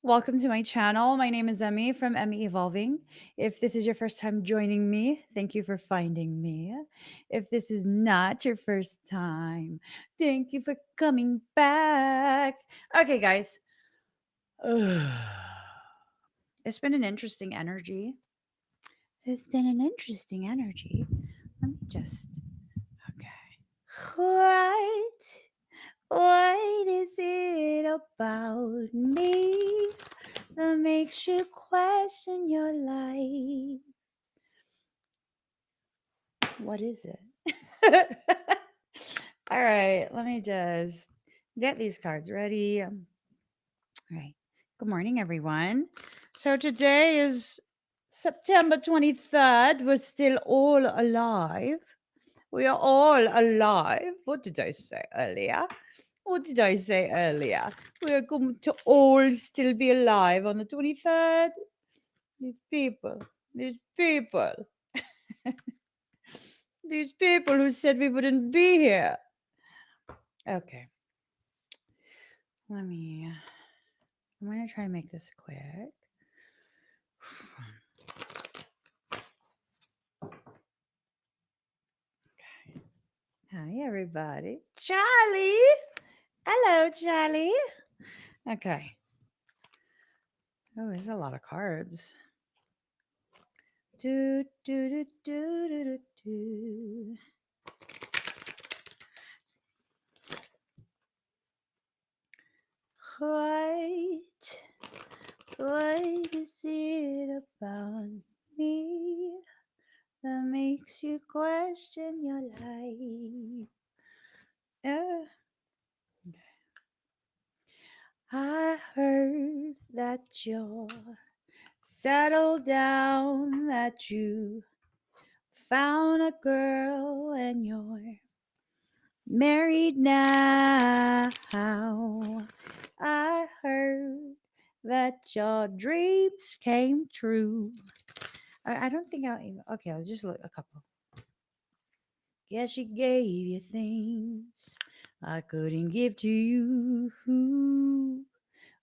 Welcome to my channel. My name is Emmy from Emmy Evolving. If this is your first time joining me, thank you for finding me. If this is not your first time, thank you for coming back. Okay, guys. It's been an interesting energy. It's been an interesting energy. Let me just. Okay. What is it about me that makes you question your life? What is it? All right, let me just get these cards ready. All right. Good morning, everyone. So today is September 23rd. We're still all alive. We are all alive. What did I say earlier? What did I say earlier? We are going to all still be alive on the 23rd. These people, these people who said we wouldn't be here. Okay. I'm going to try and make this quick. Okay. Hi, everybody. Charlie. Hello, Charlie. Okay. Oh, there's a lot of cards. Do, do, do, do, do, do, do. What is it about me that makes you question your life? I heard that you're settled down, that you found a girl and you're married now. I heard that your dreams came true. I don't think I'll even. Okay, I'll just look a couple. Guess she gave you things I couldn't give to you.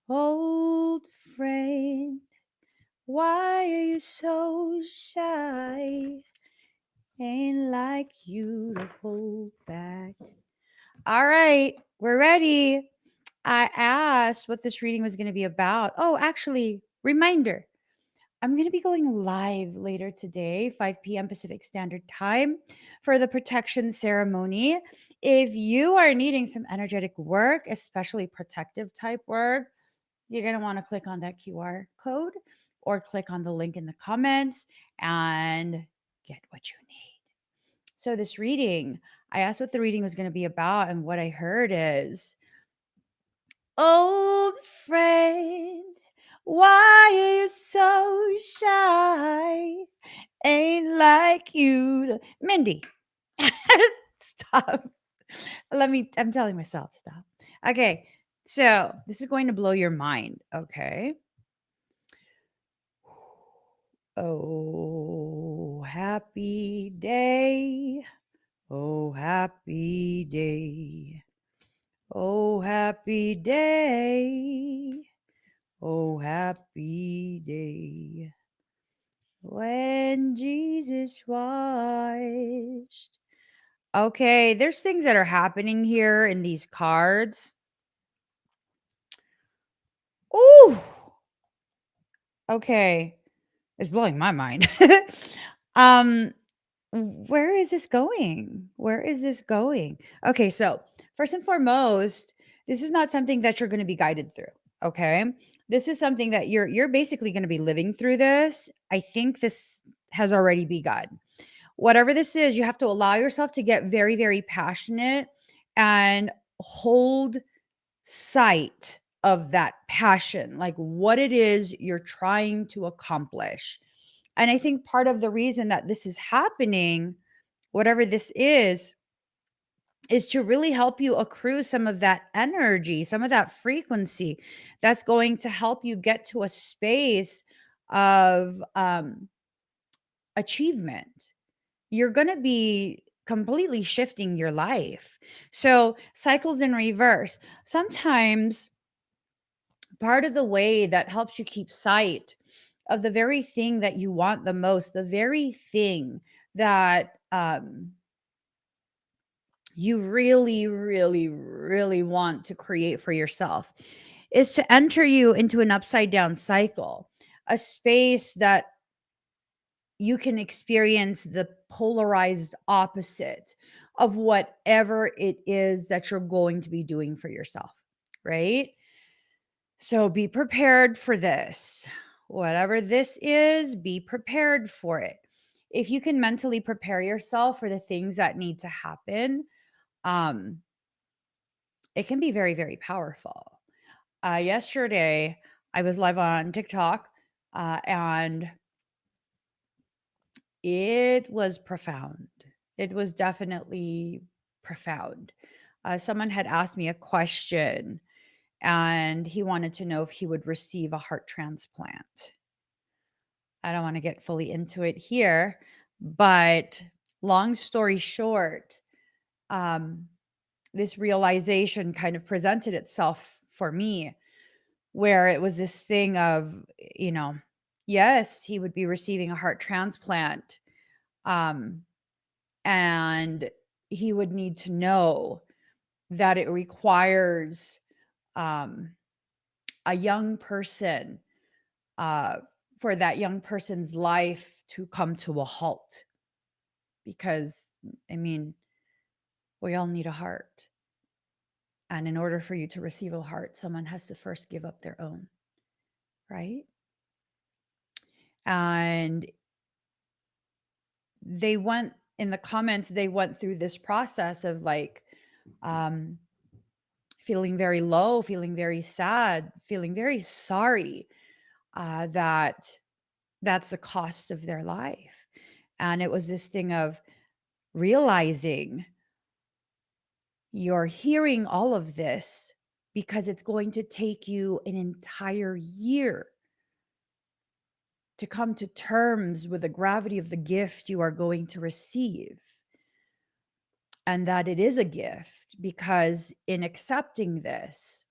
Old friend, why are you so shy? Ain't like you to hold back. All right, we're ready. I asked what this reading was going to be about. Oh, actually, reminder. I'm going to be going live later today, 5 p.m. Pacific Standard Time, for the protection ceremony. If you are needing some energetic work, especially protective type work, you're going to want to click on that QR code or click on the link in the comments and get what you need. So, this reading, I asked what the reading was going to be about, and what I heard is, old friend, why are you so shy? Ain't like you to... Mindy, stop. I'm telling myself, stop. Okay, so this is going to blow your mind, okay? Oh, happy day. Oh, happy day. Oh, happy day. Oh, happy day. When Jesus washed. Okay, there's things that are happening here in these cards. Ooh. Okay. It's blowing my mind. um where is this going? Where is this going? Okay, so first and foremost, this is not something that you're going to be guided through, okay? This is something that you're basically going to be living through this. I think this has already begun. Whatever this is, you have to allow yourself to get very, very passionate and hold sight of that passion, like what it is you're trying to accomplish. And I think part of the reason that this is happening, whatever this is to really help you accrue some of that energy, some of that frequency that's going to help you get to a space of achievement. You're going to be completely shifting your life. So, cycles in reverse. Sometimes part of the way that helps you keep sight of the very thing that you want the most, the very thing that you really, really, really want to create for yourself is to enter you into an upside down cycle, a space that you can experience the polarized opposite of whatever it is that you're going to be doing for yourself, right? So be prepared for this. Whatever this is, be prepared for it. If you can mentally prepare yourself for the things that need to happen, um, it can be very, very powerful. Yesterday, I was live on TikTok, and it was profound. It was definitely profound. Someone had asked me a question, and he wanted to know if he would receive a heart transplant. I don't want to get fully into it here, but long story short, um, this realization kind of presented itself for me where it was this thing of, you know, yes, he would be receiving a heart transplant. Um, and he would need to know that it requires um, a young person uh, for that young person's life to come to a halt. Because, I mean, we all need a heart. And in order for you to receive a heart, someone has to first give up their own, right? And they went in the comments, they went through this process of like um, feeling very low, feeling very sad, feeling very sorry that that's the cost of their life. And it was this thing of realizing you're hearing all of this because it's going to take you an entire year to come to terms with the gravity of the gift you are going to receive. And that it is a gift because in accepting this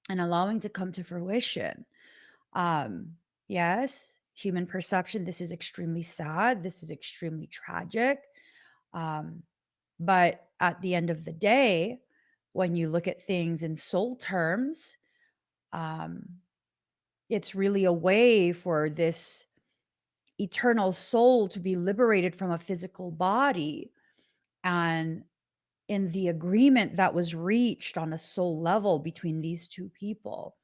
and allowing to come to fruition, um, yes, human perception, this is extremely sad, this is extremely tragic. Um, but at the end of the day, when you look at things in soul terms, um, it's really a way for this eternal soul to be liberated from a physical body. And in the agreement that was reached on a soul level between these two people,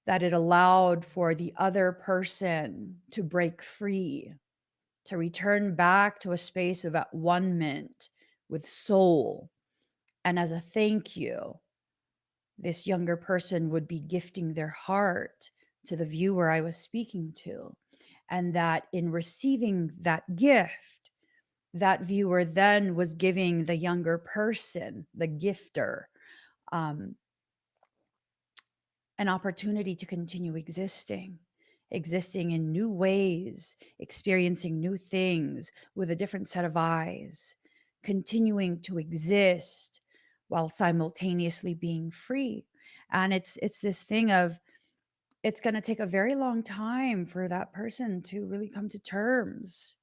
that it allowed for the other person to break free, to return back to a space of at one-ment with soul. And as a thank you, this younger person would be gifting their heart to the viewer I was speaking to. And that in receiving that gift, that viewer then was giving the younger person, the gifter, um, an opportunity to continue existing in new ways, experiencing new things with a different set of eyes, continuing to exist while simultaneously being free. And it's this thing of it's going to take a very long time for that person to really come to terms,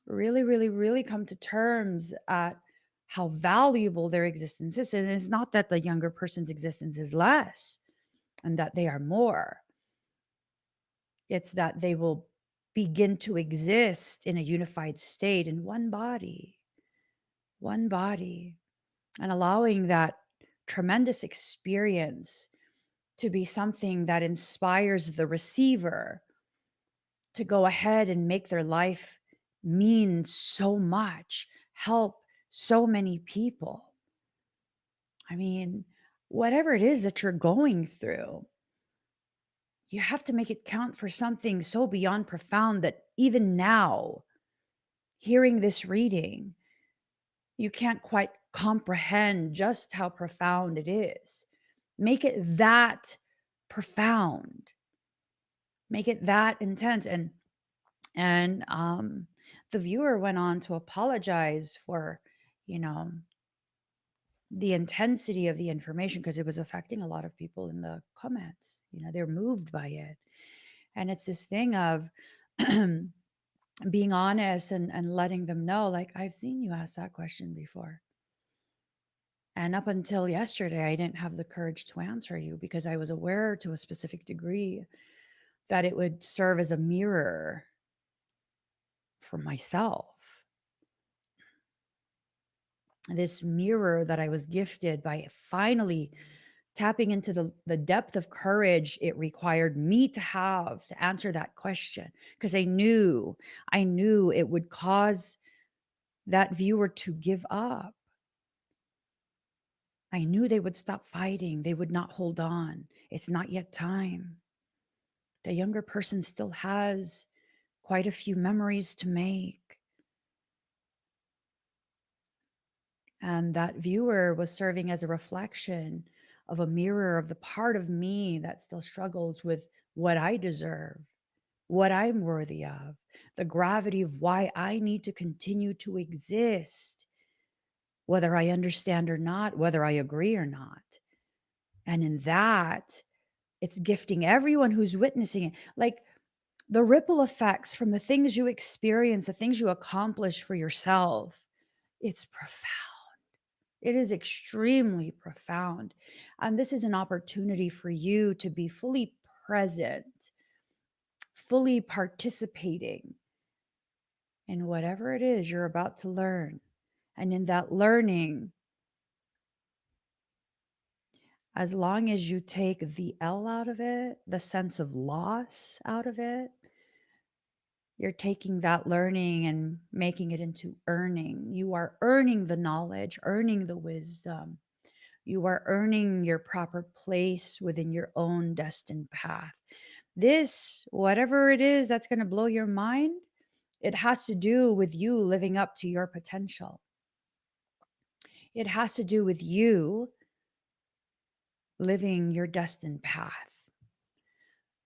really, really, really come to terms at how valuable their existence is. And it's not that the younger person's existence is less and that they are more. It's that they will begin to exist in a unified state in one body, and allowing that tremendous experience to be something that inspires the receiver to go ahead and make their life mean so much, help so many people. I mean, whatever it is that you're going through, you have to make it count for something so beyond profound that even now, hearing this reading, you can't quite comprehend just how profound it is. Make it that profound. Make it that intense. And the viewer went on to apologize for, you know, the intensity of the information because it was affecting a lot of people in the comments. They're moved by it. And it's this thing of being honest and letting them know, like, I've seen you ask that question before. And up until yesterday, I didn't have the courage to answer you because I was aware to a specific degree that it would serve as a mirror for myself. This mirror that I was gifted by finally tapping into the depth of courage it required me to have to answer that question, because I knew it would cause that viewer to give up. I knew they would stop fighting. They would not hold on. It's not yet time. The younger person still has quite a few memories to make. And that viewer was serving as a reflection of a mirror of the part of me that still struggles with what I deserve, what I'm worthy of, the gravity of why I need to continue to exist, whether I understand or not, whether I agree or not. And in that, it's gifting everyone who's witnessing it. Like the ripple effects from the things you experience, the things you accomplish for yourself, it's profound. It is extremely profound. And this is an opportunity for you to be fully present, fully participating in whatever it is you're about to learn. And in that learning, as long as you take the L out of it, the sense of loss out of it, you're taking that learning and making it into earning. You are earning the knowledge, earning the wisdom. You are earning your proper place within your own destined path. This, whatever it is that's going to blow your mind, it has to do with you living up to your potential. It has to do with you living your destined path.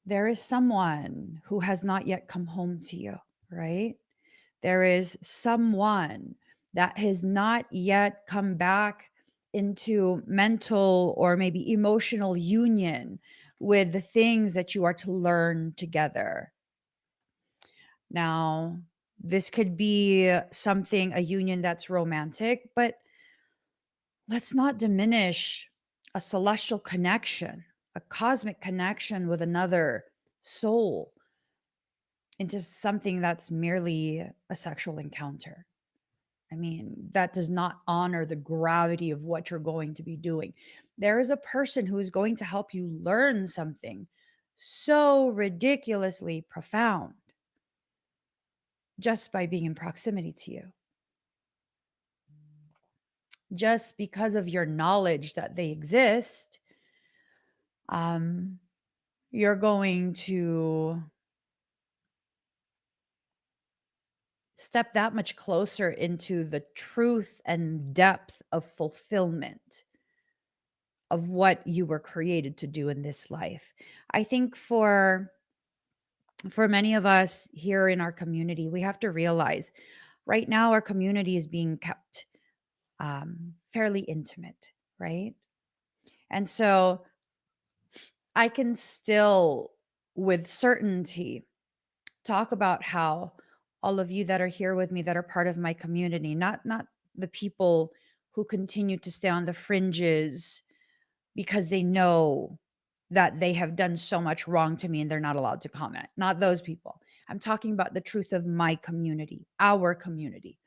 There is someone who has not yet come home to you, right? There is someone that has not yet come back into mental or maybe emotional union with the things that you are to learn together. Now, this could be a union that's romantic, but let's not diminish a celestial connection, a cosmic connection with another soul into something that's merely a sexual encounter. I mean, that does not honor the gravity of what you're going to be doing. There is a person who is going to help you learn something so ridiculously profound just by being in proximity to you, just because of your knowledge that they exist. You're going to step that much closer into the truth and depth of fulfillment of what you were created to do in this life. I think for many of us here in our community, we have to realize right now our community is being kept fairly intimate, right? And so I can still, with certainty, talk about how all of you that are here with me that are part of my community, not the people who continue to stay on the fringes because they know that they have done so much wrong to me and they're not allowed to comment. Not those people. I'm talking about the truth of my community, our community.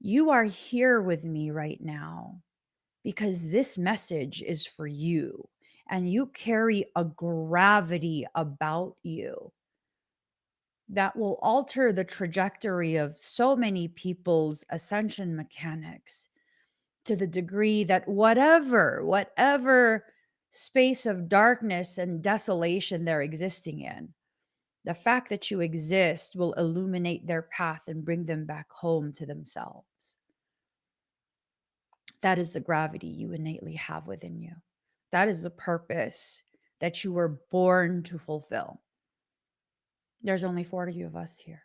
You are here with me right now because this message is for you and you carry a gravity about you that will alter the trajectory of so many people's ascension mechanics to the degree that whatever space of darkness and desolation they're existing in, the fact that you exist will illuminate their path and bring them back home to themselves. That is the gravity you innately have within you. That is the purpose that you were born to fulfill. There's only 40 of us here.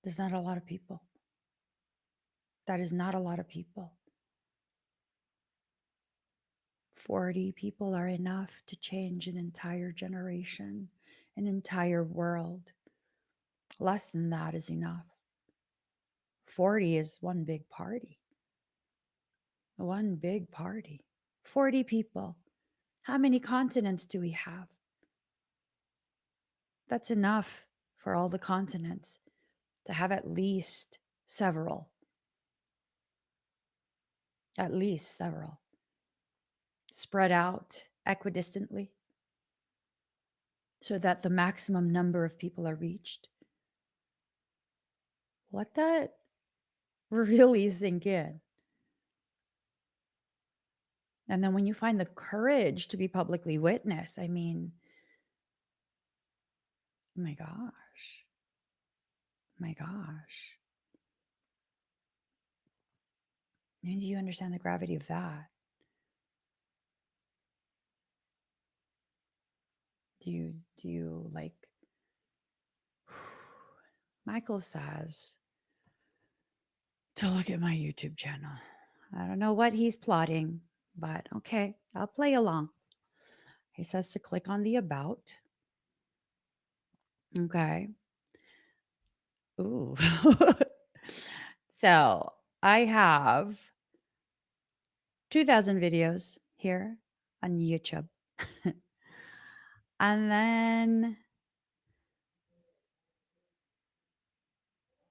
There's not a lot of people. That is not a lot of people. 40 people are enough to change an entire generation, an entire world. Less than that is enough. 40 is one big party. One big party. 40 people. How many continents do we have? That's enough for all the continents to have at least several. At least several. Spread out equidistantly so that the maximum number of people are reached. Let that really sink in. And then when you find the courage to be publicly witnessed, I mean, my gosh. My gosh. And do you understand the gravity of that? Do you like Michael says to look at my YouTube channel. I don't know what he's plotting, but okay, I'll play along. He says to click on the about. Okay. Ooh. So I have 2,000 videos here on YouTube. And then,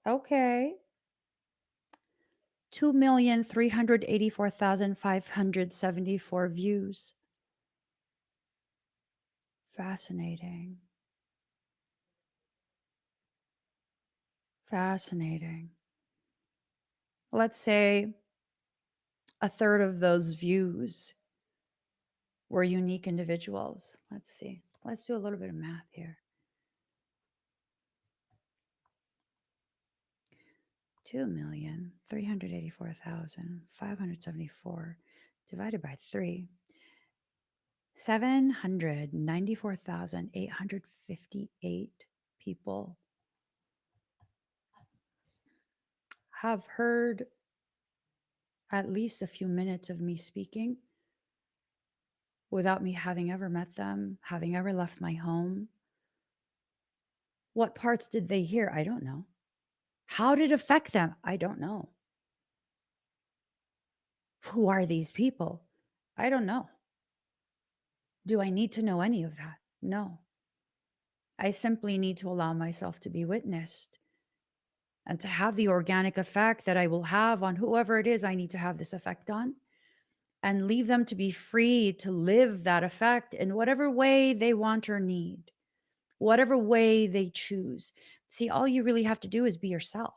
okay, 2,384,574 views. Fascinating. Fascinating. Let's say a third of those views were unique individuals. Let's see. Let's do a little bit of math here. 2,384,574 divided by 3. 794,858 people have heard at least a few minutes of me speaking without me having ever met them, having ever left my home. What parts did they hear? I don't know. How did it affect them? I don't know. Who are these people? I don't know. Do I need to know any of that? No. I simply need to allow myself to be witnessed and to have the organic effect that I will have on whoever it is I need to have this effect on, and leave them to be free to live that effect in whatever way they want or need, whatever way they choose. See, all you really have to do is be yourself.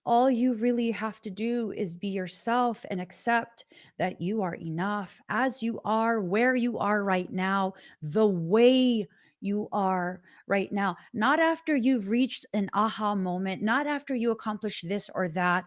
All you really have to do is be yourself and accept that you are enough as you are, where you are right now, the way you are right now. Not after you've reached an aha moment, not after you accomplish this or that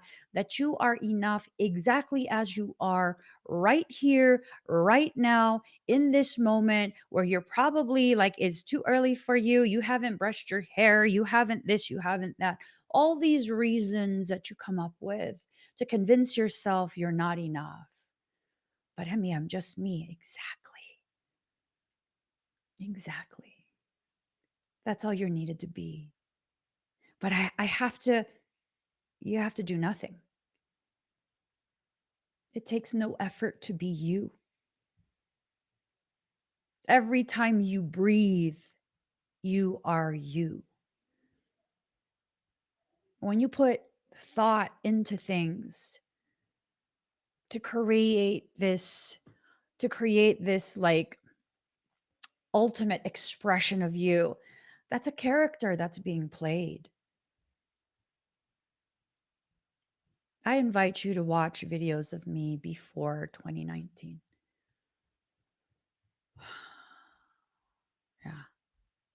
you are enough exactly as you are right here, right now, in this moment where you're probably like, it's too early for you. You haven't brushed your hair. You haven't this, you haven't that, all these reasons that you come up with to convince yourself you're not enough. But I mean, I'm just me. Exactly. Exactly. That's all you're needed to be. But I have to, you have to do nothing. It takes no effort to be you. Every time you breathe, you are you. When you put thought into things to create this like ultimate expression of you, that's a character that's being played. I invite you to watch videos of me before 2019. Yeah.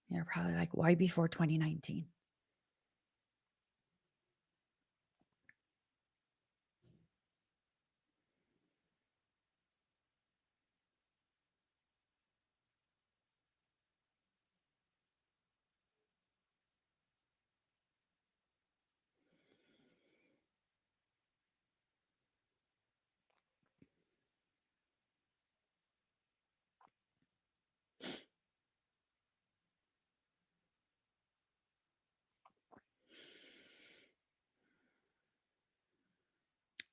You're probably like, why before 2019?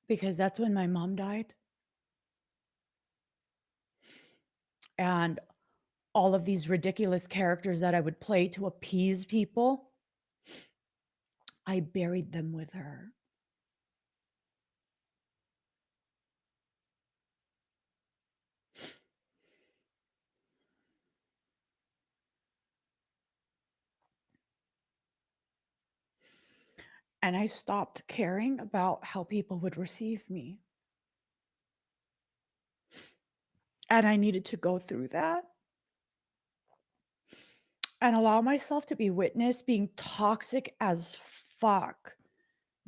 Because that's when my mom died. And all of these ridiculous characters that I would play to appease people, I buried them with her. And I stopped caring about how people would receive me. And I needed to go through that and allow myself to be witnessed being toxic as fuck.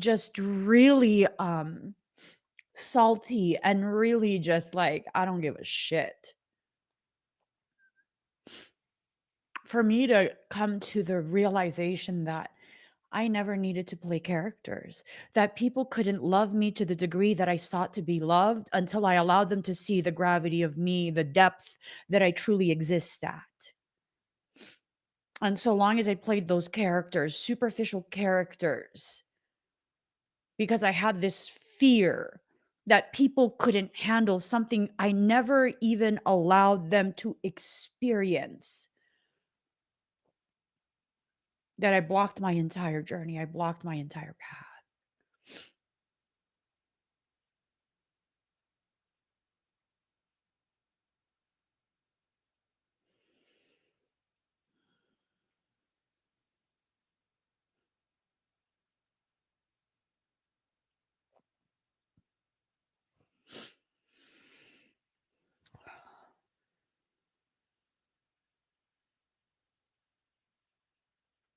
Just really salty and really just like, I don't give a shit. For me to come to the realization that I never needed to play characters, that people couldn't love me to the degree that I sought to be loved until I allowed them to see the gravity of me, the depth that I truly exist at. And so long as I played those characters, superficial characters, because I had this fear that people couldn't handle something I never even allowed them to experience, that I blocked my entire journey. I blocked my entire path.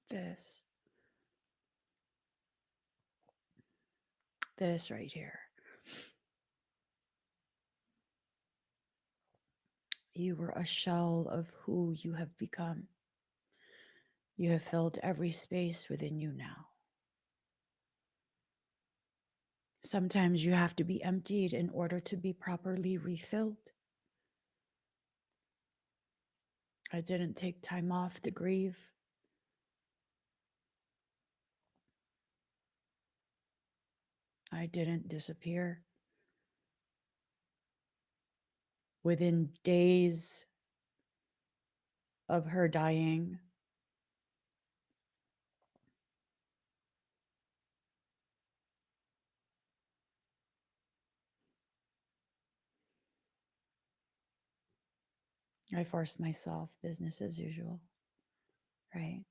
This, this right here. You were a shell of who you have become. You have filled every space within you now. Sometimes you have to be emptied in order to be properly refilled. I didn't take time off to grieve. I didn't disappear. Within days of her dying, I forced myself business as usual, right?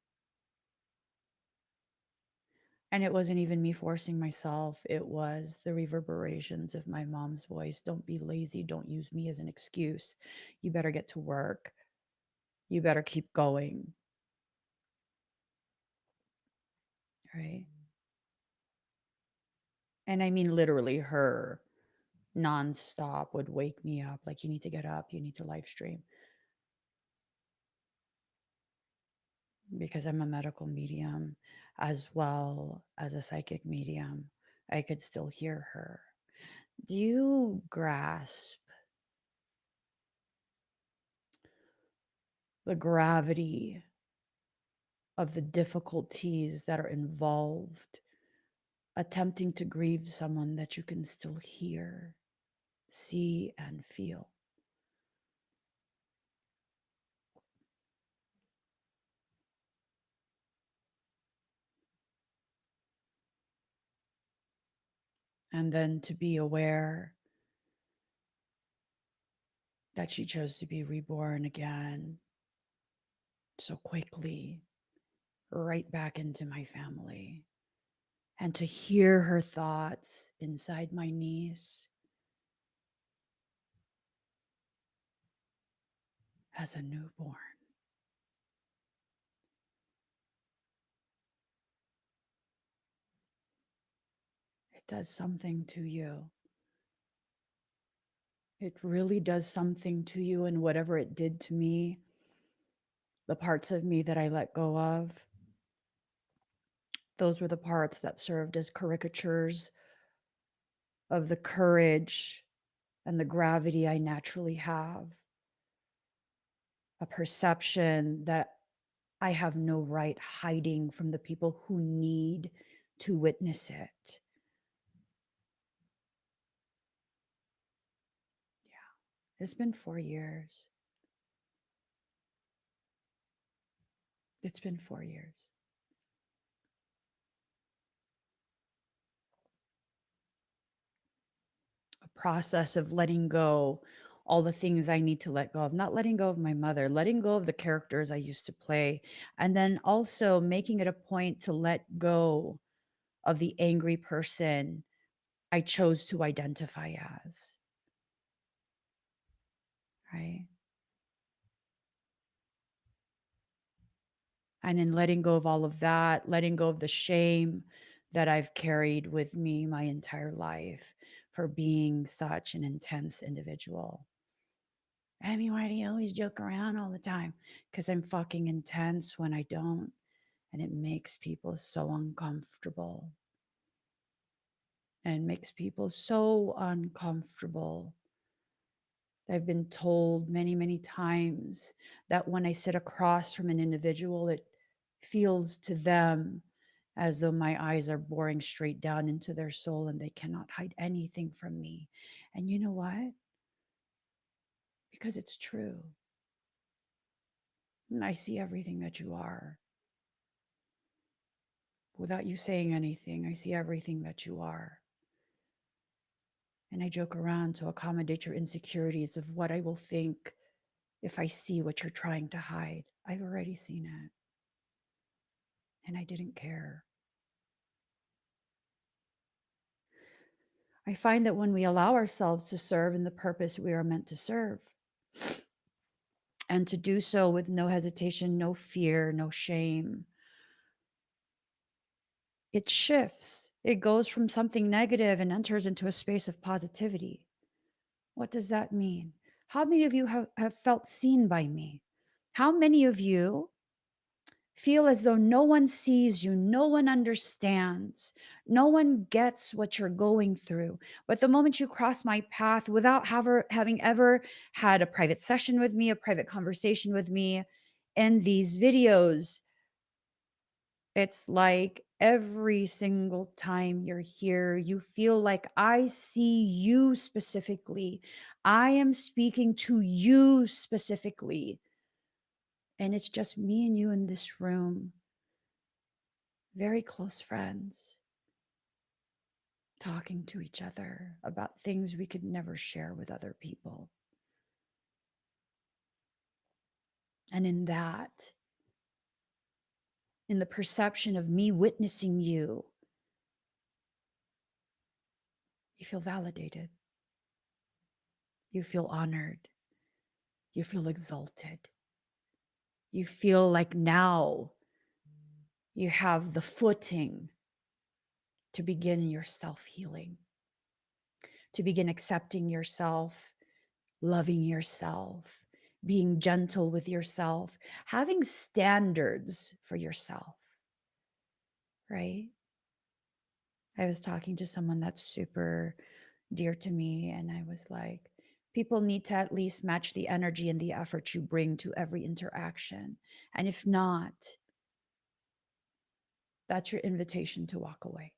And it wasn't even me forcing myself, it was the reverberations of my mom's voice. Don't be lazy. Don't use me as an excuse. You better get to work. You better keep going, right? And I mean, literally, her nonstop would wake me up like, you need to get up, you need to live stream. Because I'm a medical medium as well as a psychic medium, I could still hear her. Do you grasp the gravity of the difficulties that are involved attempting to grieve someone that you can still hear, see, and feel? And then to be aware that she chose to be reborn again so quickly, right back into my family. and to hear her thoughts inside my niece as a newborn. It does something to you. It really does something to you, and whatever it did to me, the parts of me that I let go of, those were the parts that served as caricatures of the courage and the gravity I naturally have, a perception that I have no right hiding from the people who need to witness it. Yeah, it's been 4 years. It's been 4 years. A process of letting go all the things I need to let go of, not letting go of my mother, letting go of the characters I used to play, and then also making it a point to let go of the angry person I chose to identify as, right? And in letting go of all of that, letting go of the shame that I've carried with me my entire life for being such an intense individual. I mean, why do you always joke around all the time? Because I'm fucking intense when I don't. And it makes people so uncomfortable. And makes people so uncomfortable. I've been told many, many times that when I sit across from an individual, it feels to them as though my eyes are boring straight down into their soul and they cannot hide anything from me. And you know what? Because it's true. And I see everything that you are. Without you saying anything, I see everything that you are. And I joke around to accommodate your insecurities of what I will think if I see what you're trying to hide. I've already seen it. And I didn't care. I find that when we allow ourselves to serve in the purpose we are meant to serve, and to do so with no hesitation, no fear, no shame, it shifts. It goes from something negative and enters into a space of positivity. What does that mean? How many of you have felt seen by me? How many of you feel as though no one sees you, no one understands, no one gets what you're going through? But the moment you cross my path without having ever had a private session with me, a private conversation with me, in these videos, it's like every single time you're here, you feel like I see you specifically. I am speaking to you specifically. And it's just me and you in this room, very close friends, talking to each other about things we could never share with other people. And in that, in the perception of me witnessing you, you feel validated. You feel honored. You feel exalted. You feel like now you have the footing to begin your self-healing, to begin accepting yourself, loving yourself, being gentle with yourself, having standards for yourself, right? I was talking to someone that's super dear to me, and I was like, people need to at least match the energy and the effort you bring to every interaction. And if not, that's your invitation to walk away,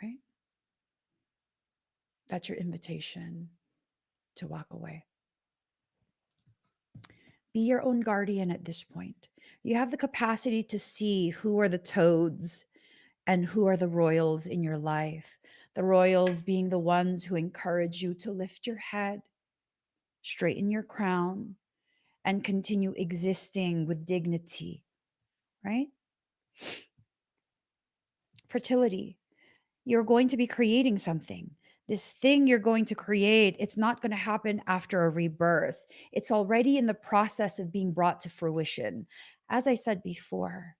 right? That's your invitation to walk away. Be your own guardian at this point. You have the capacity to see who are the toads and who are the royals in your life. The royals being the ones who encourage you to lift your head, straighten your crown, and continue existing with dignity, right? fertility. You're going to be creating something. This thing you're going to create, it's not going to happen after a rebirth. It's already in the process of being brought to fruition. As I said before,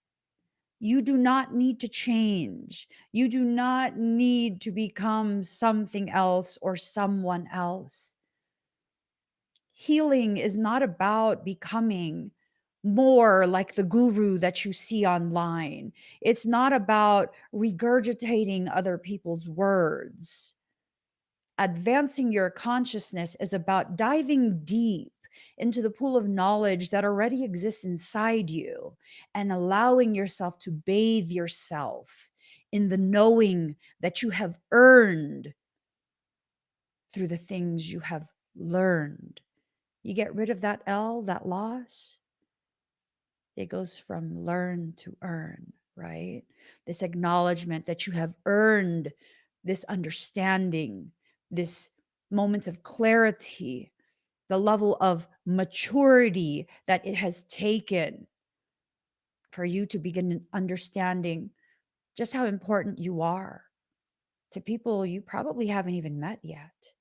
you do not need to change. You do not need to become something else or someone else. Healing is not about becoming more like the guru that you see online. It's not about regurgitating other people's words. Advancing your consciousness is about diving deep into the pool of knowledge that already exists inside you and allowing yourself to bathe yourself in the knowing that you have earned through the things you have learned. You get rid of that L, that loss, it goes from learn to earn, right? This acknowledgement that you have earned this understanding, this moment of clarity, the level of maturity that it has taken for you to begin understanding just how important you are to people you probably haven't even met yet.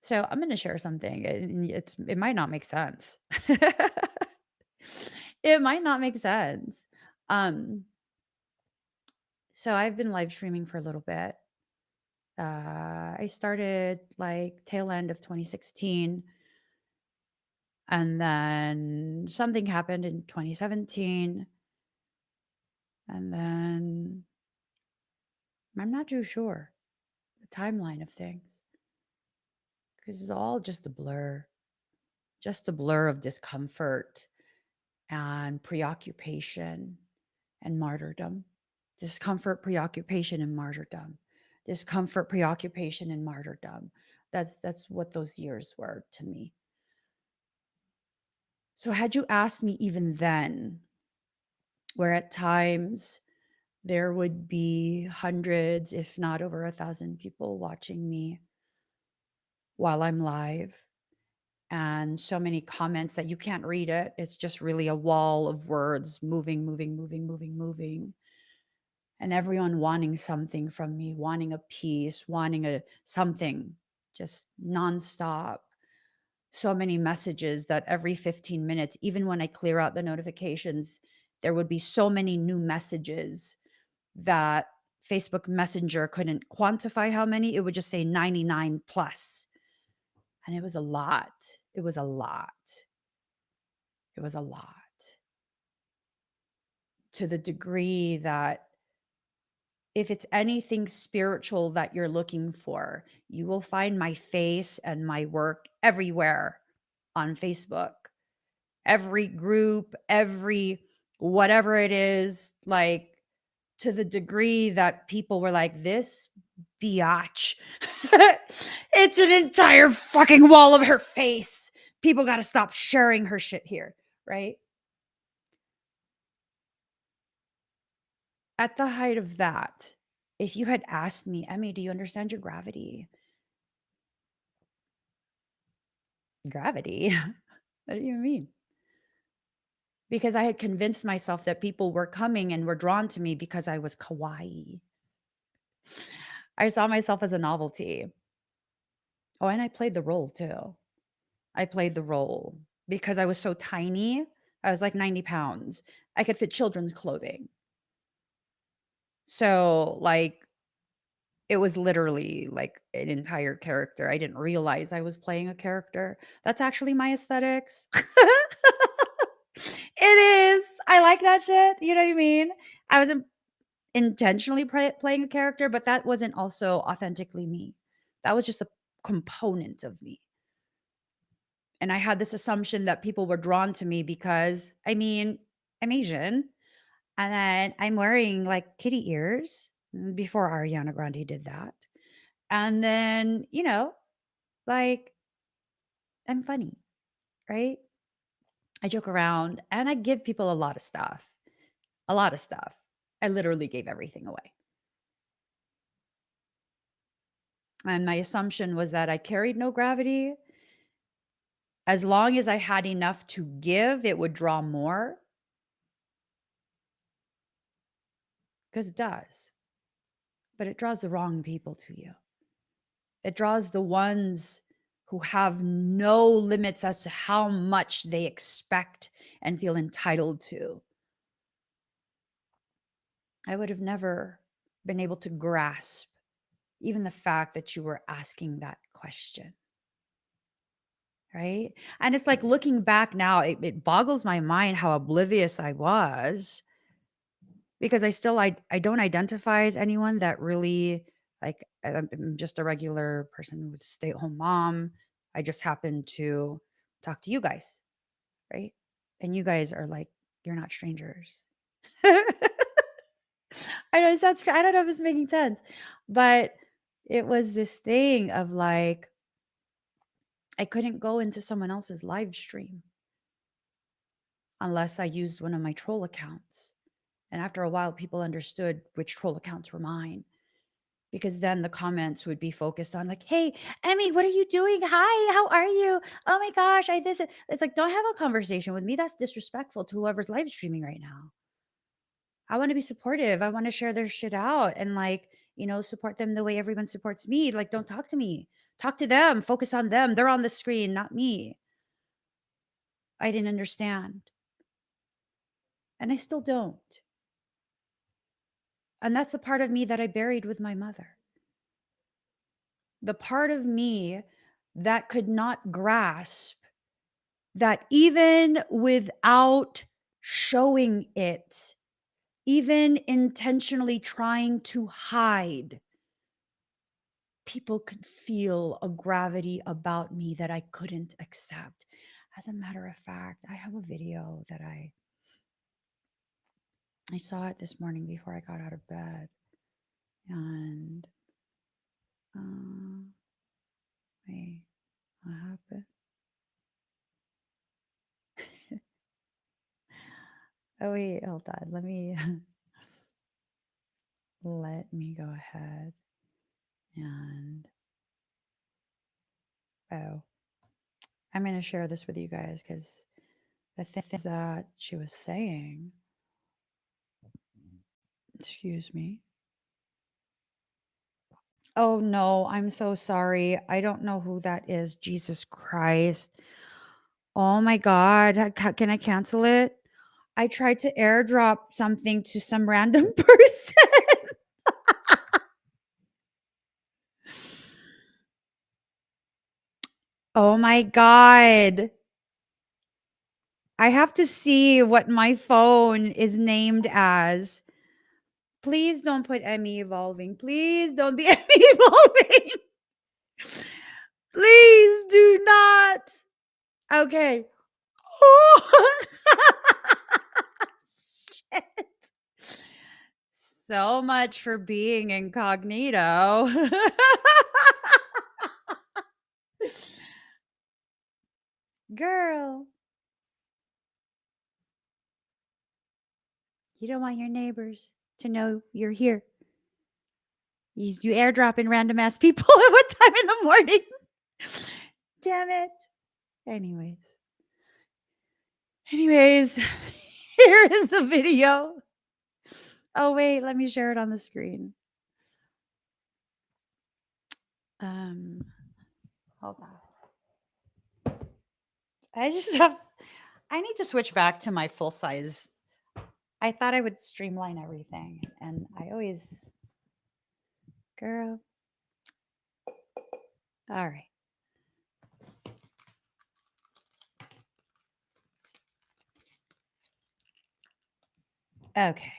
So I'm going to share something. And it might not make sense. It might not make sense. Um, so I've been live streaming for a little bit. I started like tail end of 2016, and then something happened in 2017, and then I'm not too sure the timeline of things because it's all just a blur of discomfort and preoccupation and martyrdom. Discomfort, preoccupation, and martyrdom. Discomfort, preoccupation, and martyrdom. That's what those years were to me. So had you asked me even then, where at times there would be hundreds, if not over 1,000 people watching me while I'm live, and so many comments that you can't read it. It's just really a wall of words moving, moving, moving, moving, moving. And everyone wanting something from me, wanting a piece, wanting a something, just nonstop. So many messages that every 15 minutes, even when I clear out the notifications, there would be so many new messages that Facebook Messenger couldn't quantify how many. It would just say 99 plus. And it was a lot. It was a lot. It was a lot. To the degree that if it's anything spiritual that you're looking for, you will find my face and my work everywhere on Facebook. Every group, every whatever it is, like to the degree that people were like, this biatch. It's an entire fucking wall of her face. People got to stop sharing her shit here, right? At the height of that, if you had asked me, Emmy, do you understand your gravity? Gravity? What do you mean? Because I had convinced myself that people were coming and were drawn to me because I was kawaii. I saw myself as a novelty. Oh, and I played the role too. I played the role because I was so tiny. I was like 90 pounds. I could fit children's clothing. So, like, it was literally like an entire character. I didn't realize I was playing a character. That's actually my aesthetics. It is. I like that shit. You know what I mean? I wasn't intentionally playing a character, but that wasn't also authentically me. That was just a component of me. And I had this assumption that people were drawn to me because, I mean, I'm Asian and then I'm wearing like kitty ears before Ariana Grande did that. And then, like I'm funny, right? I joke around and I give people a lot of stuff. A lot of stuff. I literally gave everything away. And my assumption was that I carried no gravity. As long as I had enough to give, it would draw more. because it does. But it draws the wrong people to you. It draws the ones who have no limits as to how much they expect and feel entitled to. I would have never been able to grasp even the fact that you were asking that question. Right? And it's like looking back now, it boggles my mind how oblivious I was, because I don't identify as anyone that really, like, I'm just a regular person with stay-at-home mom. I just happen to talk to you guys, right? And you guys are like, you're not strangers. I know it sounds I don't know if it's making sense, but it was this thing of like, I couldn't go into someone else's live stream unless I used one of my troll accounts. And after a while, people understood which troll accounts were mine, because then the comments would be focused on like, "Hey, Emmy, what are you doing? Hi, how are you? Oh my gosh, I this." It's like, don't have a conversation with me. That's disrespectful to whoever's live streaming right now. I want to be supportive. I want to share their shit out and like, support them the way everyone supports me. Like, don't talk to me. Talk to them. Focus on them. They're on the screen, not me. I didn't understand. And I still don't. And that's the part of me that I buried with my mother. The part of me that could not grasp that even without showing it, even intentionally trying to hide, people could feel a gravity about me that I couldn't accept. As a matter of fact, I have a video that I saw it this morning before I got out of bed. And wait, what happened? Oh wait, hold on. Let me go ahead and I'm going to share this with you guys because the things that she was saying, excuse me. Oh no, I'm so sorry. I don't know who that is. Jesus Christ. Oh my God. Can I cancel it? I tried to airdrop something to some random person. Oh my God. I have to see what my phone is named as. Please don't put Emmy evolving. Please don't be Emmy evolving. Please do not. Okay. Oh. Shit. So much for being incognito. Girl, you don't want your neighbors to know you're here. You airdrop in random ass people at what time in the morning? Damn it. Anyways, here is the video. Oh wait, let me share it on the screen. Hold on. I need to switch back to my full size. I thought I would streamline everything, and I always, girl. All right. Okay.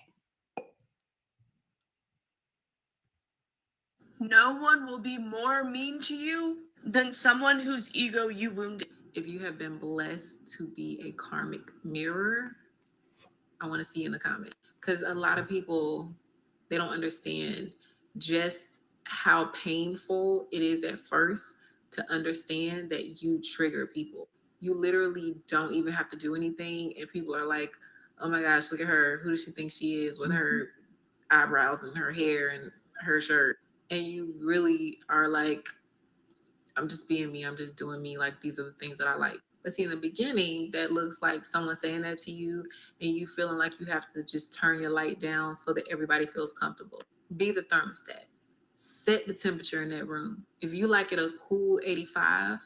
No one will be more mean to you than someone whose ego you wounded. If you have been blessed to be a karmic mirror, I want to see in the comment, because a lot of people, they don't understand just how painful it is at first to understand that you trigger people. You literally don't even have to do anything, and people are like, oh my gosh, look at her, who does she think she is with her eyebrows and her hair and her shirt? And you really are like, I'm just being me, I'm just doing me, like these are the things that I like. But see, in the beginning, that looks like someone saying that to you and you feeling like you have to just turn your light down so that everybody feels comfortable. Be the thermostat. Set the temperature in that room. If you like it a cool 85,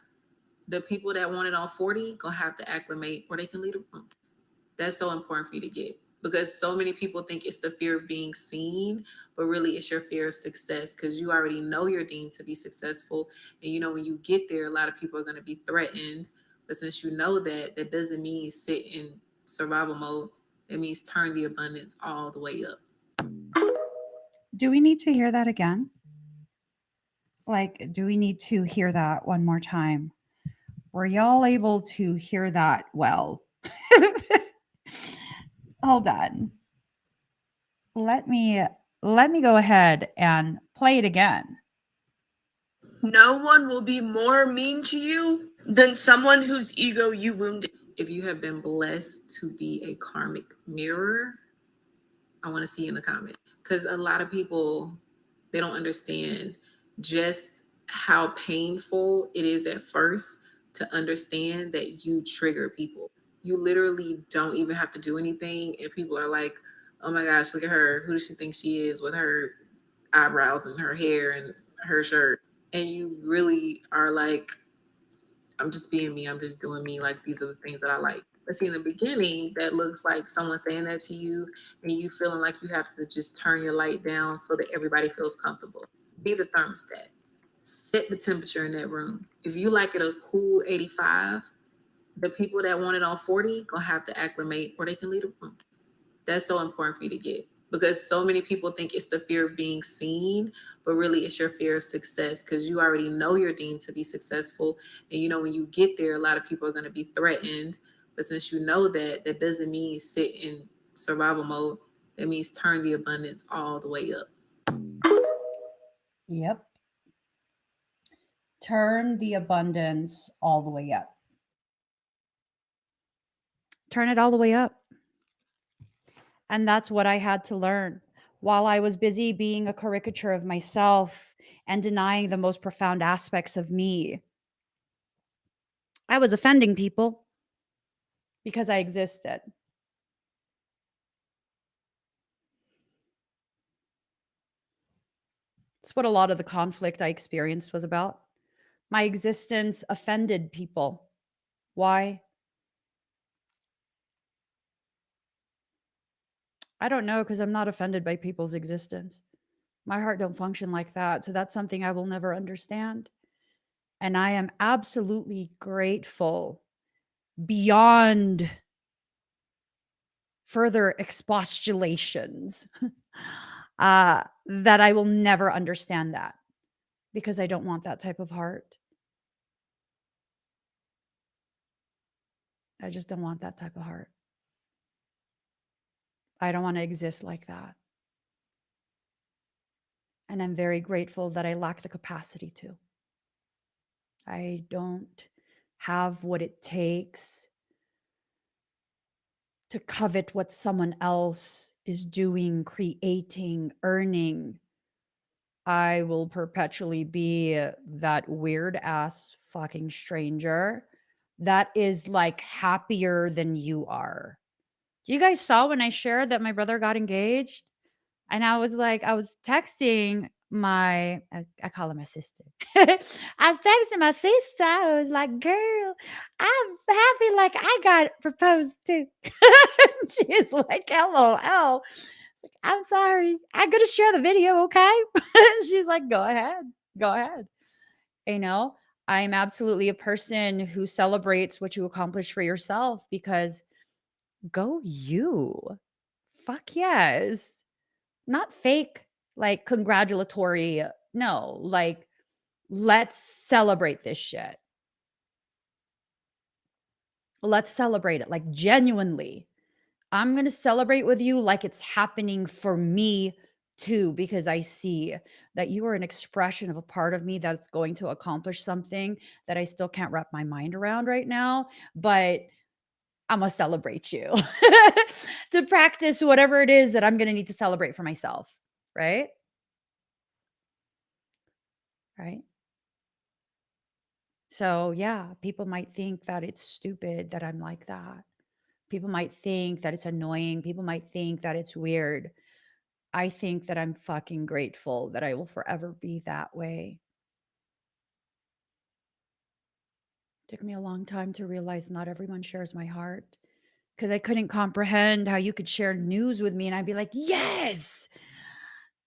the people that want it on 40 gonna have to acclimate or they can leave the room. That's so important for you to get, because so many people think it's the fear of being seen, but really it's your fear of success, because you already know you're deemed to be successful. And you know, when you get there, a lot of people are going to be threatened. But since you know that, that doesn't mean sit in survival mode. It means turn the abundance all the way up. Do we need to hear that again? Like, do we need to hear that one more time? Were y'all able to hear that well? Hold on. Let me go ahead and play it again. No one will be more mean to you than someone whose ego you wounded. If you have been blessed to be a karmic mirror, I want to see in the comment, because a lot of people, they don't understand just how painful it is at first to understand that you trigger people. You literally don't even have to do anything, and people are like, "Oh my gosh, look at her! Who does she think she is with her eyebrows and her hair and her shirt?" And you really are like, I'm just being me. I'm just doing me. Like, these are the things that I like. But see, in the beginning, that looks like someone saying that to you and you feeling like you have to just turn your light down so that everybody feels comfortable. Be the thermostat. Set the temperature in that room. If you like it a cool 85, the people that want it on 40 gonna have to acclimate or they can leave the room. That's so important for you to get, because so many people think it's the fear of being seen, but really it's your fear of success, because you already know you're deemed to be successful. And you know, when you get there, a lot of people are going to be threatened. But since you know that, that doesn't mean sit in survival mode. That means turn the abundance all the way up. Yep. Turn the abundance all the way up. Turn it all the way up. And that's what I had to learn while I was busy being a caricature of myself and denying the most profound aspects of me. I was offending people because I existed. It's what a lot of the conflict I experienced was about. My existence offended people. Why? I don't know, because I'm not offended by people's existence. My heart don't function like that. So that's something I will never understand. And I am absolutely grateful beyond further expostulations that I will never understand that, because I don't want that type of heart. I just don't want that type of heart. I don't want to exist like that. And I'm very grateful that I lack the capacity to. I don't have what it takes to covet what someone else is doing, creating, earning. I will perpetually be that weird ass fucking stranger that is like happier than you are. You guys saw when I shared that my brother got engaged? And I was like, I was texting I call her my sister. I was texting my sister. I was like, girl, I'm happy like I got proposed to. She's like, LOL. It's like, I'm sorry. I'm going to share the video, okay? She's like, go ahead. Go ahead. You know, I'm absolutely a person who celebrates what you accomplish for yourself, because go you. Fuck yes. Not fake, like congratulatory. No, like let's celebrate this shit. Let's celebrate it like genuinely. I'm going to celebrate with you like it's happening for me too, because I see that you are an expression of a part of me that's going to accomplish something that I still can't wrap my mind around right now. But I'm going to celebrate you to practice whatever it is that I'm going to need to celebrate for myself. Right. Right. So, yeah, people might think that it's stupid that I'm like that. People might think that it's annoying. People might think that it's weird. I think that I'm fucking grateful that I will forever be that way. Took me a long time to realize not everyone shares my heart because I couldn't comprehend how you could share news with me and I'd be like, yes.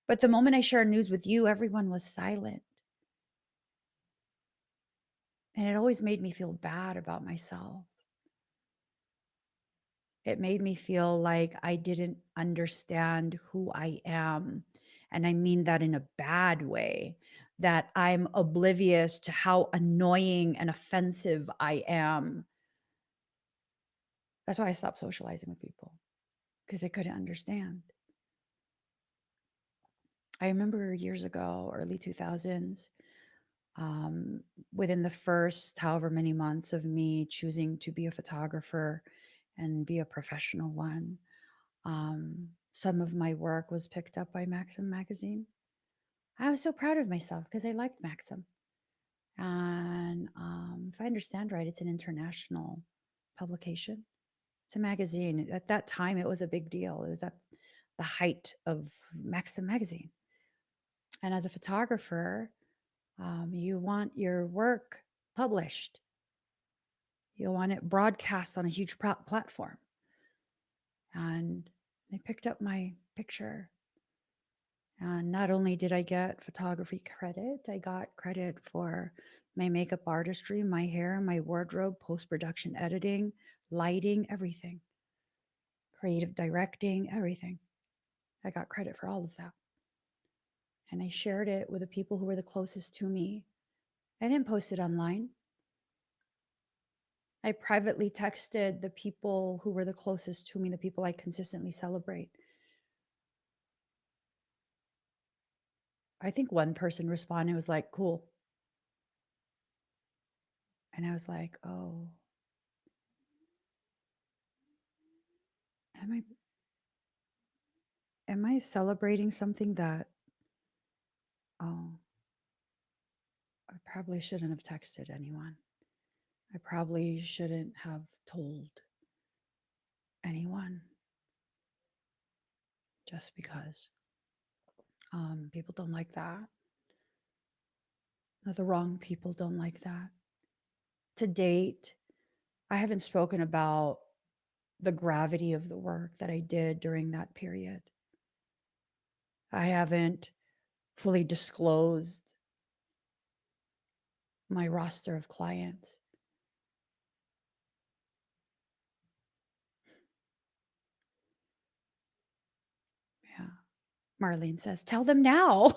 But the moment I shared news with you, everyone was silent. And it always made me feel bad about myself. It made me feel like I didn't understand who I am. And I mean that in a bad way, that I'm oblivious to how annoying and offensive I am. That's why I stopped socializing with people because I couldn't understand. I remember years ago, early 2000s, um, within the first however many months of me choosing to be a photographer and be a professional one, some of my work was picked up by Maxim magazine. I was so proud of myself because I liked Maxim. And if I understand right, it's an international publication. It's a magazine. At that time, it was a big deal. It was at the height of Maxim magazine. And as a photographer, you want your work published. You want it broadcast on a huge platform. And they picked up my picture. And not only did I get photography credit, I got credit for my makeup artistry, my hair, my wardrobe, post production editing, lighting, everything, creative directing, everything. I got credit for all of that. And I shared it with the people who were the closest to me. I didn't post it online. I privately texted the people who were the closest to me, the people I consistently celebrate. I think one person responded, was like, cool. And I was like, oh, am I celebrating something that, oh, I probably shouldn't have texted anyone. I probably shouldn't have told anyone just because people don't like that. The wrong people don't like that. To date, I haven't spoken about the gravity of the work that I did during that period. I haven't fully disclosed my roster of clients. Yeah. Marlene says, tell them now.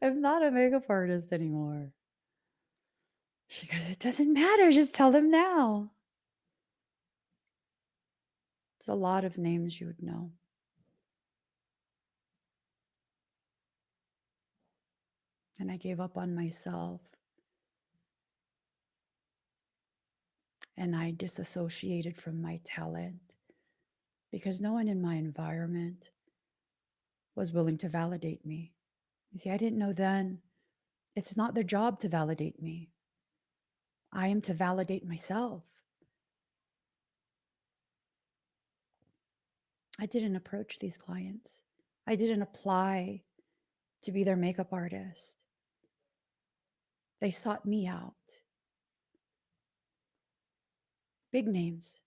I'm not a makeup artist anymore. She goes, it doesn't matter. Just tell them now. It's a lot of names you would know. And I gave up on myself. And I disassociated from my talent because no one in my environment was willing to validate me. You see, I didn't know then it's not their job to validate me. I am to validate myself. I didn't approach these clients. I didn't apply to be their makeup artist. They sought me out. Big names.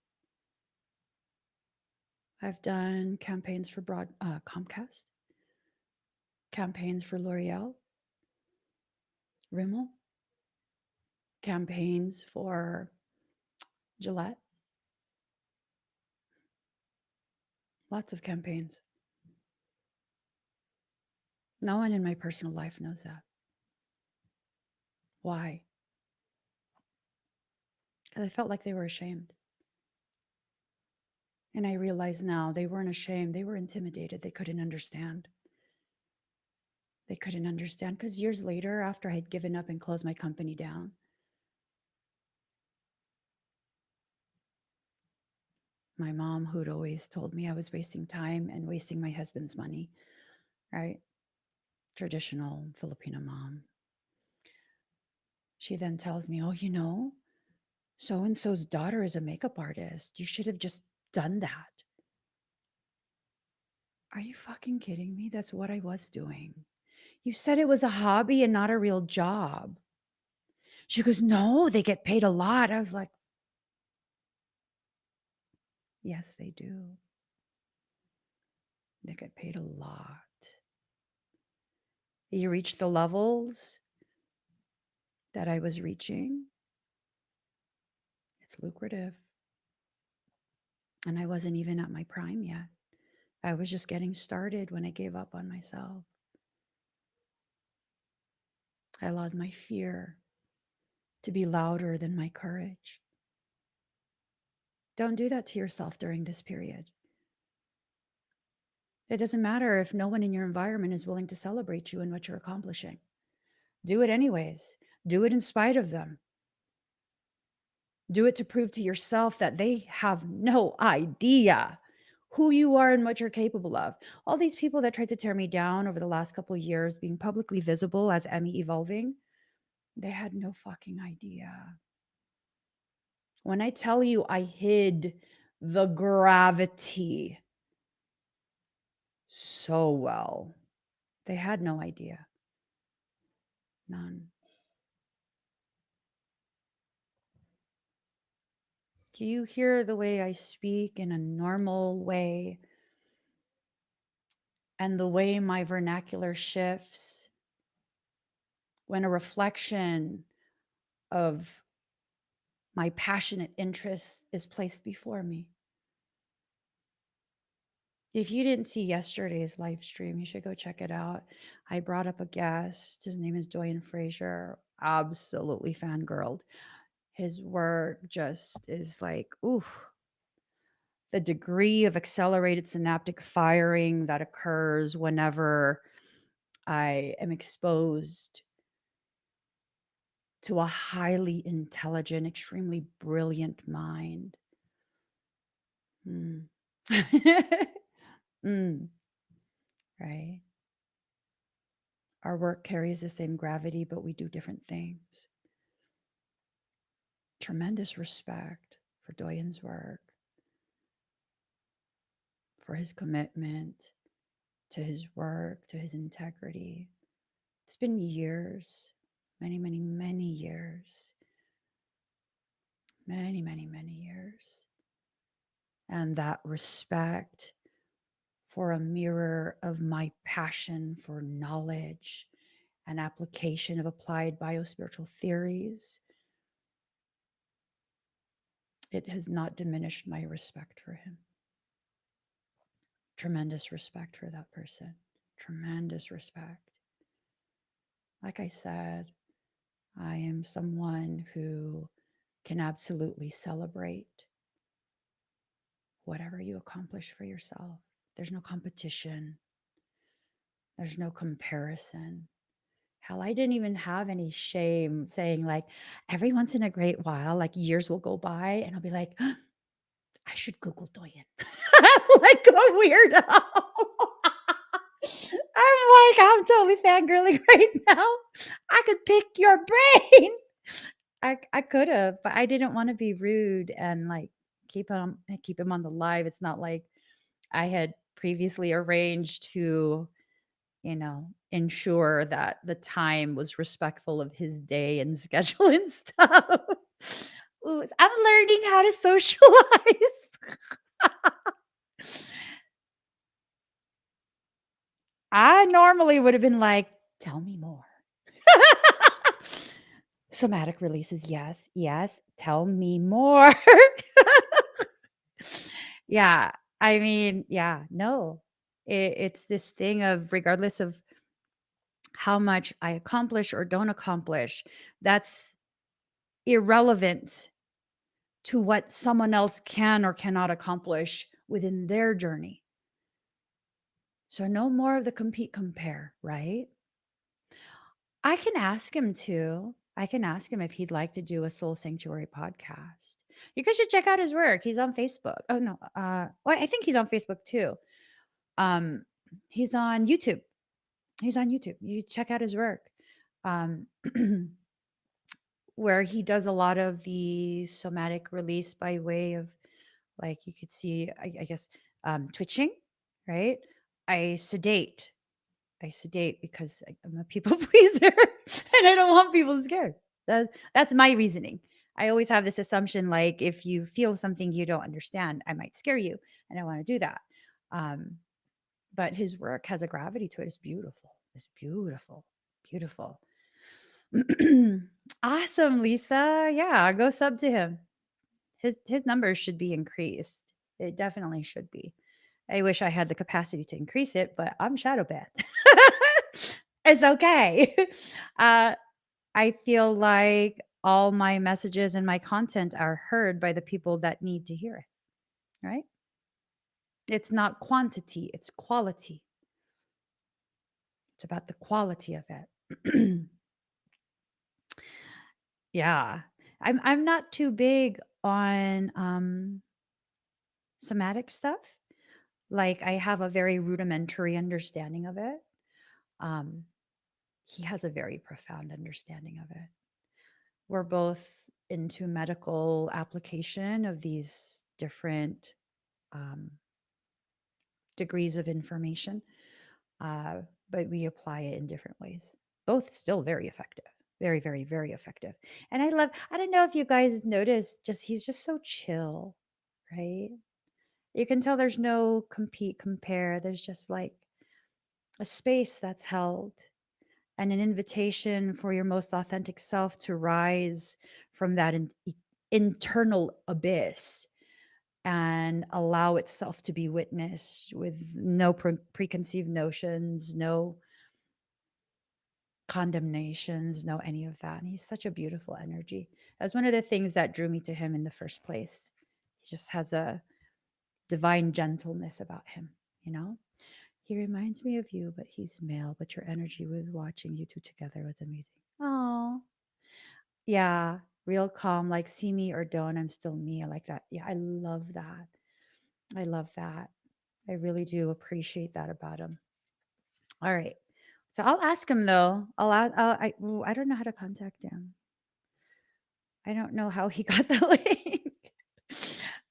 I've done campaigns for Comcast, campaigns for L'Oreal, Rimmel, campaigns for Gillette. Lots of campaigns. No one in my personal life knows that. Why? Because I felt like they were ashamed. And I realize now they weren't ashamed. They were intimidated. They couldn't understand. They couldn't understand because years later, after I had given up and closed my company down, my mom, who'd always told me I was wasting time and wasting my husband's money, right? Traditional Filipino mom. She then tells me, oh, so and so's daughter is a makeup artist. You should have just done that. Are you fucking kidding me? That's what I was doing. You said it was a hobby and not a real job. She goes, no, they get paid a lot. I was like, yes, they do. They get paid a lot. You reach the levels that I was reaching, it's lucrative. And I wasn't even at my prime yet. I was just getting started when I gave up on myself. I allowed my fear to be louder than my courage. Don't do that to yourself during this period. It doesn't matter if no one in your environment is willing to celebrate you and what you're accomplishing. Do it anyways. Do it in spite of them. Do it to prove to yourself that they have no idea who you are and what you're capable of. All these people that tried to tear me down over the last couple of years, being publicly visible as Emmy evolving, they had no fucking idea. When I tell you I hid the gravity so well, they had no idea. None. Do you hear the way I speak in a normal way and the way my vernacular shifts when a reflection of my passionate interests is placed before me? If you didn't see yesterday's live stream, you should go check it out. I brought up a guest. His name is Doyen Fraser. Absolutely fangirled. His work just is like, ooh, the degree of accelerated synaptic firing that occurs whenever I am exposed to a highly intelligent, extremely brilliant mind. Mm. Mm, right? Our work carries the same gravity, but we do different things. Tremendous respect for Doyen's work, for his commitment to his work, to his integrity. It's been years, many, many, many years, many, many, many years. And that respect for a mirror of my passion for knowledge and application of applied biospiritual theories, it has not diminished my respect for him. Tremendous respect for that person. Tremendous respect. Like I said, I am someone who can absolutely celebrate whatever you accomplish for yourself. There's no competition, there's no comparison. Hell, I didn't even have any shame saying, like, every once in a great while, like years will go by, and I'll be like, I should Google Doyen. Like a weirdo. I'm totally fangirling right now. I could pick your brain. I could have, but I didn't want to be rude and like keep him on the live. It's not like I had previously arranged to, ensure that the time was respectful of his day and schedule and stuff. Ooh, I'm learning how to socialize. I normally would have been like, tell me more. Somatic releases, yes, yes. Tell me more. Yeah, I mean, yeah, no. It's this thing of regardless of how much I accomplish or don't accomplish, that's irrelevant to what someone else can or cannot accomplish within their journey. So no more of the compete compare, right? I can ask him to. I can ask him if he'd like to do a Soul Sanctuary podcast. You guys should check out his work. He's on Facebook. Oh no, well, I think he's on Facebook too. Um, he's on YouTube. He's on YouTube. You check out his work. Um, where he does a lot of the somatic release by way of, like, you could see, I guess, twitching, right? I sedate. I sedate because I'm a people pleaser and I don't want people scared. That's my reasoning. I always have this assumption, like, if you feel something you don't understand, I might scare you, and I want to do that. Um, but his work has a gravity to it. It's beautiful. It's beautiful. Beautiful. Awesome, Lisa. Yeah, go sub to him. His numbers should be increased. It definitely should be. I wish I had the capacity to increase it, but I'm shadow banned. It's okay. Uh, I feel like all my messages and my content are heard by the people that need to hear it, right? It's not quantity, it's quality. It's about the quality of it. Yeah. I'm not too big on somatic stuff. Like, I have a very rudimentary understanding of it. Um he has a very profound understanding of it. We're both into medical application of these different um, degrees of information, uh, but we apply it in different ways. Both still very effective, very, very, very effective. And I don't know if you guys noticed, just he's just so chill, right? You can tell there's no compete, compare. There's just like a space that's held and an invitation for your most authentic self to rise from that internal abyss and allow itself to be witnessed with no preconceived notions, no condemnations, no any of that. And he's such a beautiful energy. That's one of the things that drew me to him in the first place. He just has a divine gentleness about him, you know? He reminds me of you, but he's male, but your energy with watching you two together was amazing. Oh, yeah, real calm, like see me or don't, I'm still me. I like that. Yeah, I love that. I love that. I really do appreciate that about him. All right. So I'll ask him though. I don't know how to contact him. I don't know how he got the link.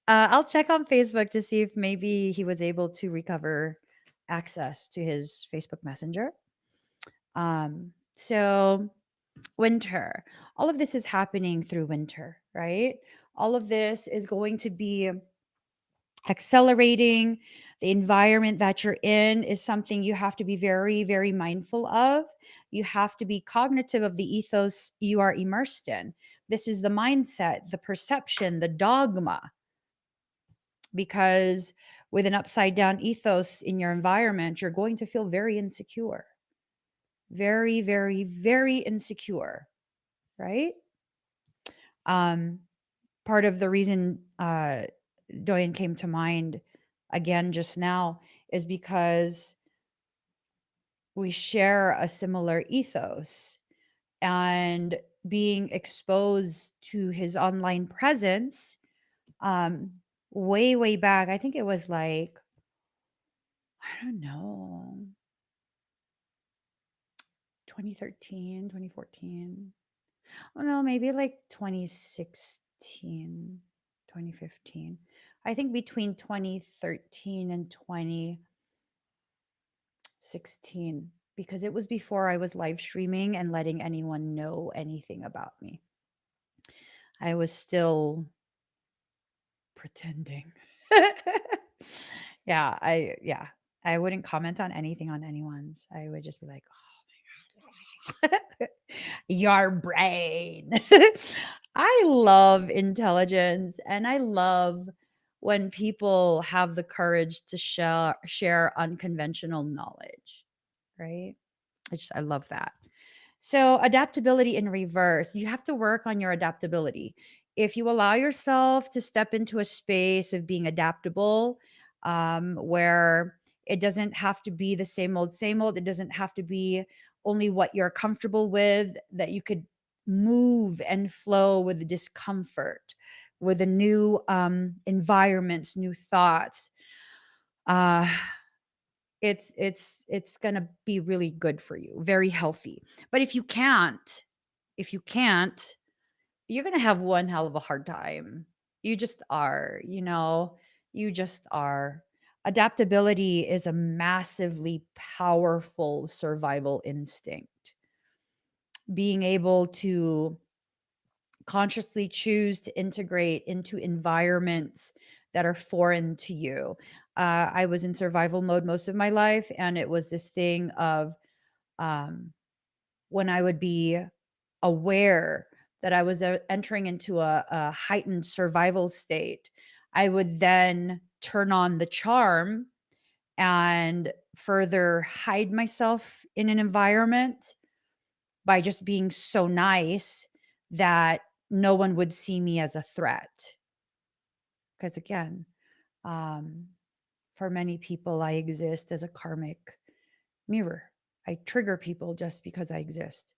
I'll check on Facebook to see if maybe he was able to recover access to his Facebook Messenger. So winter. All of this is happening through winter, right? All of this is going to be accelerating. The environment that you're in is something you have to be very, very mindful of. You have to be cognitive of the ethos you are immersed in. This is the mindset, the perception, the dogma, because with an upside down ethos in your environment, you're going to feel very insecure. Very, very, very insecure, right? Um, Part of the reason Doyen came to mind again just now is because we share a similar ethos, and being exposed to his online presence um way, way back. I think it was like, I don't know, 2013, 2014. Oh no, maybe like 2016, 2015. I think between 2013 and 2016, because it was before I was live streaming and letting anyone know anything about me. I was still pretending. Yeah, I wouldn't comment on anything on anyone's. I would just be like, "Oh my god, your brain." I love intelligence, and I love when people have the courage to share unconventional knowledge, right? I love that. So, adaptability in reverse, you have to work on your adaptability. If you allow yourself to step into a space of being adaptable, where it doesn't have to be the same old, it doesn't have to be only what you're comfortable with, that you could move and flow with the discomfort, with the new environments, new thoughts. Uh, it's going to be really good for you, very healthy. But if you can't, you're going to have one hell of a hard time. You just are, you just are. Adaptability is a massively powerful survival instinct. Being able to consciously choose to integrate into environments that are foreign to you. I was in survival mode most of my life, and it was this thing of um, when I would be aware that I was entering into a heightened survival state, I would then turn on the charm and further hide myself in an environment by just being so nice that no one would see me as a threat. Because again, um, for many people, I exist as a karmic mirror. I trigger people just because I exist.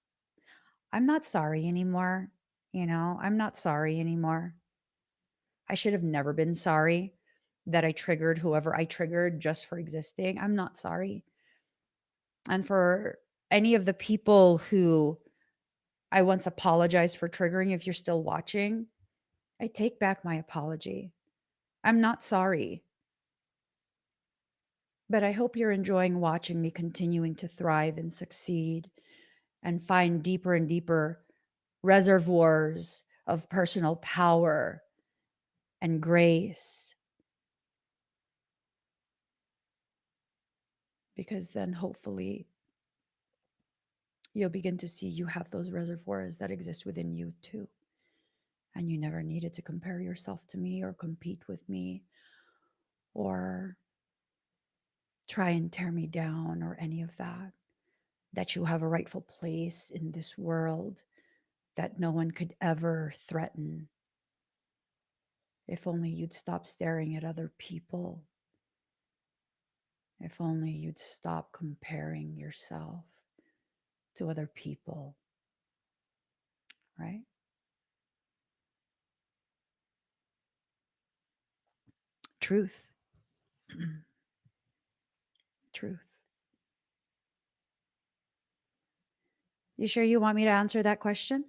I'm not sorry anymore. I'm not sorry anymore. I should have never been sorry that I triggered whoever I triggered just for existing. I'm not sorry. And for any of the people who I once apologized for triggering, if you're still watching, I take back my apology. I'm not sorry. But I hope you're enjoying watching me continuing to thrive and succeed and find deeper and deeper reservoirs of personal power and grace. Because then hopefully you'll begin to see you have those reservoirs that exist within you too. And you never needed to compare yourself to me or compete with me or try and tear me down or any of that. That you have a rightful place in this world that no one could ever threaten. If only you'd stop staring at other people. If only you'd stop comparing yourself to other people, right? Truth. Truth. You sure you want me to answer that question,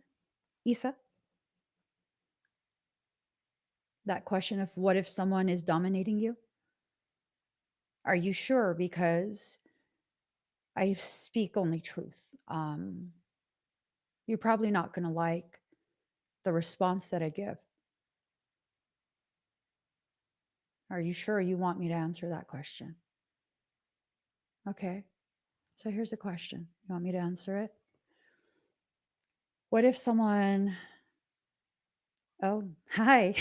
Isa? That question of what if someone is dominating you? Are you sure? Because I speak only truth. You're probably not going to like the response that I give. Are you sure you want me to answer that question? Okay. So here's a question. You want me to answer it? What if someone, oh, hi,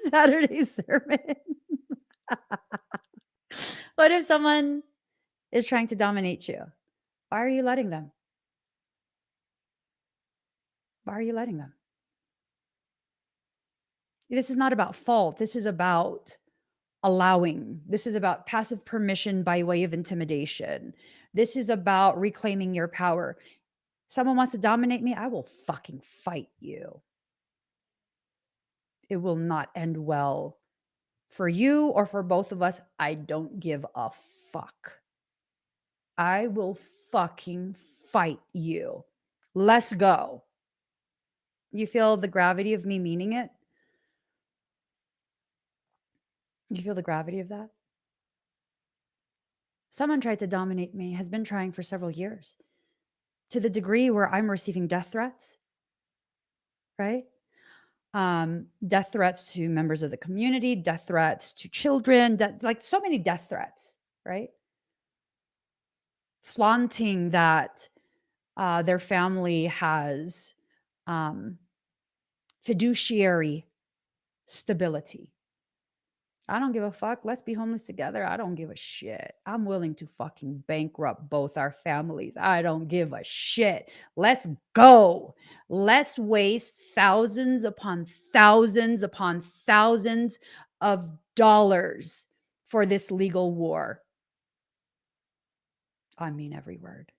Saturday sermon. What if someone is trying to dominate you? Why are you letting them? Why are you letting them? This is not about fault. This is about allowing. This is about passive permission by way of intimidation. This is about reclaiming your power. Someone wants to dominate me, I will fucking fight you. It will not end well for you or for both of us. I don't give a fuck. I will fucking fight you. Let's go. You feel the gravity of me meaning it? You feel the gravity of that? Someone tried to dominate me, has been trying for several years, to the degree where I'm receiving death threats, right? Death threats to members of the community, death threats to children, like so many death threats, right? Flaunting that their family has fiduciary stability. I don't give a fuck. Let's be homeless together. I don't give a shit. I'm willing to fucking bankrupt both our families. I don't give a shit. Let's go. Let's waste thousands upon thousands upon thousands of dollars for this legal war. I mean every word.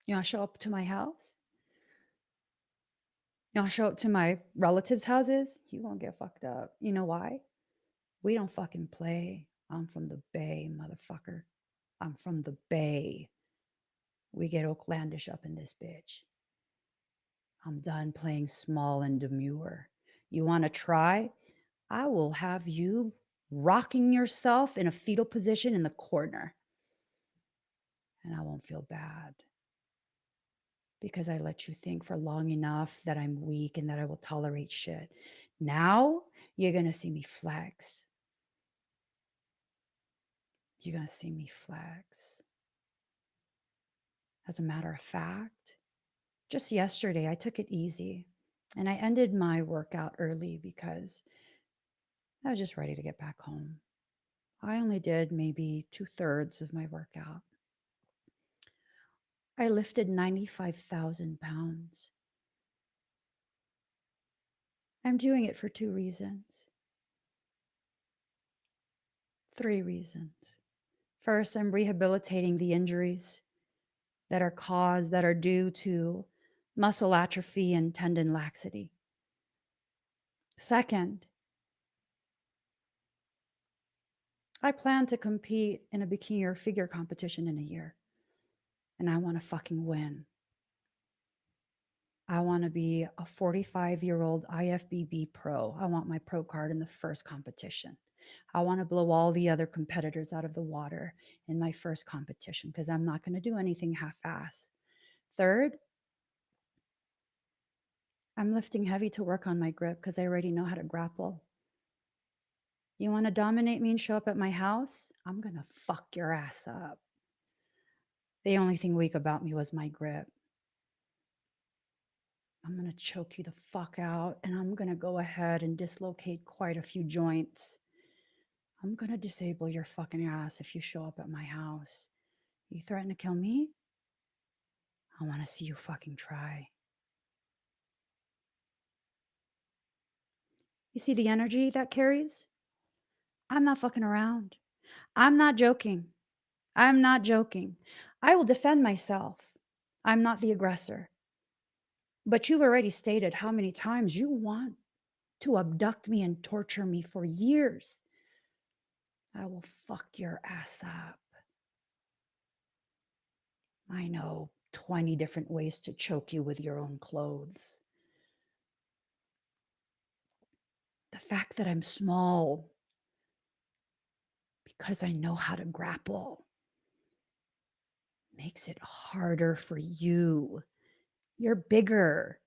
You want to show up to my house? You want to show up to my relatives' houses? You won't get fucked up. You know why? We don't fucking play. I'm from the Bay, motherfucker. I'm from the Bay. We get outlandish up in this bitch. I'm done playing small and demure. You want to try? I will have you rocking yourself in a fetal position in the corner. And I won't feel bad because I let you think for long enough that I'm weak and that I will tolerate shit. Now you're going to see me flex. You're going to see me flex. As a matter of fact, just yesterday, I took it easy and I ended my workout early because I was just ready to get back home. I only did maybe 2/3 of my workout. I lifted 95,000 pounds. I'm doing it for 2 reasons. 3 reasons. First, I'm rehabilitating the injuries that are due to muscle atrophy and tendon laxity. Second, I plan to compete in a bikini or figure competition in a year. And I want to fucking win. I want to be a 45-year-old IFBB pro. I want my pro card in the first competition. I want to blow all the other competitors out of the water in my first competition because I'm not going to do anything half-ass. Third, I'm lifting heavy to work on my grip because I already know how to grapple. You want to dominate me and show up at my house? I'm going to fuck your ass up. The only thing weak about me was my grip. I'm going to choke you the fuck out and I'm going to go ahead and dislocate quite a few joints. I'm going to disable your fucking ass if you show up at my house. You threaten to kill me? I want to see you fucking try. You see the energy that carries? I'm not fucking around. I'm not joking. I'm not joking. I will defend myself. I'm not the aggressor. But you've already stated how many times you want to abduct me and torture me for years. I will fuck your ass up. I know 20 different ways to choke you with your own clothes. The fact that I'm small because I know how to grapple makes it harder for you. You're bigger.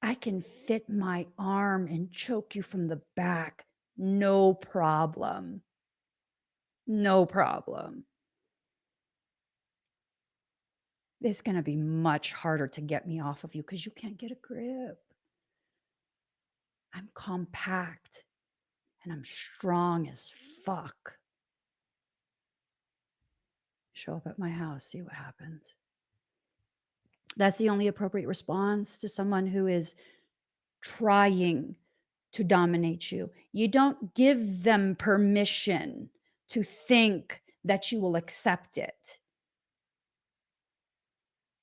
I can fit my arm and choke you from the back. No problem. No problem. It's going to be much harder to get me off of you because you can't get a grip. I'm compact and I'm strong as fuck. Show up at my house, see what happens. That's the only appropriate response to someone who is trying to dominate you. You don't give them permission to think that you will accept it.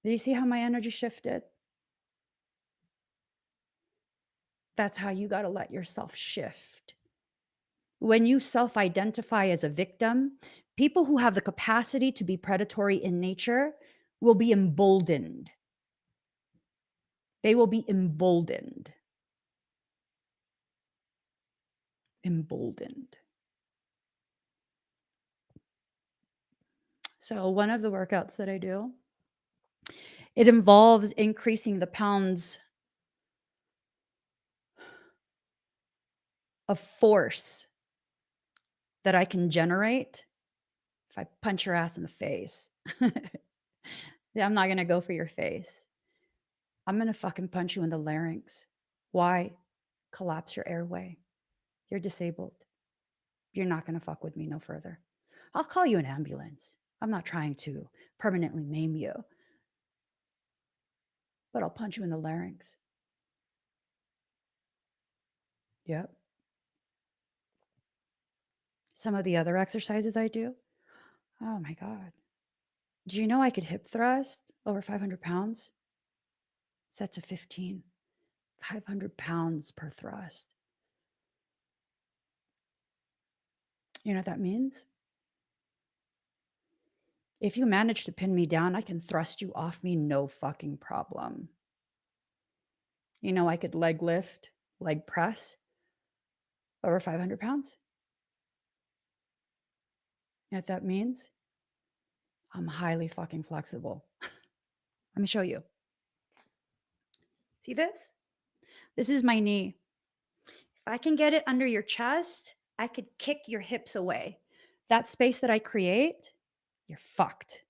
Do you see how my energy shifted? That's how you got to let yourself shift. When you self identify as a victim, people who have the capacity to be predatory in nature will be emboldened. They will be emboldened. Emboldened. So, one of the workouts that I do, it involves increasing the pounds of force that I can generate if I punch your ass in the face. Yeah, I'm not going to go for your face. I'm going to fucking punch you in the larynx. Why? Collapse your airway. You're disabled. You're not going to fuck with me no further. I'll call you an ambulance. I'm not trying to permanently maim you, but I'll punch you in the larynx. Yep. Some of the other exercises I do, oh my God. Do you know I could hip thrust over 500 pounds? Sets of 15. 500 pounds per thrust. You know what that means? If you manage to pin me down, I can thrust you off me, no fucking problem. You know, I could leg lift, leg press over 500 pounds. You know what that means? I'm highly fucking flexible. Let me show you. See this? This is my knee. If I can get it under your chest, I could kick your hips away. That space that I create, you're fucked.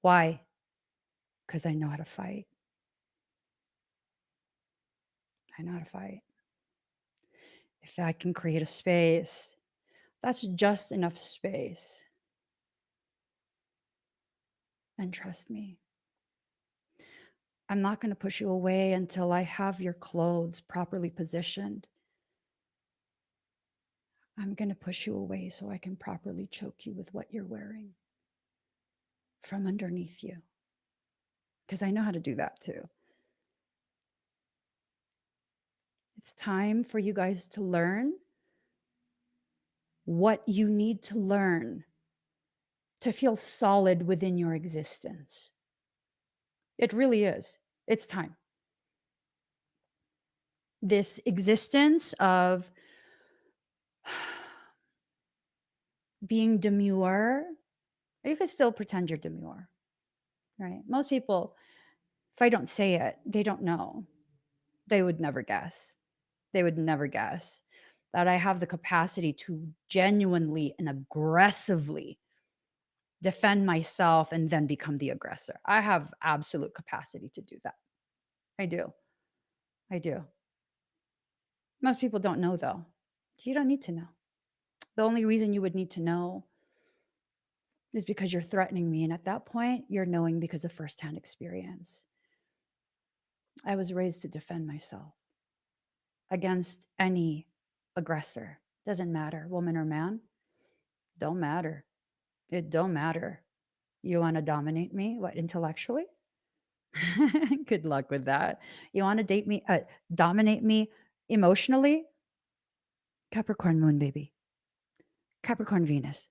Why? Because I know how to fight. I know how to fight. If I can create a space, that's just enough space. And trust me, I'm not going to push you away until I have your clothes properly positioned. I'm going to push you away so I can properly choke you with what you're wearing from underneath you. Because I know how to do that too. It's time for you guys to learn what you need to learn to feel solid within your existence. It really is. It's time. This existence of being demure, you can still pretend you're demure, right? Most people, if I don't say it, they don't know. They would never guess. They would never guess that I have the capacity to genuinely and aggressively defend myself and then become the aggressor. I have absolute capacity to do that. I do. I do. Most people don't know though. So you don't need to know. The only reason you would need to know is because you're threatening me. And at that point, you're knowing because of firsthand experience. I was raised to defend myself against any aggressor. Doesn't matter, woman or man. Don't matter. It don't matter. You want to dominate me? What, intellectually? Good luck with that. You want to dominate me emotionally? Capricorn moon, baby. Capricorn Venus.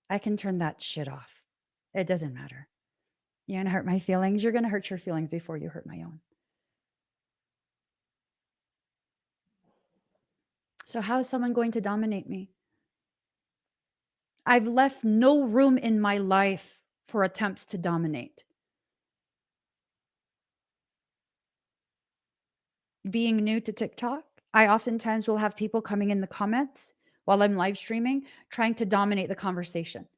I can turn that shit off. It doesn't matter. You're going to hurt my feelings. You're going to hurt your feelings before you hurt my own. So, how is someone going to dominate me? I've left no room in my life for attempts to dominate. Being new to TikTok, I oftentimes will have people coming in the comments while I'm live streaming trying to dominate the conversation.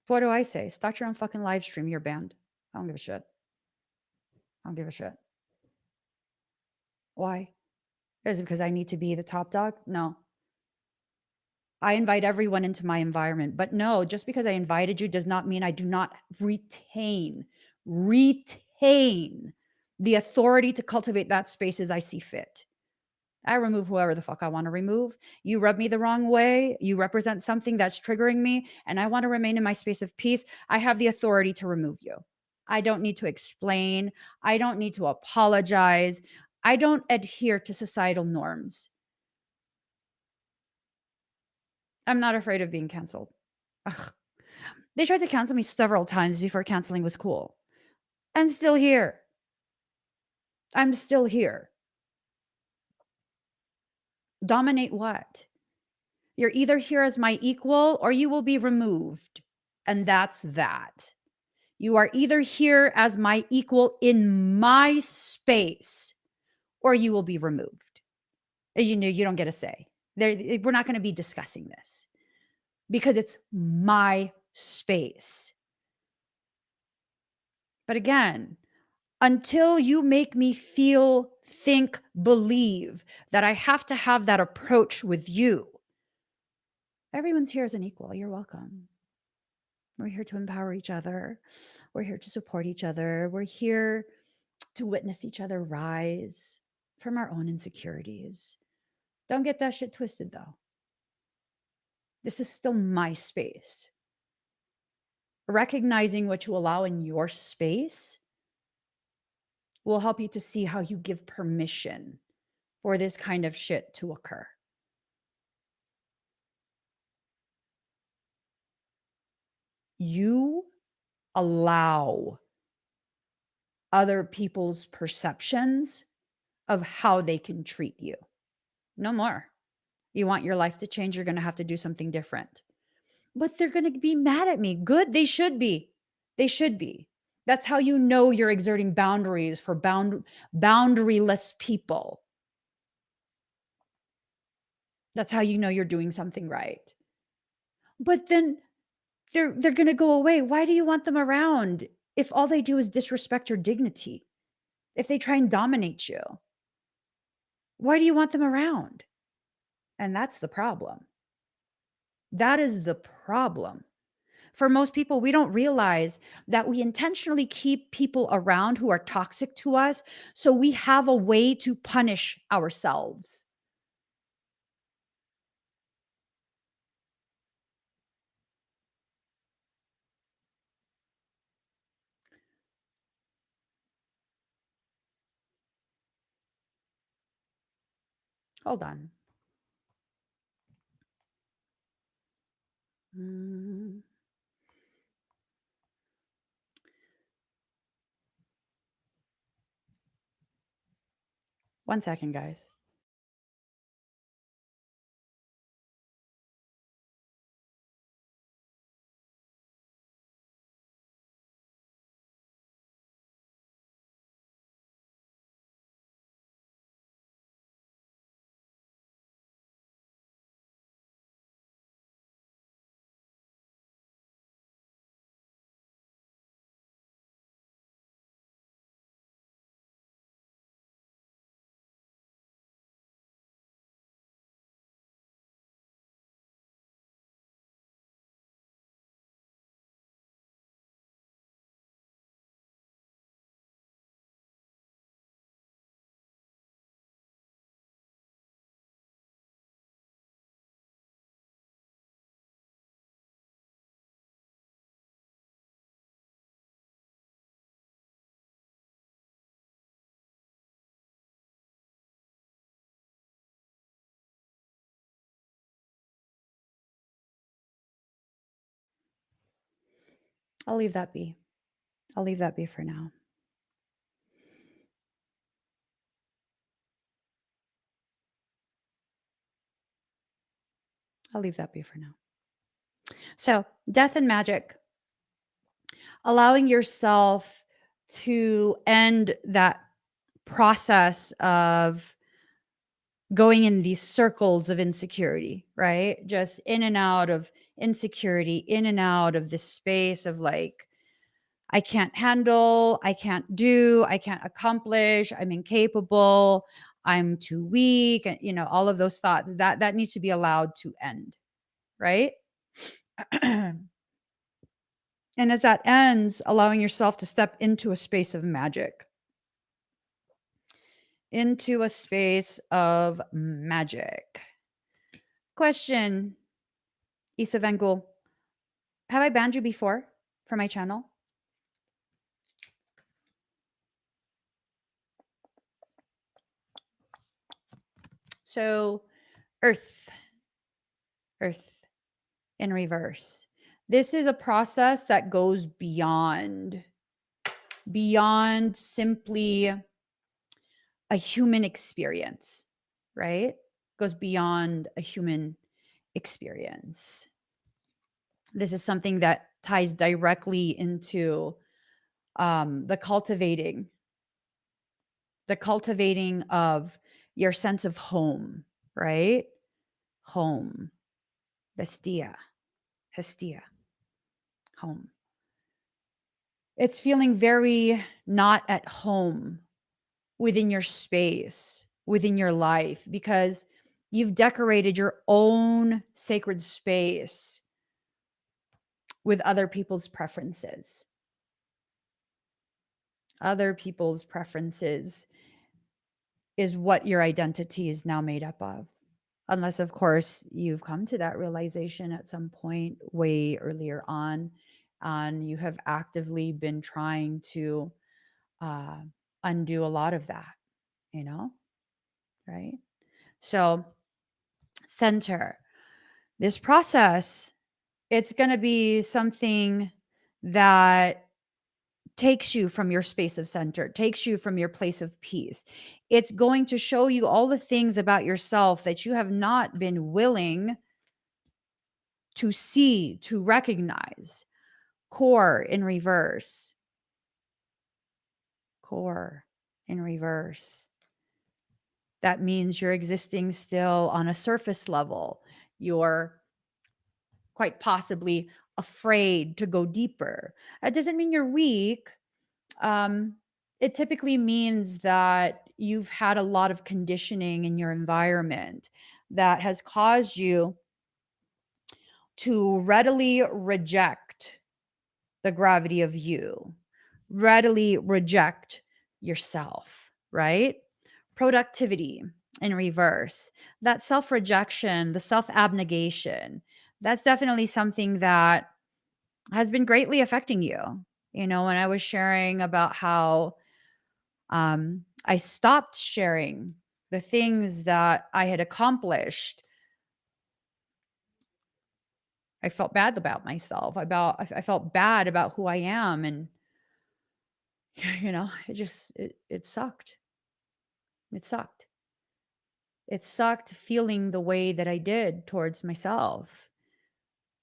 What do I say? Start your own fucking live stream. You're banned. I don't give a shit. I don't give a shit. Why? Is it because I need to be the top dog? No. I invite everyone into my environment. But no, just because I invited you does not mean I do not retain the authority to cultivate that space as I see fit. I remove whoever the fuck I want to remove. You rub me the wrong way. You represent something that's triggering me, and I want to remain in my space of peace. I have the authority to remove you. I don't need to explain. I don't need to apologize. I don't adhere to societal norms. I'm not afraid of being canceled. Ugh. They tried to cancel me several times before canceling was cool. I'm still here. I'm still here. Dominate what? You're either here as my equal or you will be removed. And that's that. You are either here as my equal in my space or you will be removed. You know, you don't get a say. We're not going to be discussing this because it's my space. But again, until you make me feel, think, believe that I have to have that approach with you, everyone's here as an equal. You're welcome. We're here to empower each other. We're here to support each other. We're here to witness each other rise from our own insecurities. Don't get that shit twisted, though. This is still my space. Recognizing what you allow in your space will help you to see how you give permission for this kind of shit to occur. you allow other people's perceptions of how they can treat you. No more. You want your life to change, you're going to have to do something different. But they're going to be mad at me. Good, they should be. They should be. That's how you know you're exerting boundaries for boundaryless people. That's how you know you're doing something right. But then they're going to go away. Why do you want them around if all they do is disrespect your dignity? If they try and dominate you? Why do you want them around? And that's the problem. That is the problem. For most people, we don't realize that we intentionally keep people around who are toxic to us, so we have a way to punish ourselves. Hold on. One second, guys. I'll leave that be. I'll leave that be for now. I'll leave that be for now. So, death and magic. Allowing yourself to end that process of going in these circles of insecurity, right? Just in and out of insecurity, in and out of this space of like, I can't handle, I can't do, I can't accomplish, I'm incapable, I'm too weak, and all of those thoughts that needs to be allowed to end, right? And as that ends, allowing yourself to step into a space of magic. Into a space of magic. Question, Issa Van Gogh. Have I banned you before for my channel? So, Earth in reverse. This is a process that goes beyond simply a human experience, right? Goes beyond a human experience. This is something that ties directly into the cultivating of your sense of home, right? Home, Hestia, home. It's feeling very not at home within your space, within your life, because you've decorated your own sacred space with other people's preferences. Other people's preferences is what your identity is now made up of. Unless, of course, you've come to that realization at some point way earlier on, and you have actively been trying to undo a lot of that, right? So, center. This process It's going to be something that takes you from your space of center, takes you from your place of peace. It's going to show you all the things about yourself that you have not been willing to see, to recognize. Core in reverse. Core in reverse. That means you're existing still on a surface level. You're quite possibly afraid to go deeper. That doesn't mean you're weak. Um, it typically means that you've had a lot of conditioning in your environment that has caused you to readily reject the gravity of you, readily reject yourself, right? Productivity in reverse, that self rejection, the self abnegation, that's definitely something that has been greatly affecting you. You know, when I was sharing about how I stopped sharing the things that I had accomplished, I felt bad about myself. I felt bad about who I am, and it sucked. It sucked. It sucked feeling the way that I did towards myself,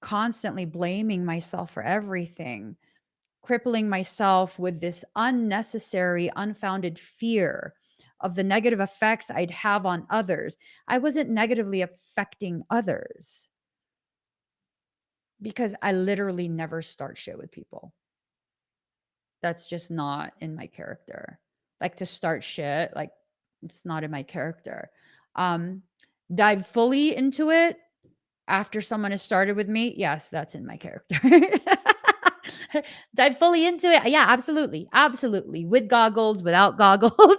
constantly blaming myself for everything, crippling myself with this unnecessary, unfounded fear of the negative effects I'd have on others. I wasn't negatively affecting others because I literally never start shit with people. That's just not in my character. Like to start shit, like it's not in my character. Um, Dive fully into it after someone has started with me. Yes, that's in my character. Dive fully into it. Yeah, absolutely. Absolutely. With goggles, without goggles,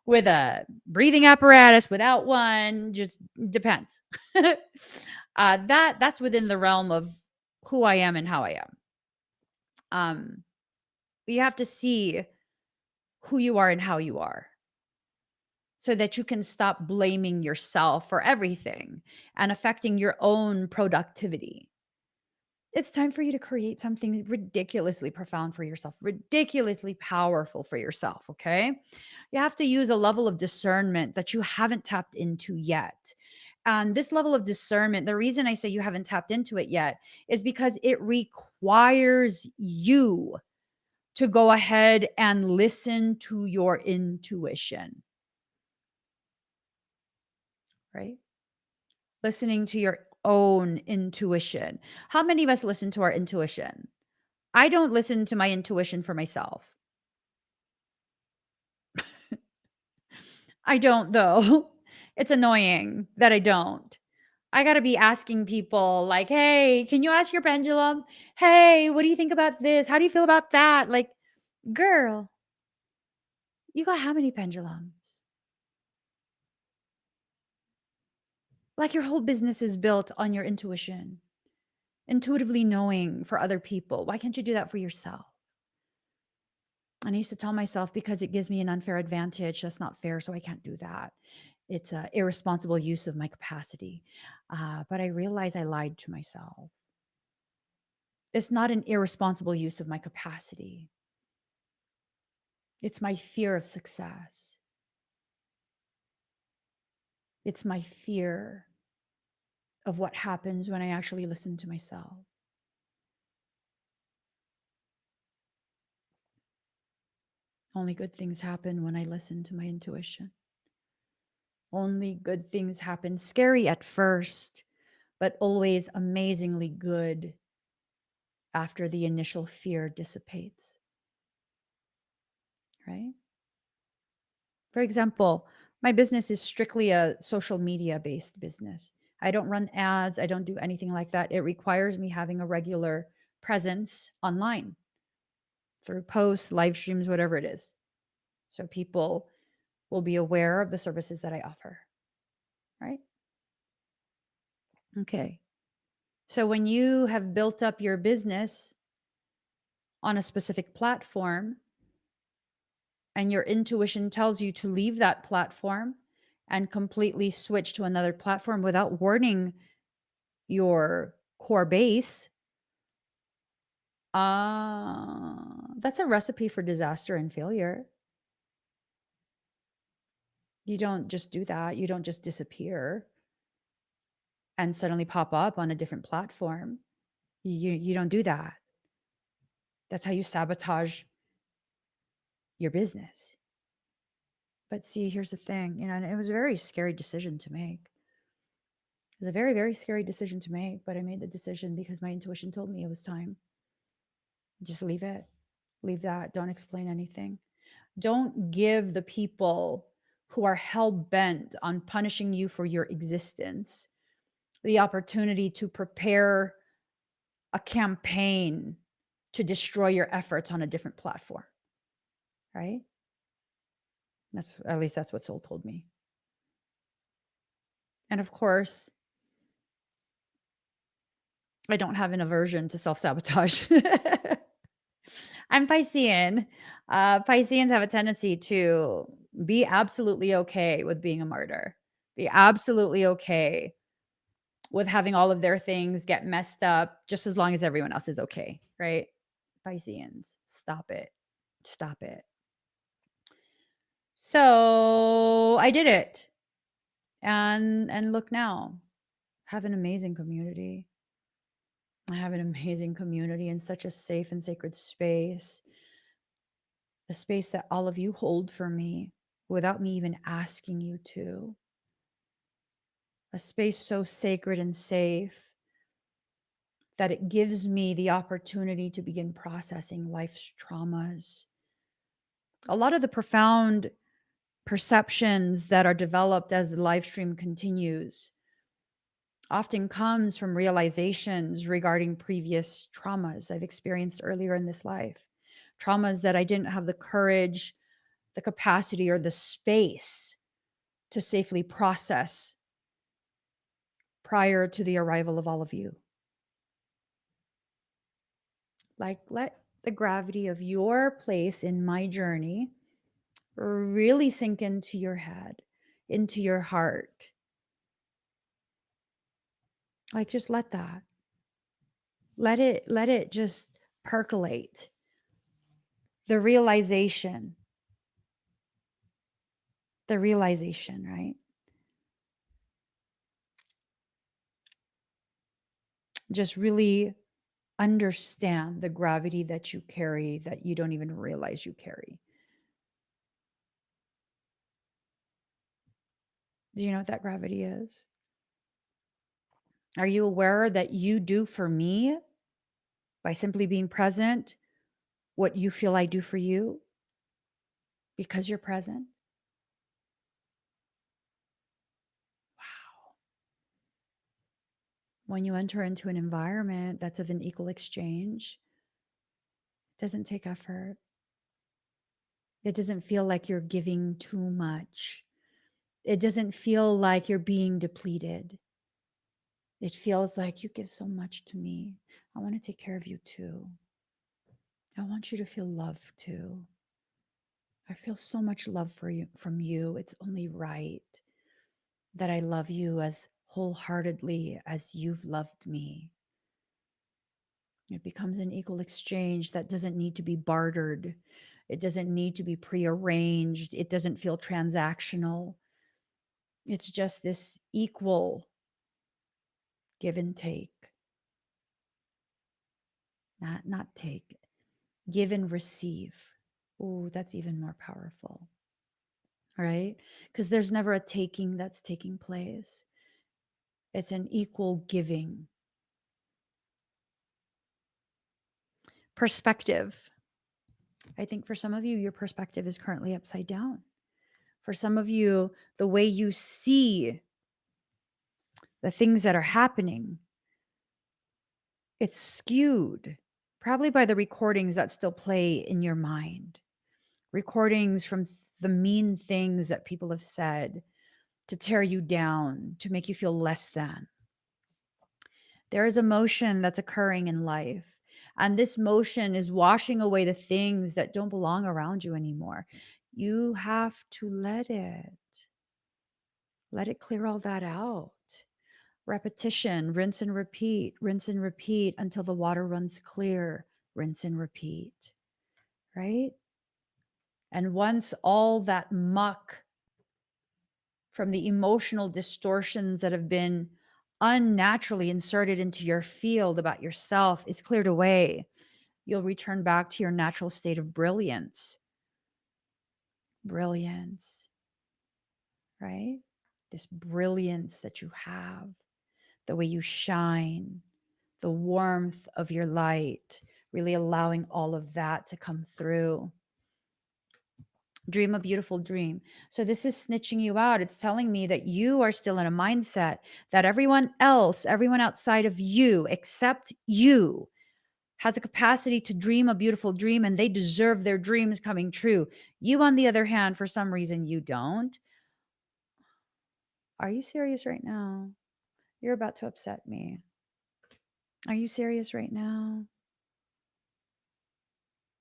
with a breathing apparatus, without one, just depends. That's within the realm of who I am and how I am. You have to see who you are and how you are so that you can stop blaming yourself for everything and affecting your own productivity. It's time for you to create something ridiculously profound for yourself, ridiculously powerful for yourself, okay? You have to use a level of discernment that you haven't tapped into yet. And this level of discernment, the reason I say you haven't tapped into it yet is because it requires you to go ahead and listen to your intuition, right? Listening to your own intuition. How many of us listen to our intuition? I don't listen to my intuition for myself. I don't, though. It's annoying that I don't. I got to be asking people, like, hey, can you ask your pendulum? Hey, what do you think about this? How do you feel about that? Like, girl, you got how many pendulums? Like, your whole business is built on your intuition, intuitively knowing for other people. Why can't you do that for yourself? And I used to tell myself, because it gives me an unfair advantage, that's not fair, so I can't do that. It's an irresponsible use of my capacity. But I realized I lied to myself. It's not an irresponsible use of my capacity. It's my fear of success. It's my fear of what happens when I actually listen to myself. Only good things happen when I listen to my intuition. Only good things happen. Scary at first, but always amazingly good after the initial fear dissipates, right? For example, my business is strictly a social media based business. I don't run ads, I don't do anything like that. It requires me having a regular presence online through posts, live streams, whatever it is. So people will be aware of the services that I offer, right? Okay. So when you have built up your business on a specific platform and your intuition tells you to leave that platform and completely switch to another platform without warning your core base, that's a recipe for disaster and failure. You don't just do that. You don't just disappear and suddenly pop up on a different platform. You don't do that. That's how you sabotage your business. But see, here's the thing, and it was a very scary decision to make. It was a very, very scary decision to make, but I made the decision because my intuition told me it was time. Just leave it. Leave that. Don't explain anything. Don't give the people who are hell bent on punishing you for your existence the opportunity to prepare a campaign to destroy your efforts on a different platform. Right? At least that's what Soul told me. And of course, I don't have an aversion to self-sabotage. I'm Piscean. Pisceans have a tendency to be absolutely okay with being a martyr, be absolutely okay with having all of their things get messed up just as long as everyone else is okay, right? Pisceans, stop it. Stop it. So I did it. And look now. Have an amazing community. I have an amazing community in such a safe and sacred space, a space that all of you hold for me without me even asking you to, a space so sacred and safe that it gives me the opportunity to begin processing life's traumas. A lot of the profound perceptions that are developed as the live stream continues often comes from realizations regarding previous traumas I've experienced earlier in this life, traumas that I didn't have the courage, the capacity, or the space to safely process prior to the arrival of all of you. Like, let the gravity of your place in my journey really sink into your head, into your heart. Like, just let that. Let it just percolate. The realization, right? Just really understand the gravity that you carry that you don't even realize you carry. Do you know what that gravity is? Are you aware that you do for me, by simply being present, what you feel I do for you because you're present? Wow. When you enter into an environment that's of an equal exchange, it doesn't take effort. It doesn't feel like you're giving too much. It doesn't feel like you're being depleted. It feels like you give so much to me. I want to take care of you too. I want you to feel love too. I feel so much love for you from you. It's only right that I love you as wholeheartedly as you've loved me. It becomes an equal exchange that doesn't need to be bartered. It doesn't need to be prearranged. It doesn't feel transactional. It's just this equal give and take. Not take. Give and receive. Oh, that's even more powerful. Right? Because there's never a taking that's taking place. It's an equal giving. Perspective. I think for some of you, your perspective is currently upside down. For some of you, the way you see the things that are happening, it's skewed, probably by the recordings that still play in your mind. Recordings from the mean things that people have said to tear you down, to make you feel less than. There is a motion that's occurring in life. And this motion is washing away the things that don't belong around you anymore. You have to let it clear all that out. Repetition, rinse and repeat until the water runs clear, rinse and repeat, right? And once all that muck from the emotional distortions that have been unnaturally inserted into your field about yourself is cleared away, you'll return back to your natural state of brilliance. Brilliance, right? This brilliance that you have, the way you shine, the warmth of your light, really allowing all of that to come through. Dream a beautiful dream. So this is snitching you out. It's telling me that you are still in a mindset that everyone else, everyone outside of you, except you, has a capacity to dream a beautiful dream and they deserve their dreams coming true. You, on the other hand, for some reason, you don't. Are you serious right now? You're about to upset me. Are you serious right now?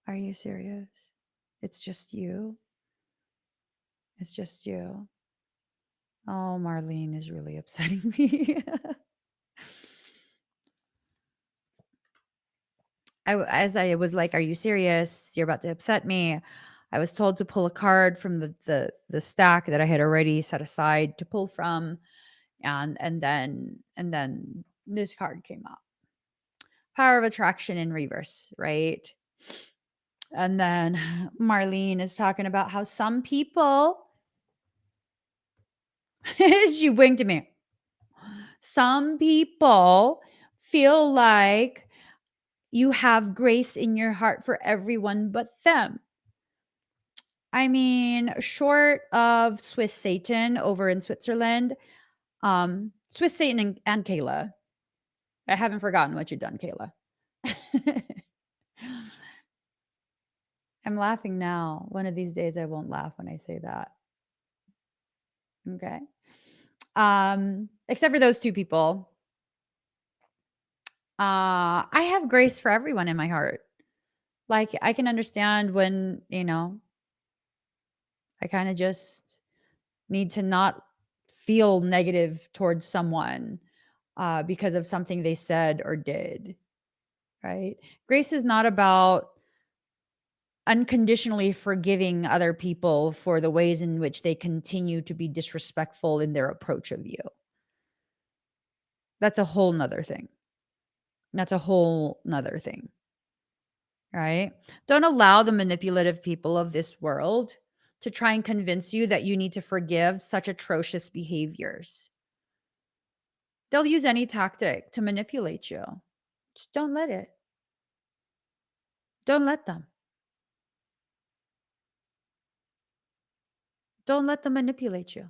Are you serious? It's just you. It's just you. Oh, Marlene is really upsetting me. As I was like, "Are you serious? You're about to upset me." I was told to pull a card from the stack that I had already set aside to pull from, and then this card came up. Power of attraction in reverse, right? And then Marlene is talking about how some people she winked at me. Some people feel like you have grace in your heart for everyone but them. I mean, short of Swiss Satan over in Switzerland, Swiss Satan and Kayla. I haven't forgotten what you've done, Kayla. I'm laughing now. One of these days I won't laugh when I say that. Okay. Except for those two people. I have grace for everyone in my heart. Like I can understand when, I kind of just need to not feel negative towards someone because of something they said or did, right? Grace is not about unconditionally forgiving other people for the ways in which they continue to be disrespectful in their approach of you. That's a whole nother thing. That's a whole nother thing, right? Don't allow the manipulative people of this world to try and convince you that you need to forgive such atrocious behaviors. They'll use any tactic to manipulate you. Just don't let it. Don't let them. Don't let them manipulate you.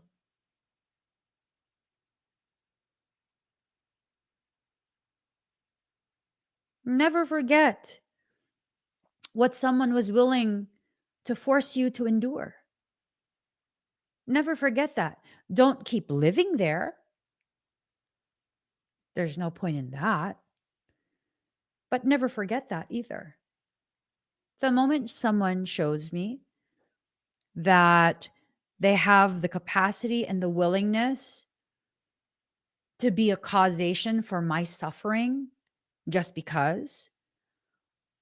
Never forget what someone was willing to force you to endure. Never forget that. Don't keep living there. There's no point in that. But never forget that either. The moment someone shows me that they have the capacity and the willingness to be a causation for my suffering just because,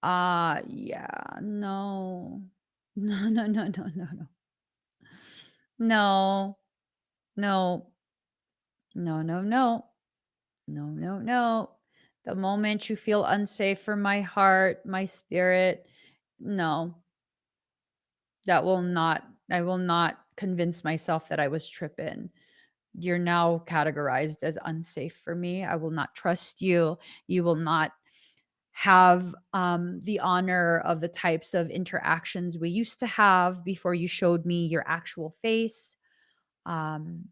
yeah, no. No, no, no, no, no, no. No, no, no, no, no, no, no, no. The moment you feel unsafe for my heart, my spirit, no, I will not convince myself that I was tripping. You're now categorized as unsafe for me. I will not trust you. You will not have the honor of the types of interactions we used to have before you showed me your actual face. Um,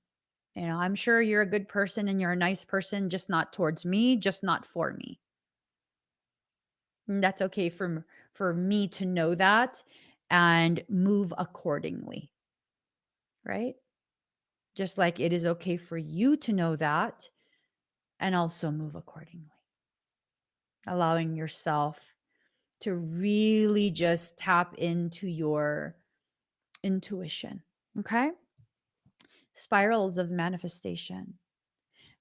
I'm sure you're a good person and you're a nice person, just not towards me, just not for me. And that's okay for me to know that and move accordingly, right? Just like it is okay for you to know that and also move accordingly. Allowing yourself to really just tap into your intuition. Okay. Spirals of manifestation.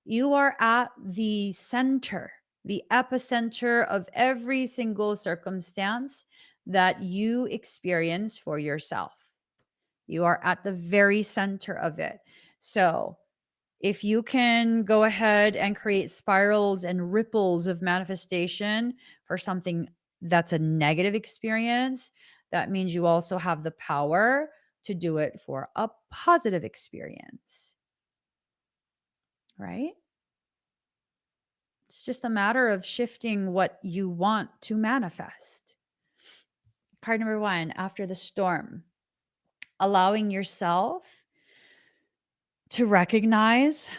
You are at the center, the epicenter of every single circumstance that you experience for yourself. You are at the very center of it. So, if you can go ahead and create spirals and ripples of manifestation for something that's a negative experience, that means you also have the power to do it for a positive experience, right? It's just a matter of shifting what you want to manifest. Card number 1, after the storm, allowing yourself to recognize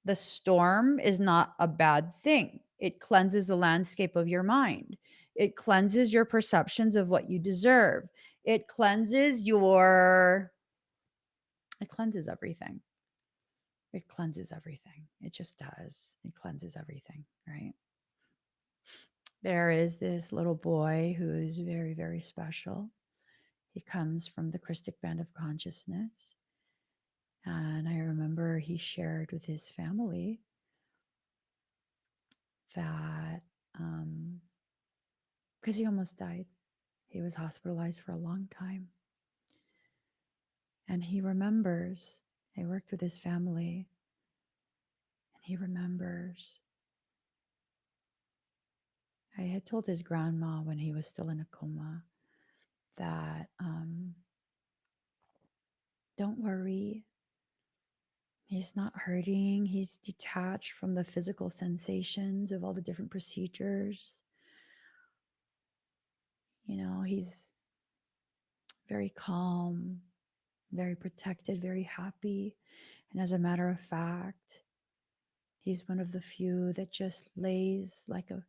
the storm is not a bad thing. It cleanses the landscape of your mind. It cleanses your perceptions of what you deserve. It cleanses it cleanses everything. It cleanses everything. It just does. It cleanses everything, right? There is this little boy who is very, very special. He comes from the Christic band of consciousness. And I remember he shared with his family that, because he almost died, he was hospitalized for a long time. And he remembers, I worked with his family, and he remembers. I had told his grandma when he was still in a coma that, don't worry, he's not hurting. He's detached from the physical sensations of all the different procedures. You know, he's very calm, very protected, very happy. And as a matter of fact, he's one of the few that just lays like a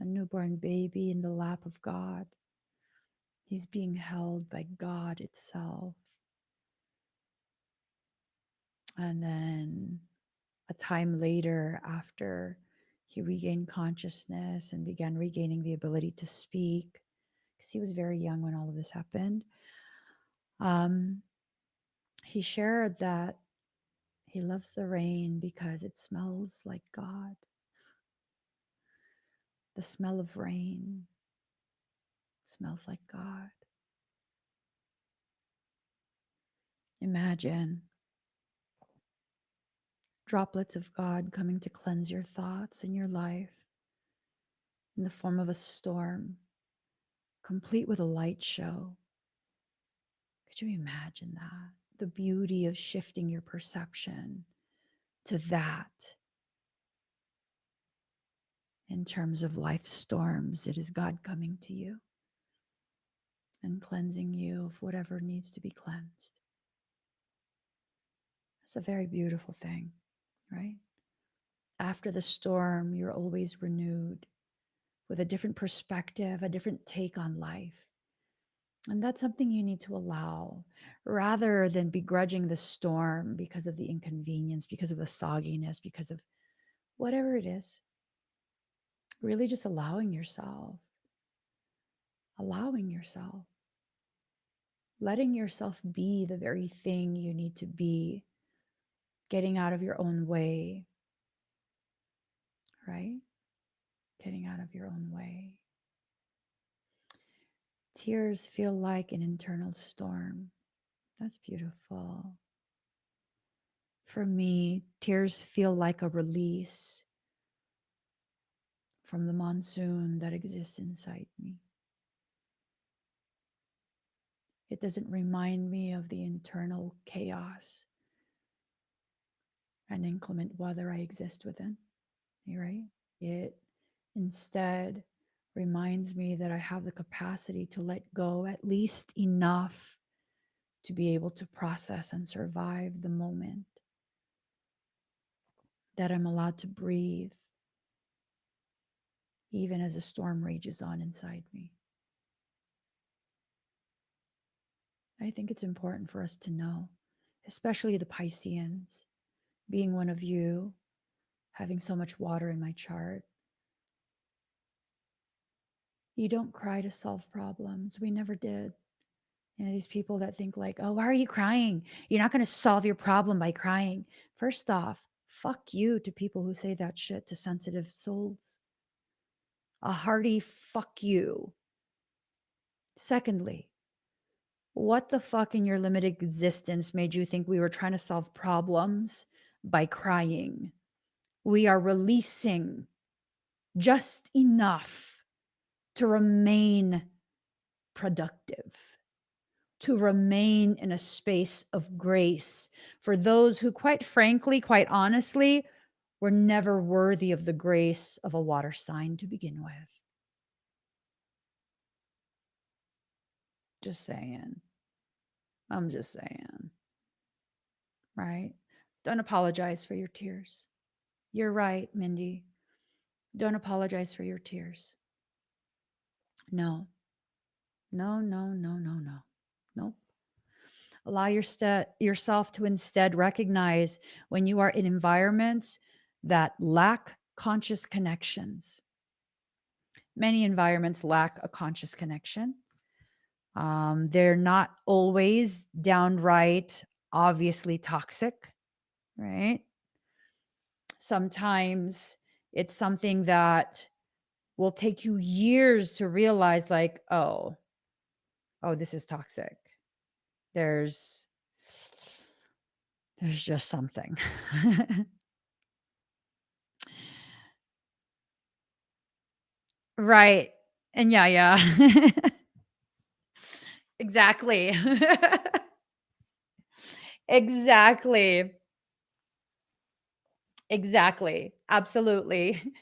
newborn baby in the lap of God. He's being held by God itself. And then a time later, after he regained consciousness and began regaining the ability to speak, because he was very young when all of this happened, he shared that he loves the rain because it smells like God. The smell of rain smells like God. Imagine droplets of God coming to cleanse your thoughts and your life in the form of a storm, complete with a light show. Could you imagine that? The beauty of shifting your perception to that in terms of life's storms. It is God coming to you and cleansing you of whatever needs to be cleansed. That's a very beautiful thing, right? After the storm, you're always renewed with a different perspective, a different take on life. And that's something you need to allow rather than begrudging the storm because of the inconvenience, because of the sogginess, because of whatever it is. Really just allowing yourself, letting yourself be the very thing you need to be, getting out of your own way, right? Getting out of your own way. Tears feel like an internal storm. That's beautiful. For me, tears feel like a release from the monsoon that exists inside me. It doesn't remind me of the internal chaos and inclement weather I exist within. You're right. It instead reminds me that I have the capacity to let go at least enough to be able to process and survive the moment, that I'm allowed to breathe even as a storm rages on inside me. I think it's important for us to know, especially the Pisceans, being one of you, having so much water in my chart. You don't cry to solve problems. We never did. You know, these people that think like, oh, why are you crying? You're not going to solve your problem by crying. First off, Fuck you to people who say that shit to sensitive souls. A hearty fuck you. Secondly, what the fuck in your limited existence made you think we were trying to solve problems by crying? We are releasing just enough to remain productive, to remain in a space of grace for those who, quite frankly, quite honestly, were never worthy of the grace of a water sign to begin with. Just saying. I'm just saying. Right? Don't apologize for your tears. You're right, Mindy. Don't apologize for your tears. No. No, no, no, no, no. Nope. Allow yourself to instead recognize when you are in environments that lack conscious connections. Many environments lack a conscious connection. They're not always downright obviously toxic, right? Sometimes it's something that will take you years to realize, like, oh, this is toxic. There's just something. Right. And yeah. Exactly. Exactly. Exactly. Absolutely.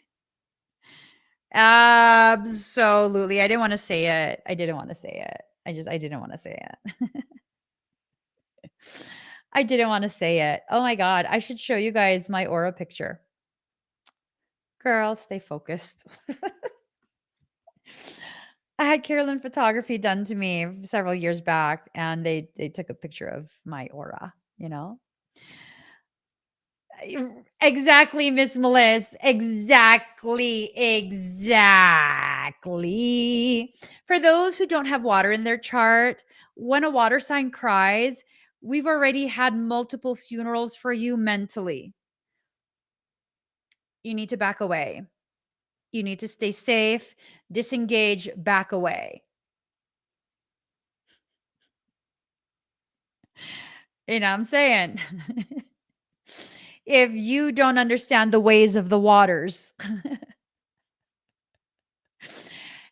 Absolutely. I didn't want to say it. I didn't want to say it. I didn't want to say it. I didn't want to say it. Oh my God. I should show you guys my aura picture. Girl, stay focused. I had Carolyn photography done to me several years back, and they took a picture of my aura, you know? Exactly, Miss Melissa. Exactly. Exactly. For those who don't have water in their chart, when a water sign cries, we've already had multiple funerals for you mentally. You need to back away. You need to stay safe, disengage, back away. You know what I'm saying? If you don't understand the ways of the waters,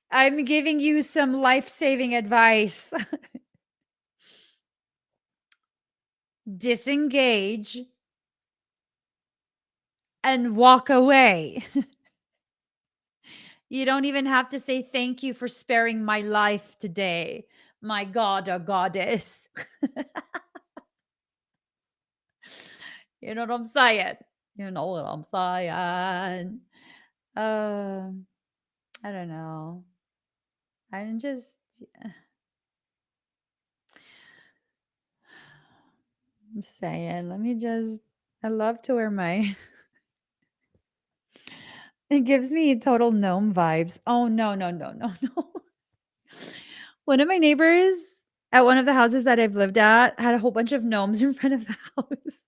I'm giving you some life-saving advice. Disengage and walk away. You don't even have to say thank you for sparing my life today, my god or goddess. You know what I'm saying? You know what I'm saying? I don't know. I'm just I'm saying, let me just I love to wear my it gives me total gnome vibes. Oh no, no, no, no, no. One of my neighbors at one of the houses that I've lived at had a whole bunch of gnomes in front of the house.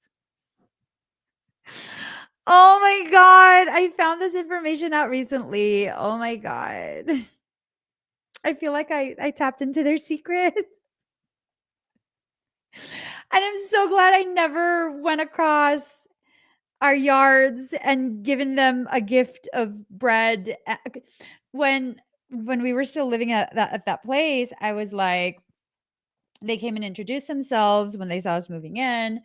Oh my god, I found this information out recently. Oh my god. I feel like I tapped into their secret. And I'm so glad I never went across our yards and given them a gift of bread. When we were still living at that place, I was like, they came and introduced themselves when they saw us moving in.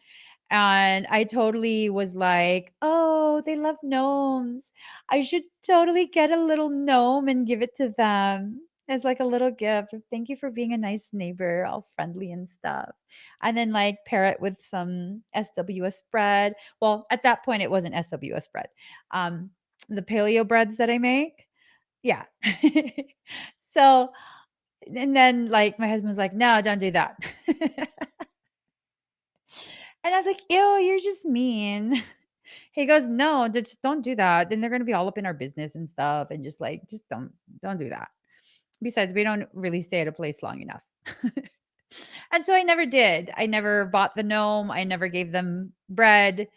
And I totally was like, oh, they love gnomes. I should totally get a little gnome and give it to them as like a little gift. Thank you for being a nice neighbor, all friendly and stuff. And then like pair it with some SWS bread. Well, at that point, it wasn't SWS bread. The paleo breads that I make. Yeah. So, and then like my husband's like, no, don't do that. And I was like, ew, you're just mean. He goes, no, just don't do that. Then they're gonna be all up in our business and stuff. And just don't do that. Besides, we don't really stay at a place long enough. And so I never did. I never bought the gnome. I never gave them bread.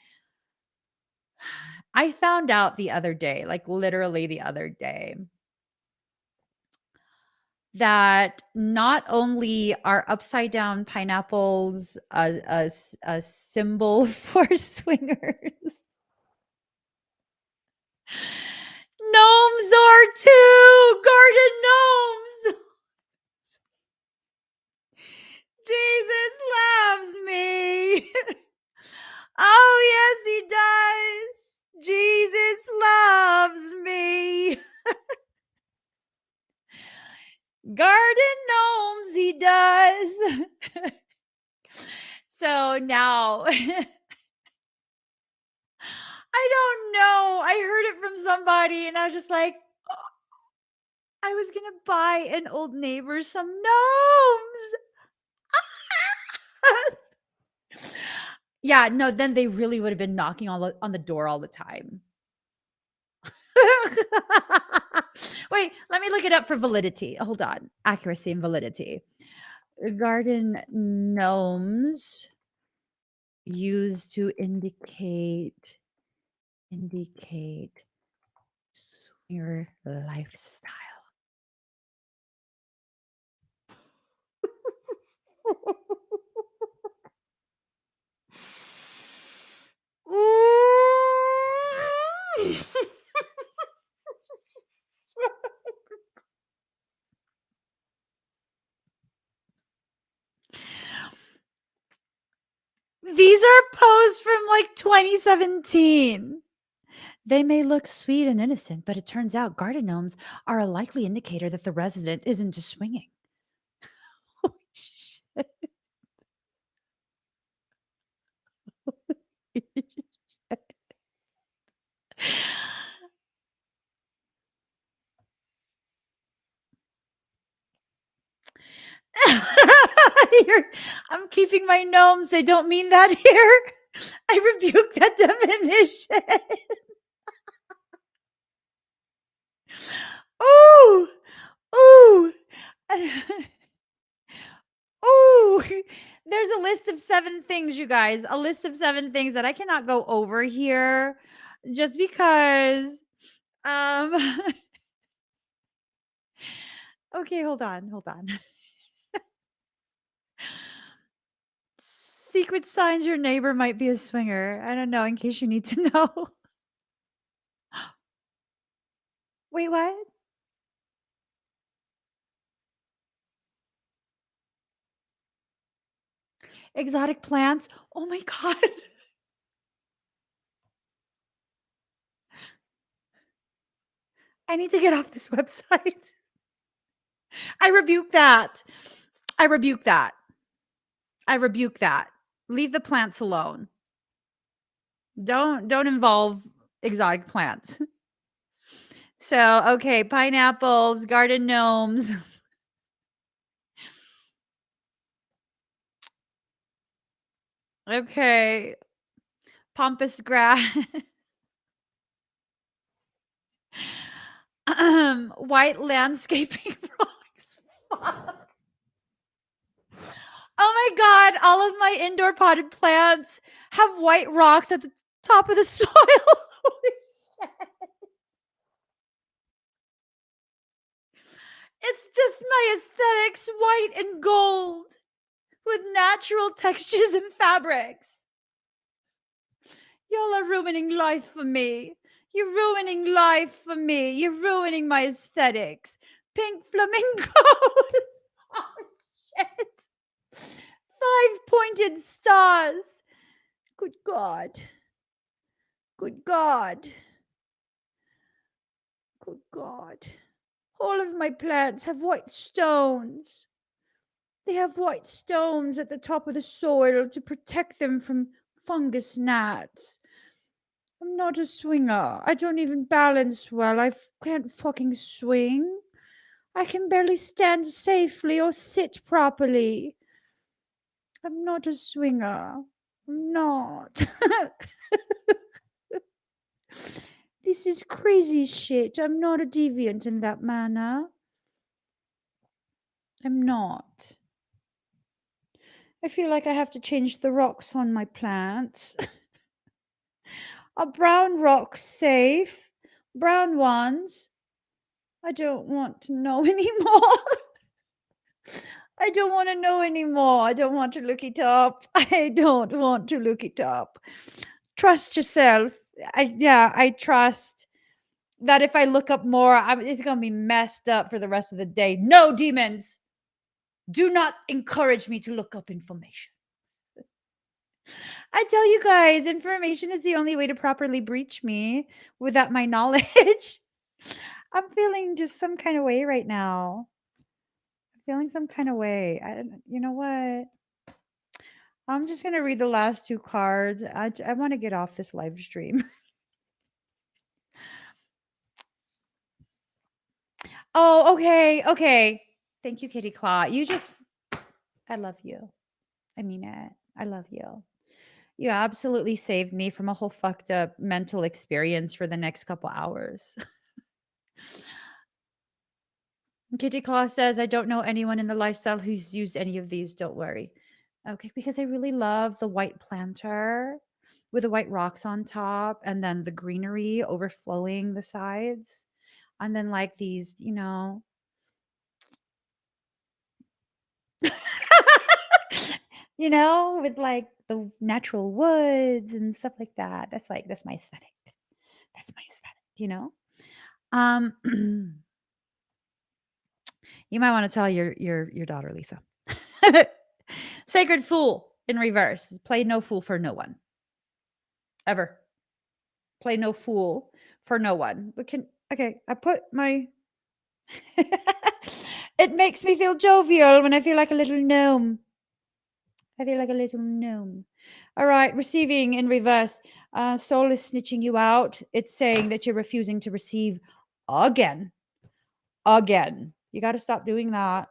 I found out the other day, like literally the other day, that not only are upside down pineapples a symbol for swingers, gnomes are too. Garden gnomes. Jesus loves me. Oh, yes, he does. Jesus loves me. Garden gnomes, he does. So now, I don't know. I heard it from somebody and I was just like, "Oh, I was going to buy an old neighbor some gnomes." Yeah, no, then they really would have been knocking on the door all the time. Wait, let me look it up for validity. Hold on. Accuracy and validity. Garden gnomes used to indicate swinger lifestyle. Ooh. These are posts from like 2017. They may look sweet and innocent, but it turns out garden gnomes are a likely indicator that the resident is into swinging. Holy shit. I'm keeping my gnomes. They don't mean that here. I rebuke that definition. Ooh, ooh, ooh. There's a list of 7 things, you guys. A list of 7 things that I cannot go over here just because. Um. Okay, hold on, hold on. Secret signs your neighbor might be a swinger. I don't know, in case you need to know. Wait, what? Exotic plants? Oh my god. I need to get off this website. I rebuke that. I rebuke that. I rebuke that. Leave the plants alone. Don't involve exotic plants. So, okay, pineapples, garden gnomes. Okay. Pampas grass. White landscaping rocks. Fuck. Oh my god, all of my indoor potted plants have white rocks at the top of the soil. Holy shit. It's just my aesthetics, white and gold, with natural textures and fabrics. Y'all are ruining life for me. You're ruining life for me. You're ruining my aesthetics. Pink flamingos. Oh, shit. 5-pointed stars. Good God. Good God. Good God. All of my plants have white stones. They have white stones at the top of the soil to protect them from fungus gnats. I'm not a swinger. I don't even balance well. Can't fucking swing. I can barely stand safely or sit properly. I'm not a swinger. I'm not. This is crazy shit. I'm not a deviant in that manner. I'm not. I feel like I have to change the rocks on my plants. A brown rock safe. Brown ones. I don't want to know anymore. I don't want to know anymore. I don't want to look it up. I don't want to look it up. Trust yourself. I trust that if I look up more, it's going to be messed up for the rest of the day. No, demons. Do not encourage me to look up information. I tell you guys, information is the only way to properly breach me without my knowledge. I'm feeling just some kind of way right now. I'm feeling some kind of way. You know what? I'm just going to read the last two cards. I want to get off this live stream. Oh, okay. Okay. Thank you, Kitty Claw. I love you. I mean it. I love you. You absolutely saved me from a whole fucked up mental experience for the next couple hours. Kitty Claw says, I don't know anyone in the lifestyle who's used any of these. Don't worry. Okay, because I really love the white planter with the white rocks on top and then the greenery overflowing the sides. And then like these, with like the natural woods and stuff like that. That's my aesthetic. That's my aesthetic. Um You might want to tell your daughter, Lisa. Sacred Fool in reverse. Play no fool for no one. Ever. Play no fool for no one. Okay, I put my It makes me feel jovial when I feel like a little gnome. I feel like a little gnome. All right, receiving in reverse. Soul is snitching you out. It's saying that you're refusing to receive again. Again. You got to stop doing that.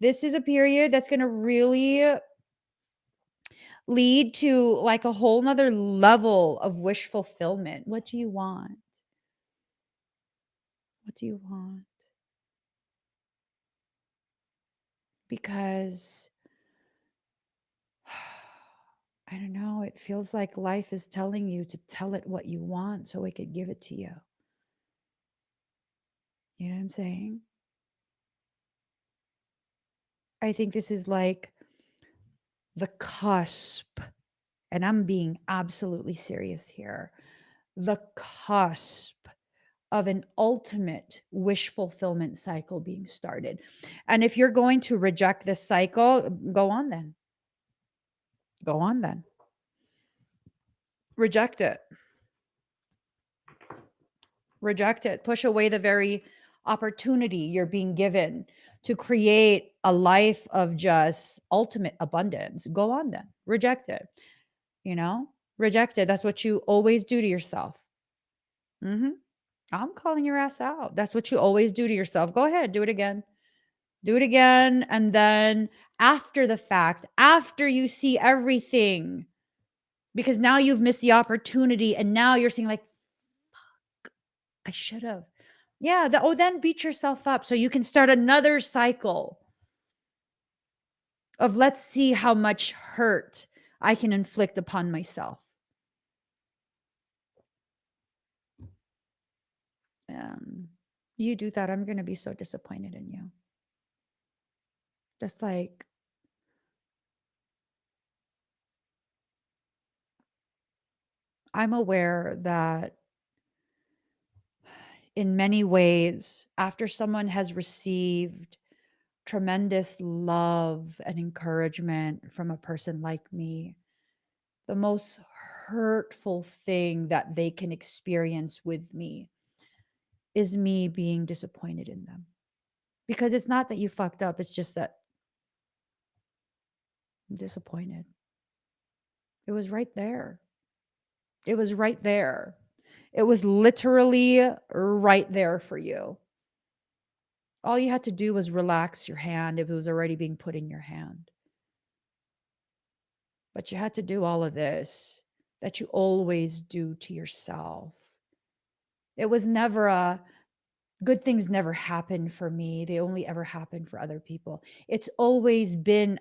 This is a period that's going to really lead to like a whole nother level of wish fulfillment. What do you want? What do you want? Because I don't know, it feels like life is telling you to tell it what you want so it could give it to you. You know what I'm saying? I think this is like the cusp, and I'm being absolutely serious here, the cusp of an ultimate wish fulfillment cycle being started. And if you're going to reject this cycle, go on then. Go on then. Reject it. Reject it. Push away the very opportunity you're being given to create a life of just ultimate abundance. Go on then. Reject it. Reject it. That's what you always do to yourself. I'm calling your ass out. That's what you always do to yourself. Go ahead, do it again. Do it again. And then after the fact, after you see everything, because now you've missed the opportunity and now you're seeing like, I should have. Yeah. Then beat yourself up so you can start another cycle of let's see how much hurt I can inflict upon myself. You do that, I'm going to be so disappointed in you. That's like, I'm aware that in many ways, after someone has received tremendous love and encouragement from a person like me, the most hurtful thing that they can experience with me is me being disappointed in them. Because it's not that you fucked up, it's just that I'm disappointed. It was right there. It was right there. It was literally right there for you. All you had to do was relax your hand if it was already being put in your hand. But you had to do all of this that you always do to yourself. It was never Good things never happen for me. They only ever happen for other people. It's always been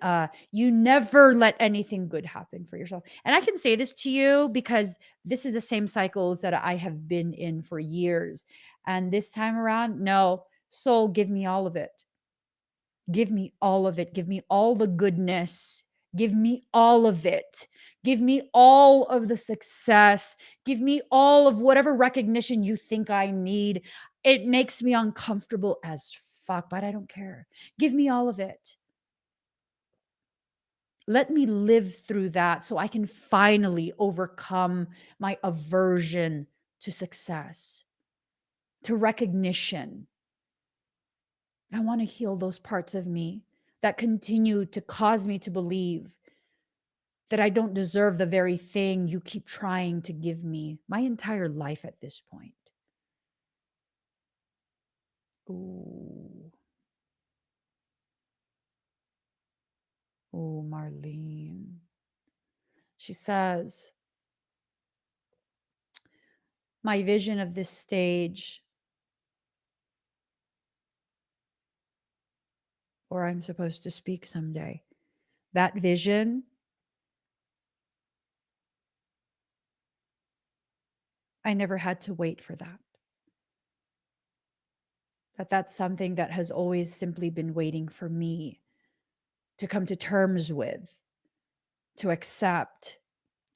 you never let anything good happen for yourself. And I can say this to you because this is the same cycles that I have been in for years. And this time around, no, soul, give me all of it. Give me all of it. Give me all the goodness. Give me all of it. Give me all of the success. Give me all of whatever recognition you think I need. It makes me uncomfortable as fuck, but I don't care. Give me all of it. Let me live through that so I can finally overcome my aversion to success, to recognition. I want to heal those parts of me that continue to cause me to believe that I don't deserve the very thing you keep trying to give me my entire life at this point. Ooh. Oh, Marlene. She says, my vision of this stage, or I'm supposed to speak someday, that vision, I never had to wait for that. That's something that has always simply been waiting for me to come to terms with, to accept,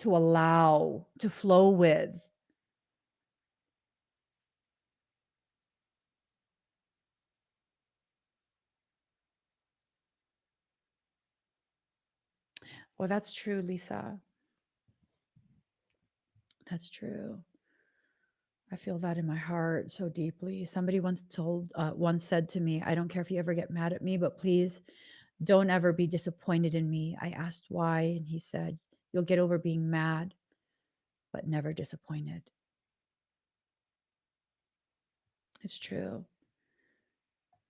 to allow, to flow with. Well, that's true, Lisa. That's true. I feel that in my heart so deeply. Somebody once said to me, I don't care if you ever get mad at me, but please don't ever be disappointed in me. I asked why, and he said, you'll get over being mad, but never disappointed. It's true.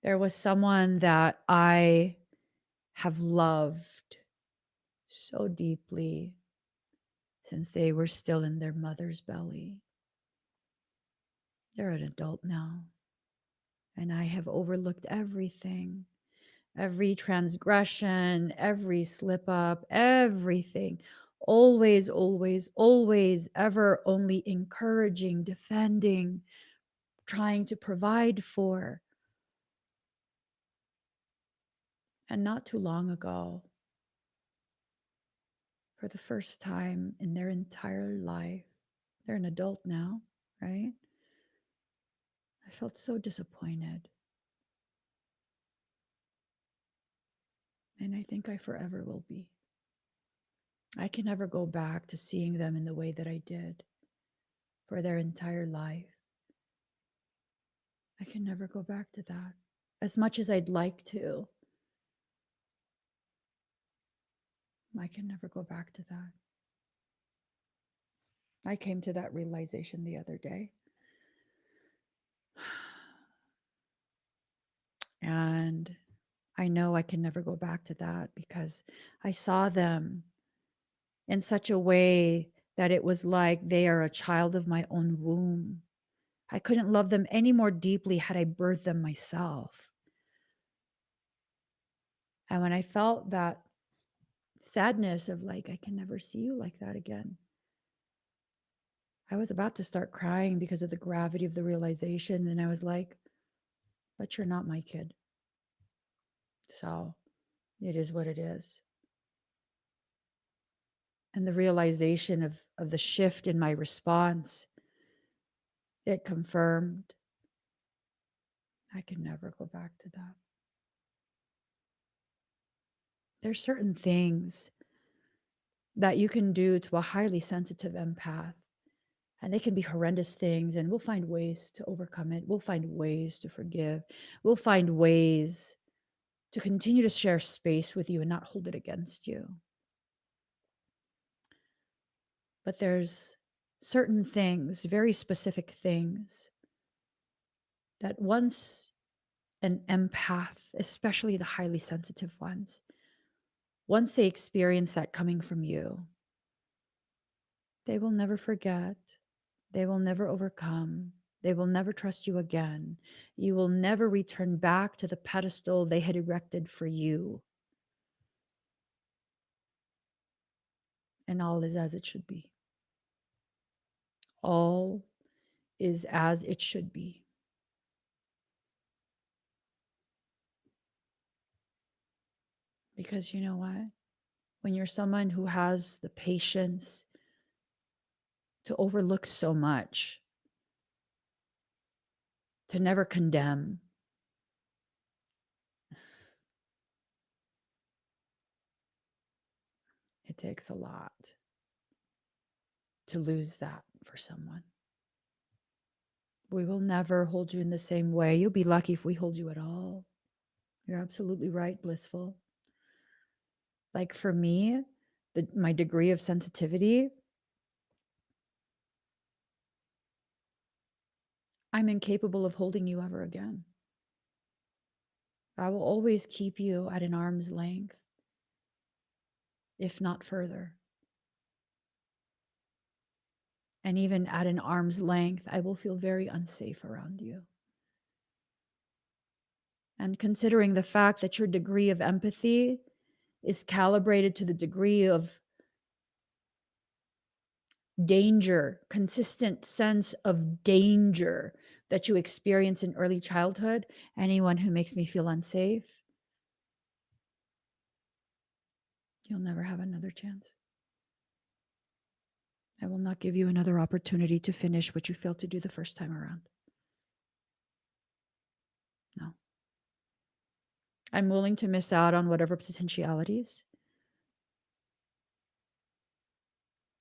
There was someone that I have loved so deeply since they were still in their mother's belly. They're an adult now, and I have overlooked everything, every transgression, every slip up, everything. Always, always, always, ever only encouraging, defending, trying to provide for. And not too long ago, for the first time in their entire life, they're an adult now, right? I felt so disappointed. And I think I forever will be. I can never go back to seeing them in the way that I did for their entire life. I can never go back to that. As much as I'd like to, I can never go back to that. I came to that realization the other day. And I know I can never go back to that because I saw them in such a way that it was like they are a child of my own womb. I couldn't love them any more deeply had I birthed them myself. And when I felt that sadness of like, I can never see you like that again, I was about to start crying because of the gravity of the realization. And I was like, but you're not my kid. So it is what it is. And the realization of the shift in my response, it confirmed I can never go back to that. There's certain things that you can do to a highly sensitive empath, and they can be horrendous things, and we'll find ways to overcome it. We'll find ways to forgive. We'll find ways to continue to share space with you and not hold it against you. But there's certain things, very specific things, that once an empath, especially the highly sensitive ones, once they experience that coming from you, they will never forget. They will never overcome. They will never trust you again. You will never return back to the pedestal they had erected for you. And all is as it should be. All is as it should be. Because you know what? When you're someone who has the patience to overlook so much, to never condemn, it takes a lot to lose that for someone. We will never hold you in the same way. You'll be lucky if we hold you at all. You're absolutely right, Blissful. Like for me, my degree of sensitivity, I'm incapable of holding you ever again. I will always keep you at an arm's length, if not further. And even at an arm's length, I will feel very unsafe around you. And considering the fact that your degree of empathy is calibrated to the degree of danger, consistent sense of danger that you experience in early childhood, anyone who makes me feel unsafe, you'll never have another chance. I will not give you another opportunity to finish what you failed to do the first time around. No. I'm willing to miss out on whatever potentialities.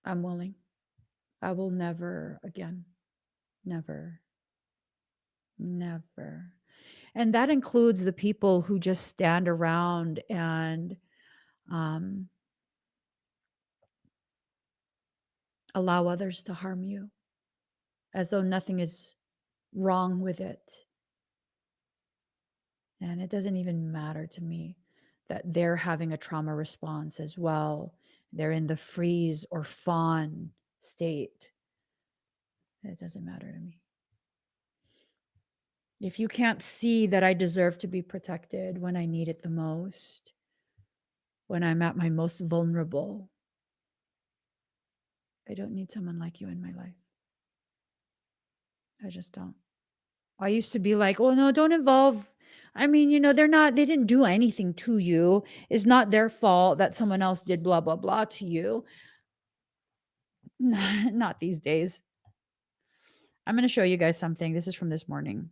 I'm willing. I will never again. Never. Never. And that includes the people who just stand around and allow others to harm you as though nothing is wrong with it. And it doesn't even matter to me that they're having a trauma response as well. They're in the freeze or fawn state. It doesn't matter to me. If you can't see that I deserve to be protected when I need it the most, when I'm at my most vulnerable, I don't need someone like you in my life. I just don't. I used to be like, oh no, don't involve. I mean, they didn't do anything to you. It's not their fault that someone else did blah, blah, blah to you. Not these days. I'm going to show you guys something. This is from this morning.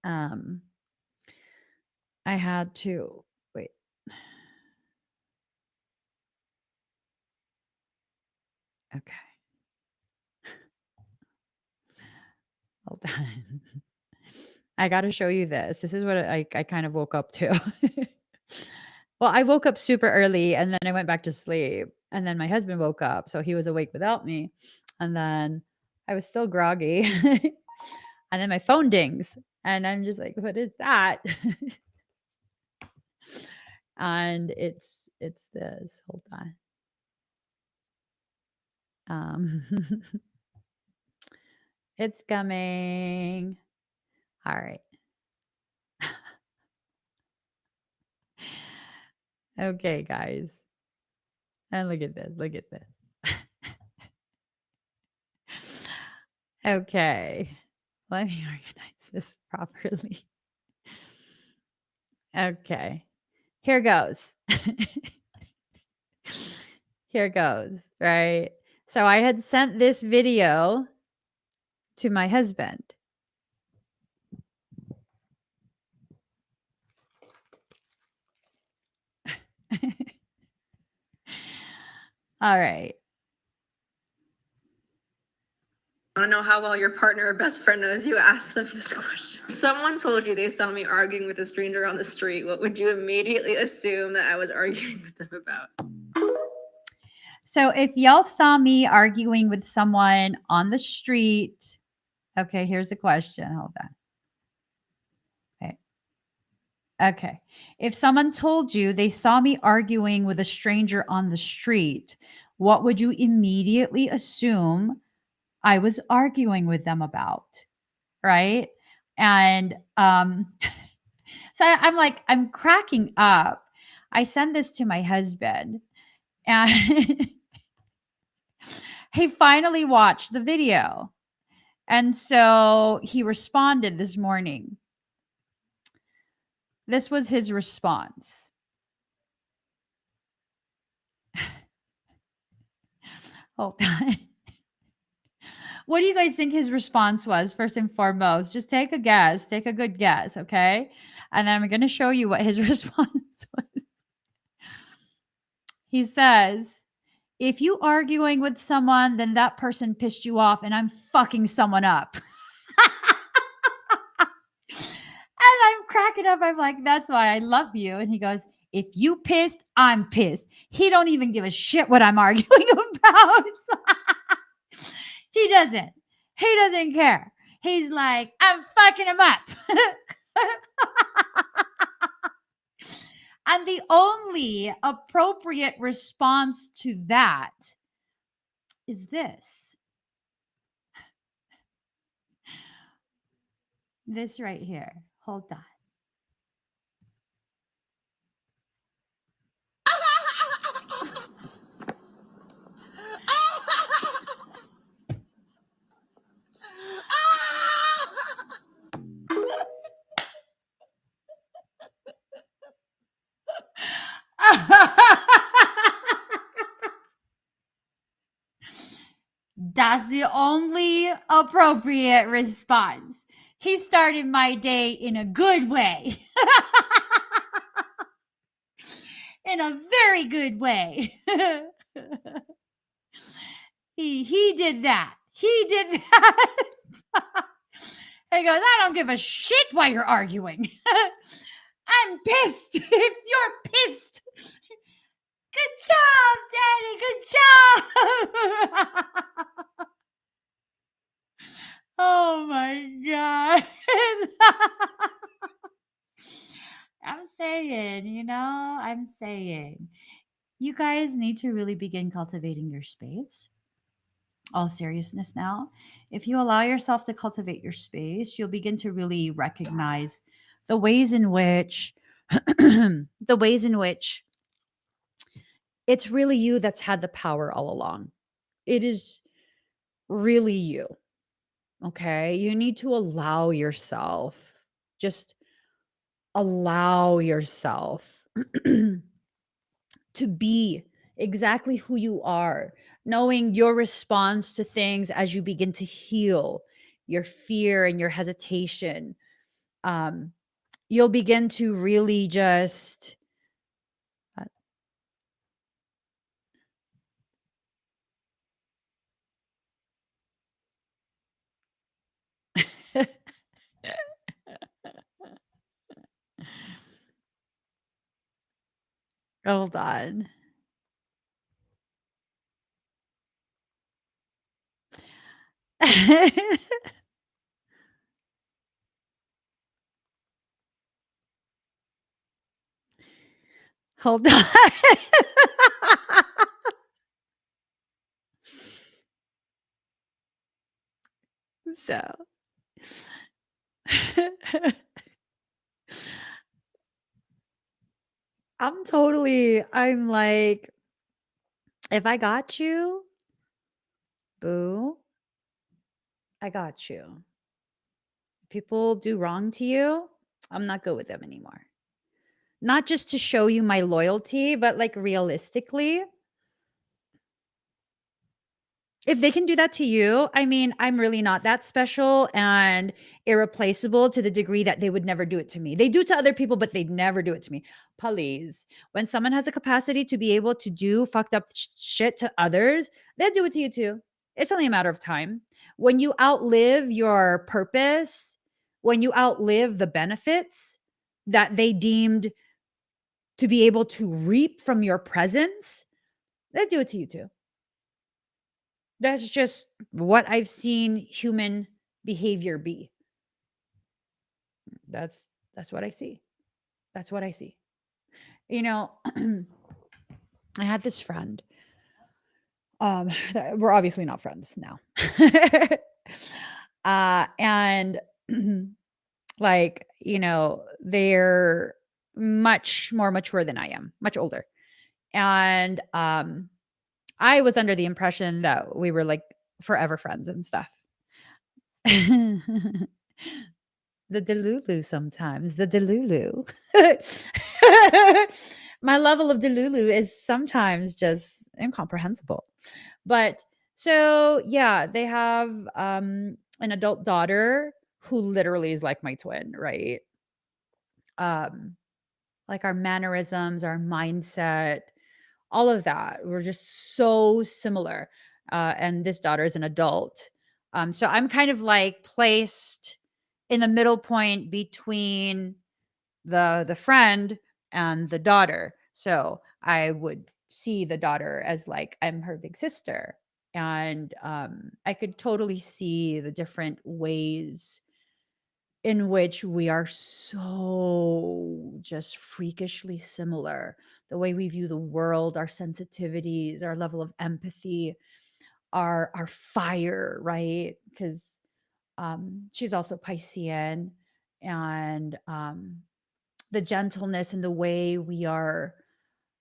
I had to wait. Okay. Hold on. I got to show you this. This is what I kind of woke up to. Well, I woke up super early and then I went back to sleep. And then my husband woke up. So he was awake without me. And then I was still groggy. And then my phone dings. And I'm just like, what is that? And it's this. Hold on. It's coming. All right. Okay, guys. And look at this. Look at this. Okay. Let me organize this properly. Okay. Here goes. Here goes, right? So I had sent this video to my husband. All right. I want to know how well your partner or best friend knows you. Ask them this question. Someone told you they saw me arguing with a stranger on the street. What would you immediately assume that I was arguing with them about? So if y'all saw me arguing with someone on the street, okay, here's the question. Hold on. Okay. If someone told you they saw me arguing with a stranger on the street, what would you immediately assume I was arguing with them about, right? And so I'm like, I'm cracking up. I send this to my husband, and he finally watched the video. And so he responded this morning. This was his response. Hold on. What do you guys think his response was, first and foremost? Just take a guess. Take a good guess, okay? And then I'm going to show you what his response was. He says, if you arguing with someone, then that person pissed you off and I'm fucking someone up. And I'm cracking up. I'm like, that's why I love you. And he goes, if you pissed, I'm pissed. He don't even give a shit what I'm arguing about. He doesn't. He doesn't care. He's like, I'm fucking him up. And the only appropriate response to that is this. This right here. Hold on. That's the only appropriate response. He started my day in a good way. In a very good way. He did that. He did that. He goes, I don't give a shit why you're arguing. I'm pissed. If you're pissed. Good job, Daddy. Good job. Oh my God. I'm saying, you guys need to really begin cultivating your space. All seriousness now. If you allow yourself to cultivate your space, you'll begin to really recognize the ways in which it's really you that's had the power all along. It is really you. Okay? You need to allow yourself. Just allow yourself to be exactly who you are, knowing your response to things as you begin to heal your fear and your hesitation. You'll begin to really just hold on. Hold on. So I'm like, if I got you, boo, I got you. People do wrong to you, I'm not good with them anymore. Not just to show you my loyalty, but like realistically, if they can do that to you, I mean, I'm really not that special and irreplaceable to the degree that they would never do it to me. They do it to other people, but they'd never do it to me. Please. When someone has a capacity to be able to do fucked up shit to others, they'll do it to you too. It's only a matter of time. When you outlive your purpose, when you outlive the benefits that they deemed to be able to reap from your presence, they'll do it to you too. That's just what I've seen human behavior be. That's what I see. That's what I see. You know, I had this friend. We're obviously not friends now. And like, they're much more mature than I am, much older. And I was under the impression that we were like forever friends and stuff. The Delulu sometimes, the Delulu. My level of Delulu is sometimes just incomprehensible. But so yeah, they have an adult daughter who literally is like my twin, right? Um like our mannerisms, our mindset, all of that. We're just so similar. And this daughter is an adult. So I'm kind of like placed in the middle point between the friend and the daughter. So I would see the daughter as like I'm her big sister. And I could totally see the different ways in which we are so just freakishly similar. The way we view the world, our sensitivities, our level of empathy, our fire, right? Because she's also Piscean, and the gentleness and the way we are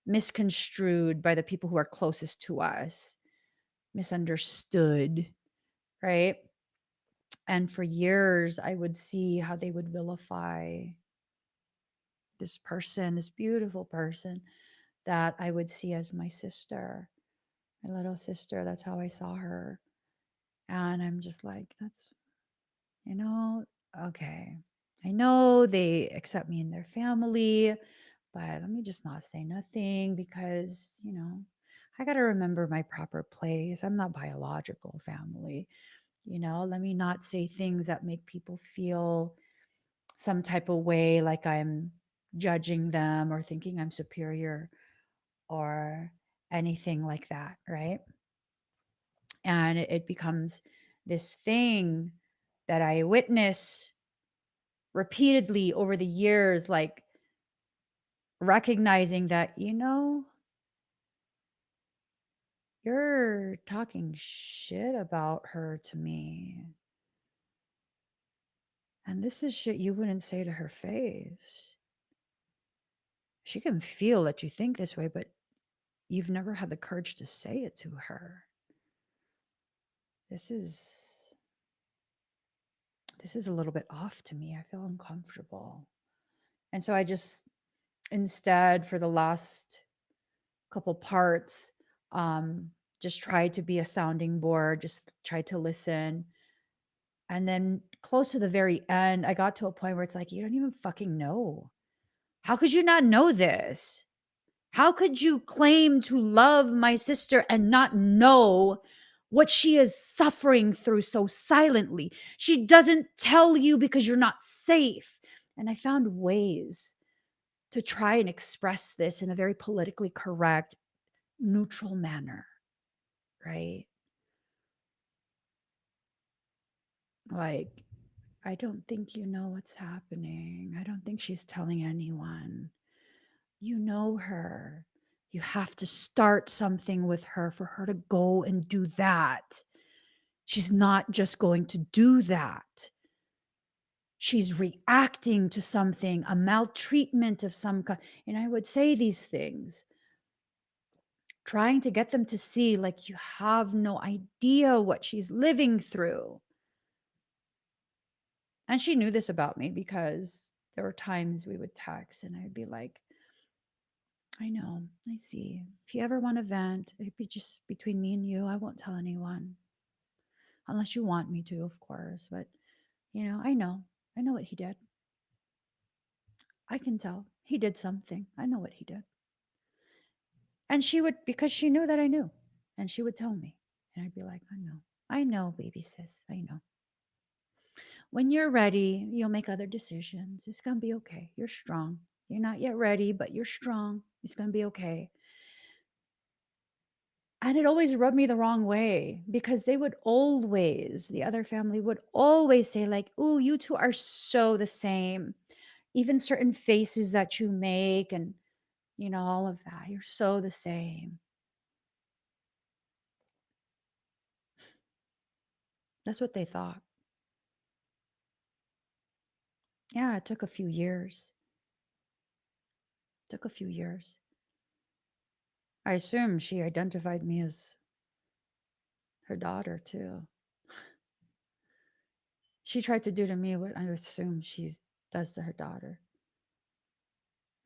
misconstrued by the people who are closest to us, misunderstood, right? And for years, I would see how they would vilify this person, this beautiful person that I would see as my sister, my little sister. That's how I saw her. And I'm just like, that's, you know, okay. I know they accept me in their family, but let me just not say nothing because, I got to remember my proper place. I'm not biological family. Let me not say things that make people feel some type of way, like I'm judging them or thinking I'm superior or anything like that, right? And it becomes this thing that I witness repeatedly over the years, like recognizing that, you're talking shit about her to me. And this is shit you wouldn't say to her face. She can feel that you think this way, but you've never had the courage to say it to her. This is a little bit off to me. I feel uncomfortable. And so I just instead for the last couple parts just tried to be a sounding board, just tried to listen. And then close to the very end, I got to a point where it's like, you don't even fucking know. How could you not know this? How could you claim to love my sister and not know what she is suffering through so silently? She doesn't tell you because you're not safe. And I found ways to try and express this in a very politically correct, neutral manner, right? Like, I don't think you know what's happening. I don't think she's telling anyone. You know her. You have to start something with her for her to go and do that. She's not just going to do that. She's reacting to something, a maltreatment of some kind. And I would say these things, trying to get them to see, like, you have no idea what she's living through. And she knew this about me because there were times we would text and I'd be like, I know, I see. If you ever want to vent, it'd be just between me and you. I won't tell anyone. Unless you want me to, of course. But, I know. I know what he did. I can tell. He did something. I know what he did. And she would, because she knew that I knew. And she would tell me. And I'd be like, I know. I know, baby sis. I know. When you're ready, you'll make other decisions. It's going to be okay. You're strong. You're not yet ready, but you're strong. It's going to be okay. And it always rubbed me the wrong way because they would always, the other family would always say, like, "Ooh, you two are so the same. Even certain faces that you make and, all of that. You're so the same." That's what they thought. Yeah, it took a few years. It took a few years. I assume she identified me as her daughter, too. She tried to do to me what I assume she does to her daughter.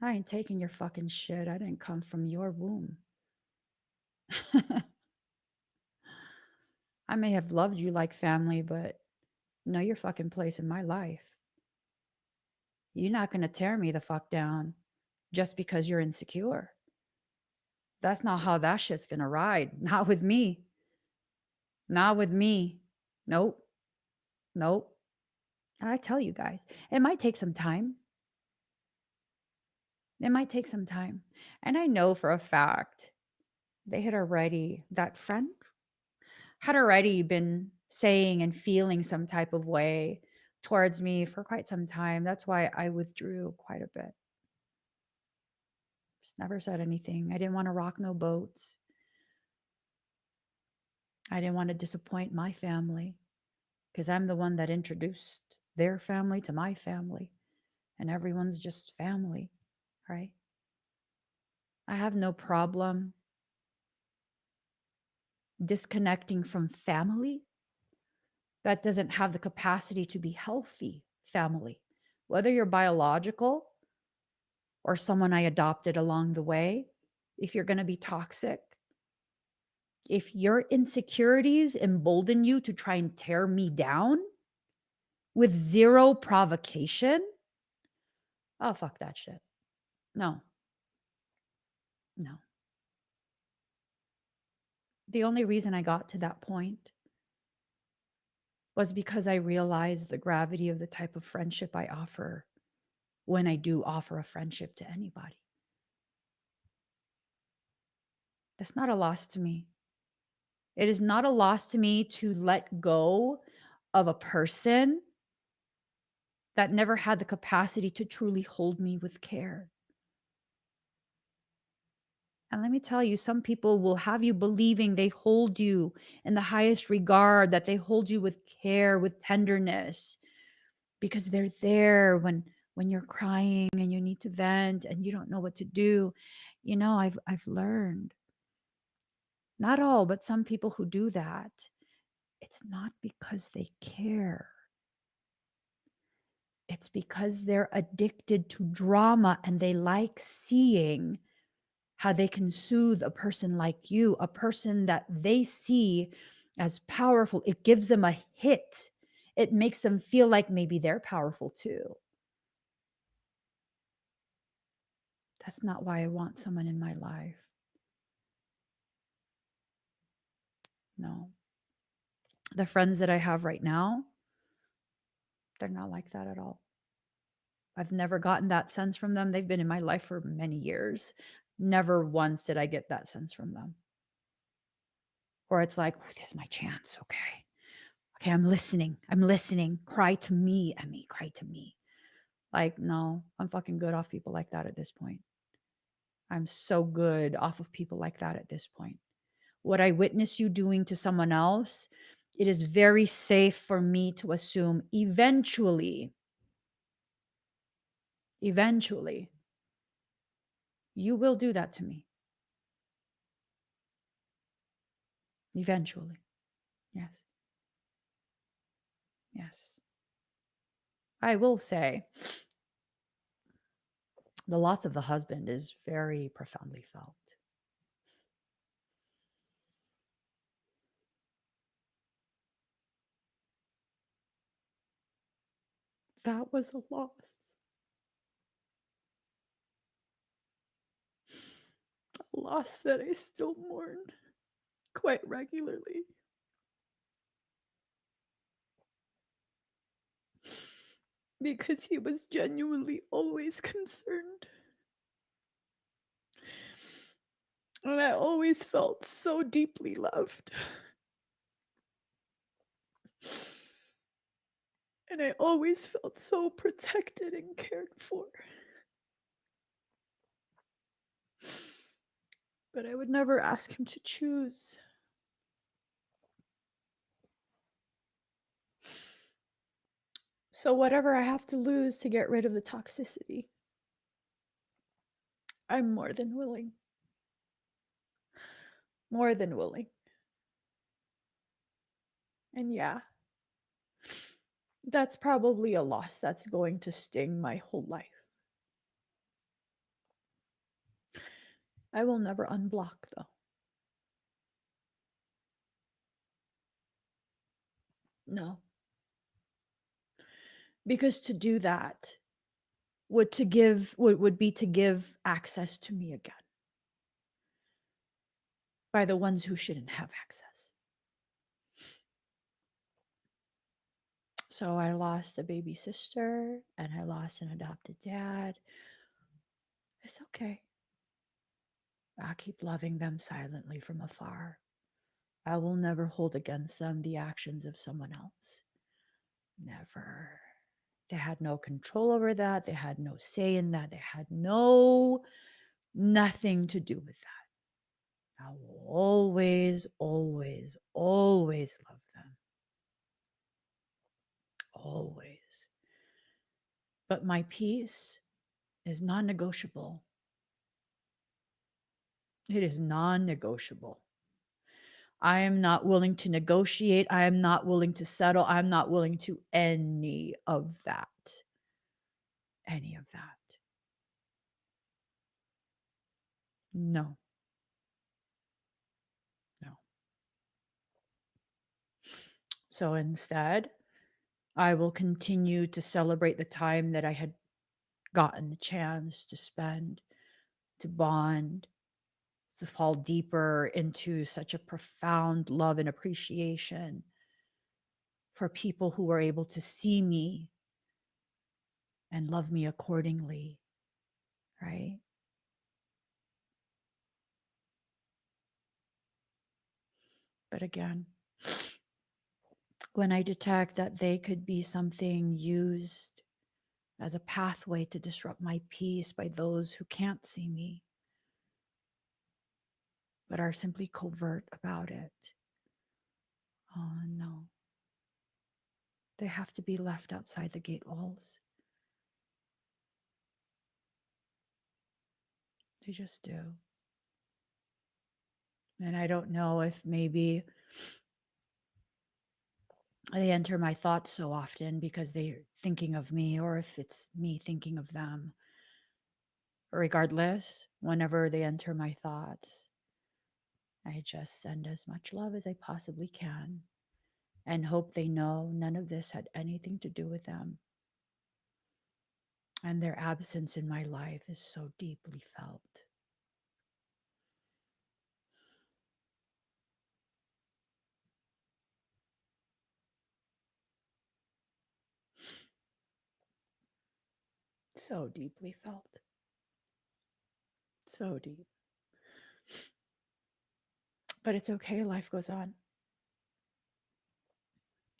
I ain't taking your fucking shit. I didn't come from your womb. I may have loved you like family, but know your fucking place in my life. You're not going to tear me the fuck down just because you're insecure. That's not how that shit's going to ride. Not with me. Not with me. Nope. Nope. I tell you guys, it might take some time. It might take some time. And I know for a fact they had already, that friend had already been saying and feeling some type of way towards me for quite some time. That's why I withdrew quite a bit. Just never said anything. I didn't want to rock no boats. I didn't want to disappoint my family because I'm the one that introduced their family to my family, and everyone's just family, right? I have no problem disconnecting from family that doesn't have the capacity to be healthy family, whether you're biological or someone I adopted along the way. If you're going to be toxic, if your insecurities embolden you to try and tear me down with zero provocation, oh, fuck that shit. No, no. The only reason I got to that point was because I realized the gravity of the type of friendship I offer when I do offer a friendship to anybody. That's not a loss to me. It is not a loss to me to let go of a person that never had the capacity to truly hold me with care. And let me tell you, some people will have you believing they hold you in the highest regard, that they hold you with care, with tenderness, because they're there when you're crying and you need to vent and you don't know what to do. You know, I've learned, not all, but some people who do that, it's not because they care. It's because they're addicted to drama and they like seeing how they can soothe a person like you, a person that they see as powerful. It gives them a hit. It makes them feel like maybe they're powerful too. That's not why I want someone in my life. No. The friends that I have right now, they're not like that at all. I've never gotten that sense from them. They've been in my life for many years. Never once did I get that sense from them. Or it's like, this is my chance. Okay. Okay, I'm listening. I'm listening. Cry to me, Emmy. Cry to me. Like, no, I'm fucking good off people like that at this point. I'm so good off of people like that at this point. What I witness you doing to someone else, it is very safe for me to assume eventually, you will do that to me. Eventually. Yes. Yes. I will say the loss of the husband is very profoundly felt. That was a loss. A loss that I still mourn quite regularly. Because he was genuinely always concerned. And I always felt so deeply loved. And I always felt so protected and cared for. But I would never ask him to choose. So, whatever I have to lose to get rid of the toxicity, I'm more than willing. More than willing. And yeah, that's probably a loss that's going to sting my whole life. I will never unblock, though. No. Because to do that would be to give access to me again by the ones who shouldn't have access. So I lost a baby sister and I lost an adopted dad. It's okay. I'll keep loving them silently from afar. I will never hold against them the actions of someone else. Never. They had no control over that. They had no say in that. They had nothing to do with that. I will always, always, always love them. Always. But my peace is non negotiable. It is non negotiable. I am not willing to negotiate. I am not willing to settle. I'm not willing to any of that. Any of that. No. No. So instead, I will continue to celebrate the time that I had gotten the chance to spend, to bond, to fall deeper into such a profound love and appreciation for people who were able to see me and love me accordingly, right? But again, when I detect that they could be something used as a pathway to disrupt my peace by those who can't see me, but are simply covert about it, oh no. They have to be left outside the gate walls. They just do. And I don't know if maybe they enter my thoughts so often because they're thinking of me, or if it's me thinking of them. Regardless, whenever they enter my thoughts, I just send as much love as I possibly can and hope they know none of this had anything to do with them. And their absence in my life is so deeply felt. So deeply felt. So deep. But it's okay, life goes on.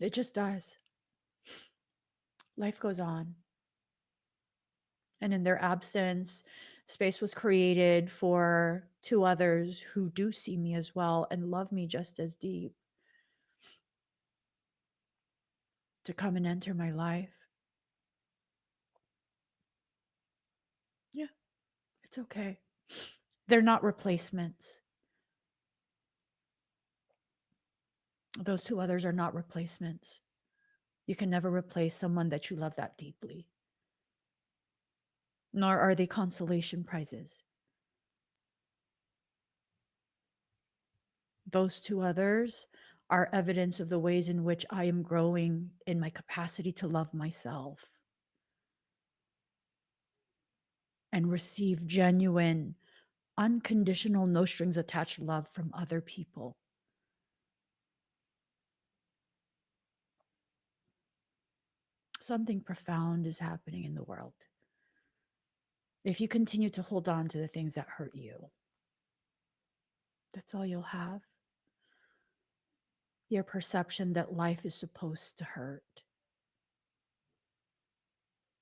It just does. Life goes on. And in their absence, space was created for two others who do see me as well and love me just as deep to come and enter my life. Yeah, it's okay. They're not replacements. Those two others are not replacements. You can never replace someone that you love that deeply. Nor are they consolation prizes. Those two others are evidence of the ways in which I am growing in my capacity to love myself and receive genuine, unconditional, no strings attached love from other people. Something profound is happening in the world. If you continue to hold on to the things that hurt you, that's all you'll have. Your perception that life is supposed to hurt,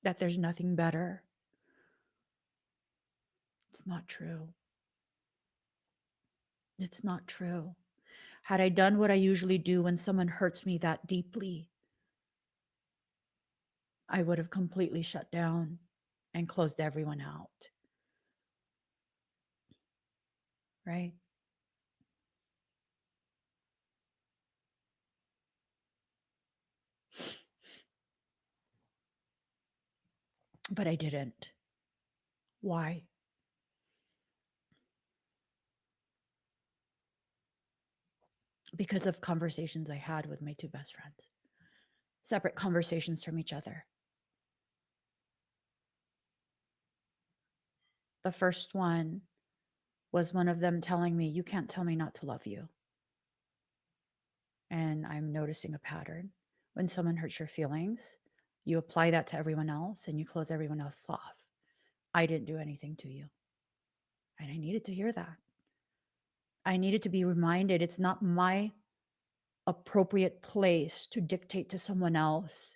that there's nothing better. It's not true. It's not true. Had I done what I usually do when someone hurts me that deeply, I would have completely shut down and closed everyone out. Right? But I didn't. Why? Because of conversations I had with my two best friends, separate conversations from each other. The first one was one of them telling me, "You can't tell me not to love you." And I'm noticing a pattern. When someone hurts your feelings, you apply that to everyone else and you close everyone else off. I didn't do anything to you. And I needed to hear that. I needed to be reminded it's not my appropriate place to dictate to someone else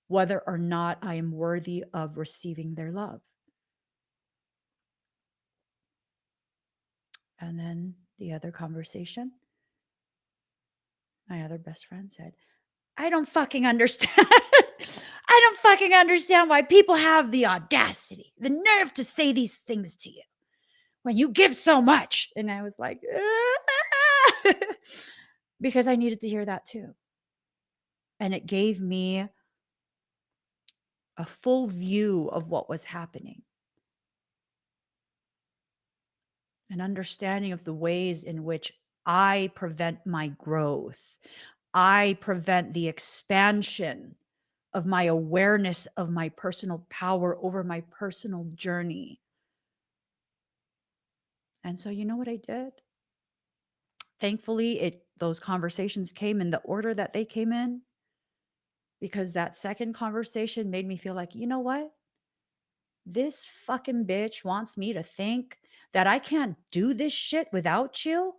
whether or not I am worthy of receiving their love. And then the other conversation, my other best friend said, "I don't fucking understand." I don't fucking understand why people have the audacity, the nerve to say these things to you when you give so much. And I was like, "Ah." Because I needed to hear that too. And it gave me a full view of what was happening, an understanding of the ways in which I prevent my growth. I prevent the expansion of my awareness of my personal power over my personal journey. And so, you know what I did? Thankfully, those conversations came in the order that they came in, because that second conversation made me feel like, you know what? This fucking bitch wants me to think that I can't do this shit without you.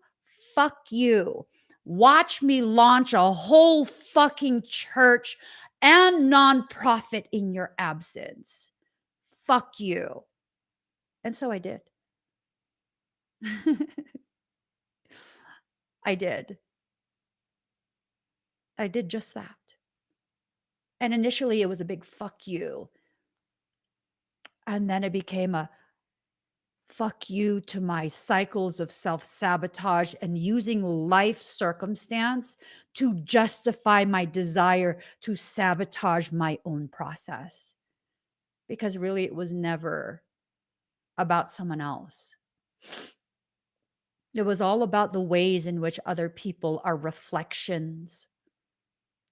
Fuck you. Watch me launch a whole fucking church and nonprofit in your absence. Fuck you. And so I did. I did. I did just that. And initially it was a big fuck you. And then it became a fuck you to my cycles of self-sabotage and using life circumstance to justify my desire to sabotage my own process. Because really, it was never about someone else. It was all about the ways in which other people are reflections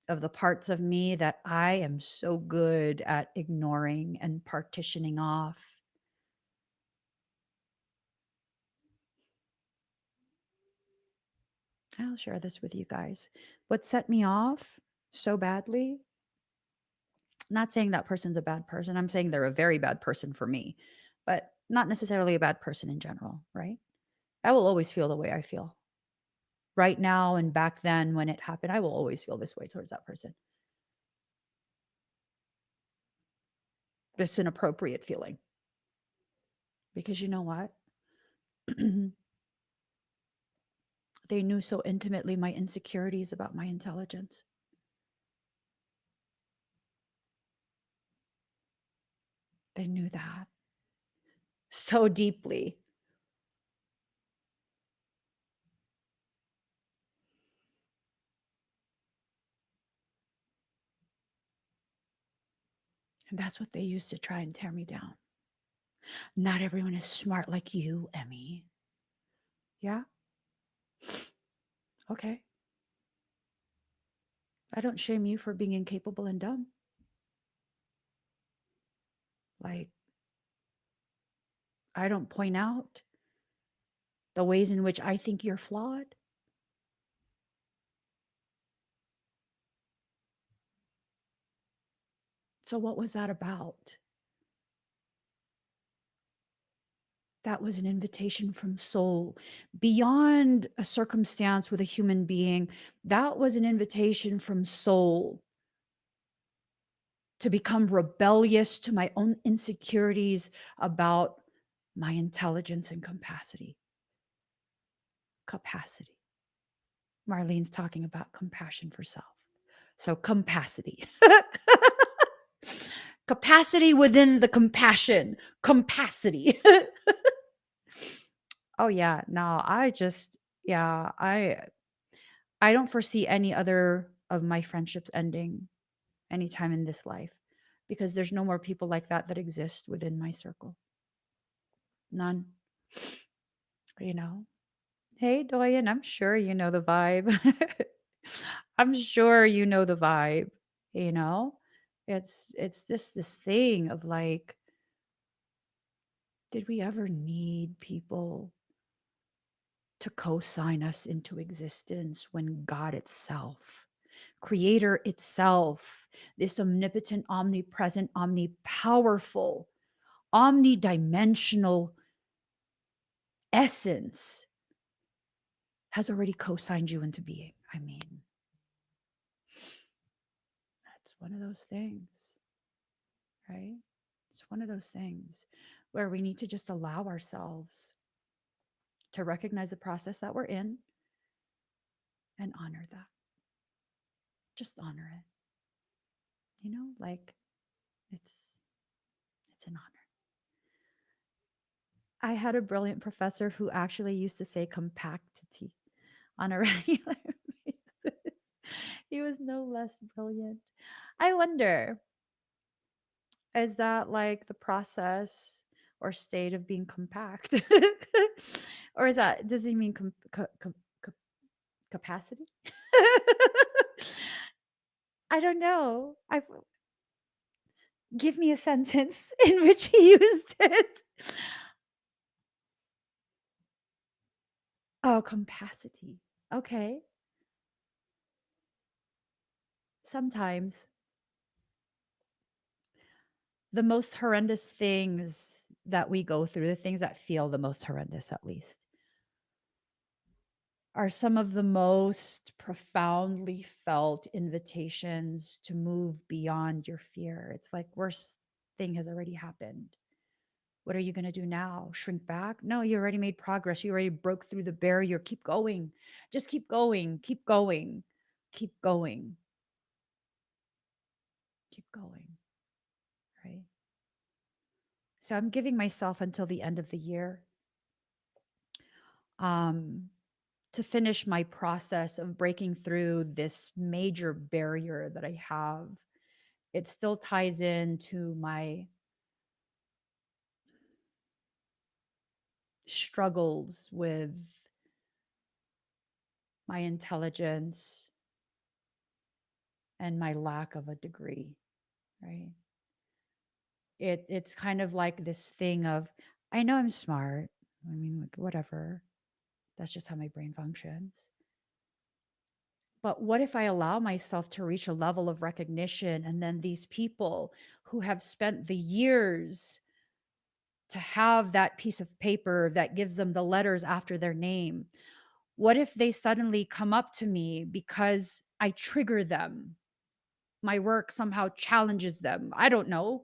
of the parts of me that I am so good at ignoring and partitioning off. I'll share this with you guys. What set me off so badly, not saying that person's a bad person, I'm saying they're a very bad person for me, but not necessarily a bad person in general, right? I will always feel the way I feel. Right now and back then when it happened, I will always feel this way towards that person. It's an appropriate feeling. Because you know what? They knew so intimately my insecurities about my intelligence. They knew that so deeply. And that's what they used to try and tear me down. Not everyone is smart like you, Emmy. Yeah? Okay. I don't shame you for being incapable and dumb. Like, I don't point out the ways in which I think you're flawed. So, what was that about? That was an invitation from soul. Beyond a circumstance with a human being, that was an invitation from soul to become rebellious to my own insecurities about my intelligence and capacity. Capacity. Marlene's talking about compassion for self. So, capacity. Capacity within the compassion. Compacity. Oh yeah, no, I don't foresee any other of my friendships ending anytime in this life because there's no more people like that exist within my circle. None. You know. Hey, Doyen, I'm sure you know the vibe. I'm sure you know the vibe, you know? It's just this thing of like, did we ever need people to co-sign us into existence when God itself, creator itself, this omnipotent, omnipresent, omnipowerful, omnidimensional essence has already co-signed you into being? I mean, that's one of those things, right? It's one of those things where we need to just allow ourselves to recognize the process that we're in and honor that. Just honor it. You know, like it's an honor. I had a brilliant professor who actually used to say compactity on a regular basis. He was no less brilliant. I wonder, is that like the process or state of being compact? Or does he mean capacity? I don't know. Give me a sentence in which he used it. Oh, capacity. Okay. Sometimes the most horrendous things that we go through, the things that feel the most horrendous at least, are some of the most profoundly felt invitations to move beyond your fear. It's like worst thing has already happened. What are you going to do now? Shrink back? No, you already made progress. You already broke through the barrier. Keep going. Just keep going. Keep going. Keep going. Keep going. Right? So I'm giving myself until the end of the year to finish my process of breaking through this major barrier that I have. It still ties into my struggles with my intelligence and my lack of a degree, right? It's kind of like this thing of, I know I'm smart. I mean, like, whatever. That's just how my brain functions. But what if I allow myself to reach a level of recognition and then these people who have spent the years to have that piece of paper that gives them the letters after their name, what if they suddenly come up to me because I trigger them? My work somehow challenges them. I don't know.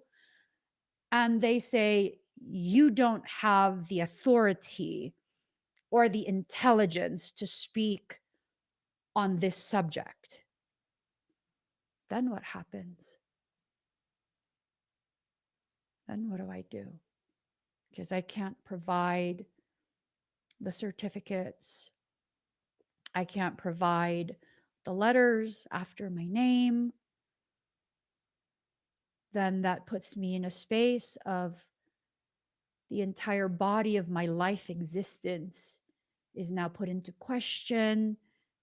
And they say, you don't have the authority or the intelligence to speak on this subject. Then what happens? Then what do I do? Because I can't provide the certificates. I can't provide the letters after my name. Then that puts me in a space of the entire body of my life existence is now put into question,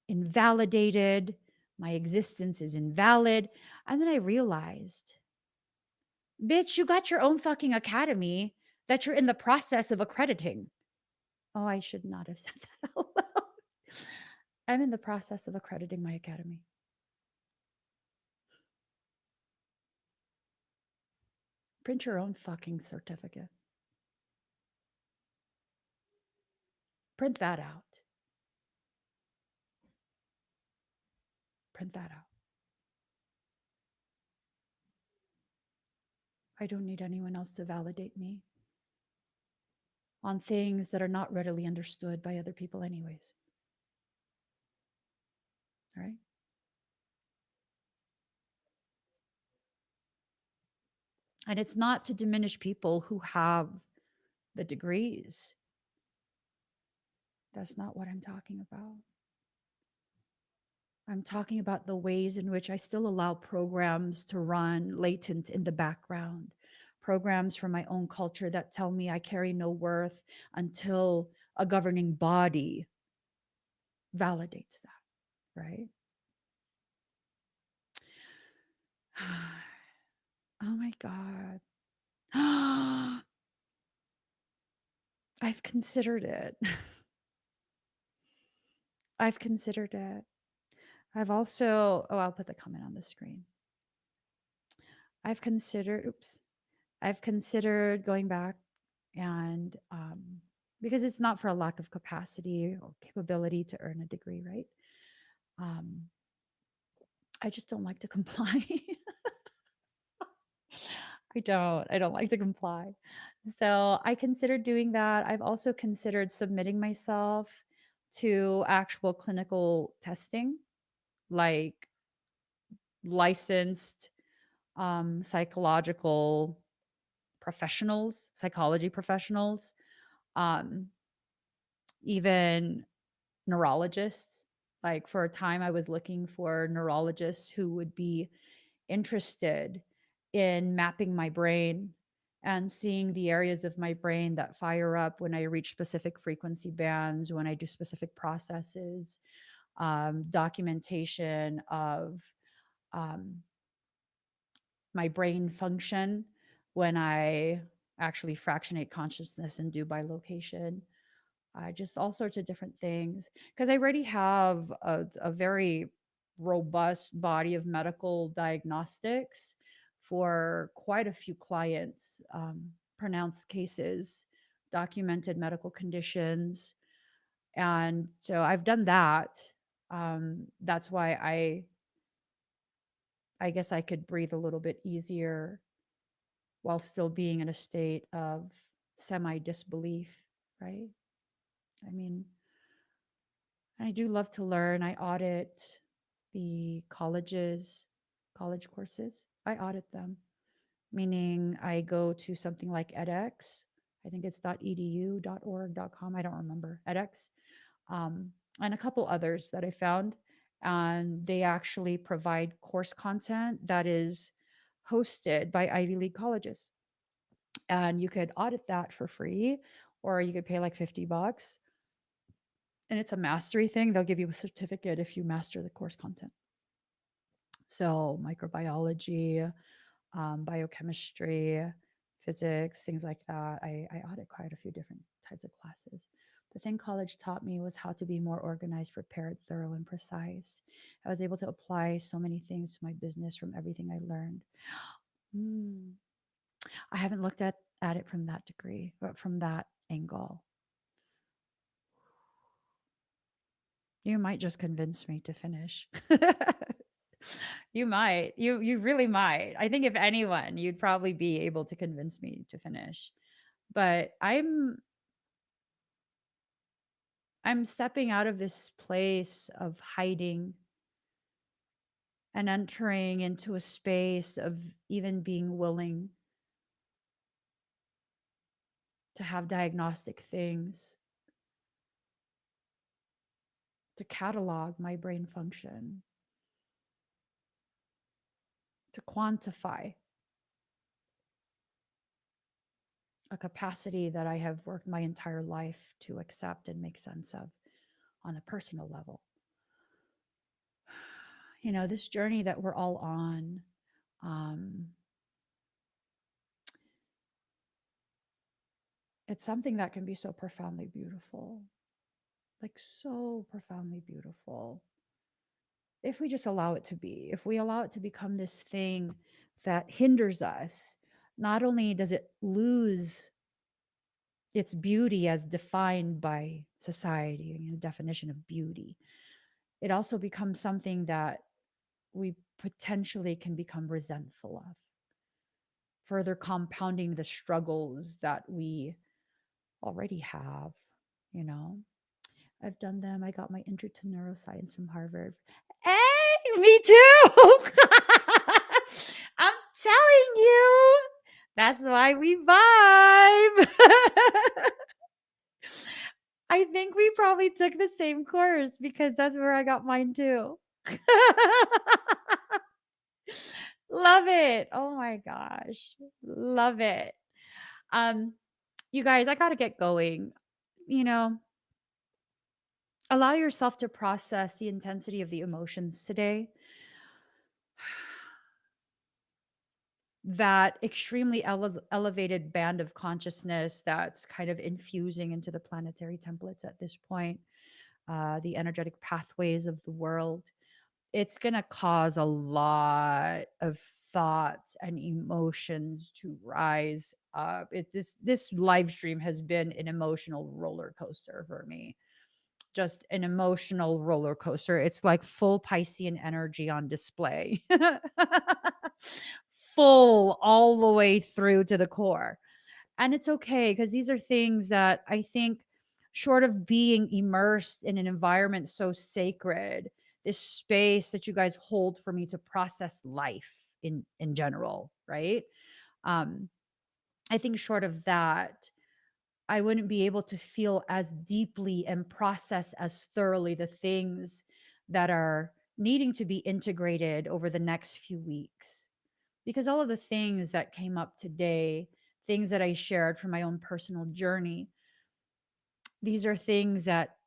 invalidated. My existence is invalid. And then I realized, bitch, you got your own fucking academy that you're in the process of accrediting. Oh, I should not have said that out loud. I'm in the process of accrediting my academy. Print your own fucking certificate. Print that out. Print that out. I don't need anyone else to validate me on things that are not readily understood by other people, anyways. All right. And it's not to diminish people who have the degrees. That's not what I'm talking about. I'm talking about the ways in which I still allow programs to run latent in the background, programs from my own culture that tell me I carry no worth until a governing body validates that, right? Oh my God. I've considered it. I've considered it. I've also, I'll put the comment on the screen. I've considered going back and because it's not for a lack of capacity or capability to earn a degree, right? I just don't like to comply. I don't like to comply. So I considered doing that. I've also considered submitting myself to actual clinical testing, like licensed psychology professionals, um, even neurologists. Like for a time, I was looking for neurologists who would be interested in mapping my brain and seeing the areas of my brain that fire up when I reach specific frequency bands, when I do specific processes, documentation of um, my brain function when I actually fractionate consciousness and do bilocation. Just all sorts of different things. Because I already have a very robust body of medical diagnostics for quite a few clients, pronounced cases, documented medical conditions. And so I've done that. That's why I guess I could breathe a little bit easier while still being in a state of semi disbelief, right? I mean, I do love to learn. I audit the college courses. I audit them, meaning I go to something like edX. I think it's .edu, .org, .com. I don't remember. edX, and a couple others that I found. And they actually provide course content that is hosted by Ivy League colleges. And you could audit that for free, or you could pay like $50. And it's a mastery thing. They'll give you a certificate if you master the course content. So microbiology, biochemistry, physics, things like that. I audit quite a few different types of classes. The thing college taught me was how to be more organized, prepared, thorough, and precise. I was able to apply so many things to my business from everything I learned. I haven't looked at it from that degree, but from that angle. You might just convince me to finish. You might. You really might. I think if anyone, you'd probably be able to convince me to finish. But I'm stepping out of this place of hiding and entering into a space of even being willing to have diagnostic things, to catalog my brain function, to quantify a capacity that I have worked my entire life to accept and make sense of on a personal level. You know, this journey that we're all on, it's something that can be so profoundly beautiful, like so profoundly beautiful. If we just allow it to be, if we allow it to become this thing that hinders us, not only does it lose its beauty as defined by society, you know, definition of beauty, it also becomes something that we potentially can become resentful of, further compounding the struggles that we already have, you know. I've done them. I got my intro to neuroscience from Harvard. Hey, me too. I'm telling you, That's why we vibe. I think we probably took the same course because that's where I got mine too. Love it. Oh my gosh. Love it. Um you guys, I got to get going. You know, allow yourself to process the intensity of the emotions today. That extremely elevated band of consciousness that's kind of infusing into the planetary templates at this point, the energetic pathways of the world. It's going to cause a lot of thoughts and emotions to rise up. This live stream has been an emotional roller coaster for me. Just an emotional roller coaster. It's like full Piscean energy on display. Full all the way through to the core. And it's okay because these are things that I think, short of being immersed in an environment so sacred, this space that you guys hold for me to process life in general, right? Um, I think short of that, I wouldn't be able to feel as deeply and process as thoroughly the things that are needing to be integrated over the next few weeks. Because all of the things that came up today, things that I shared from my own personal journey, these are things that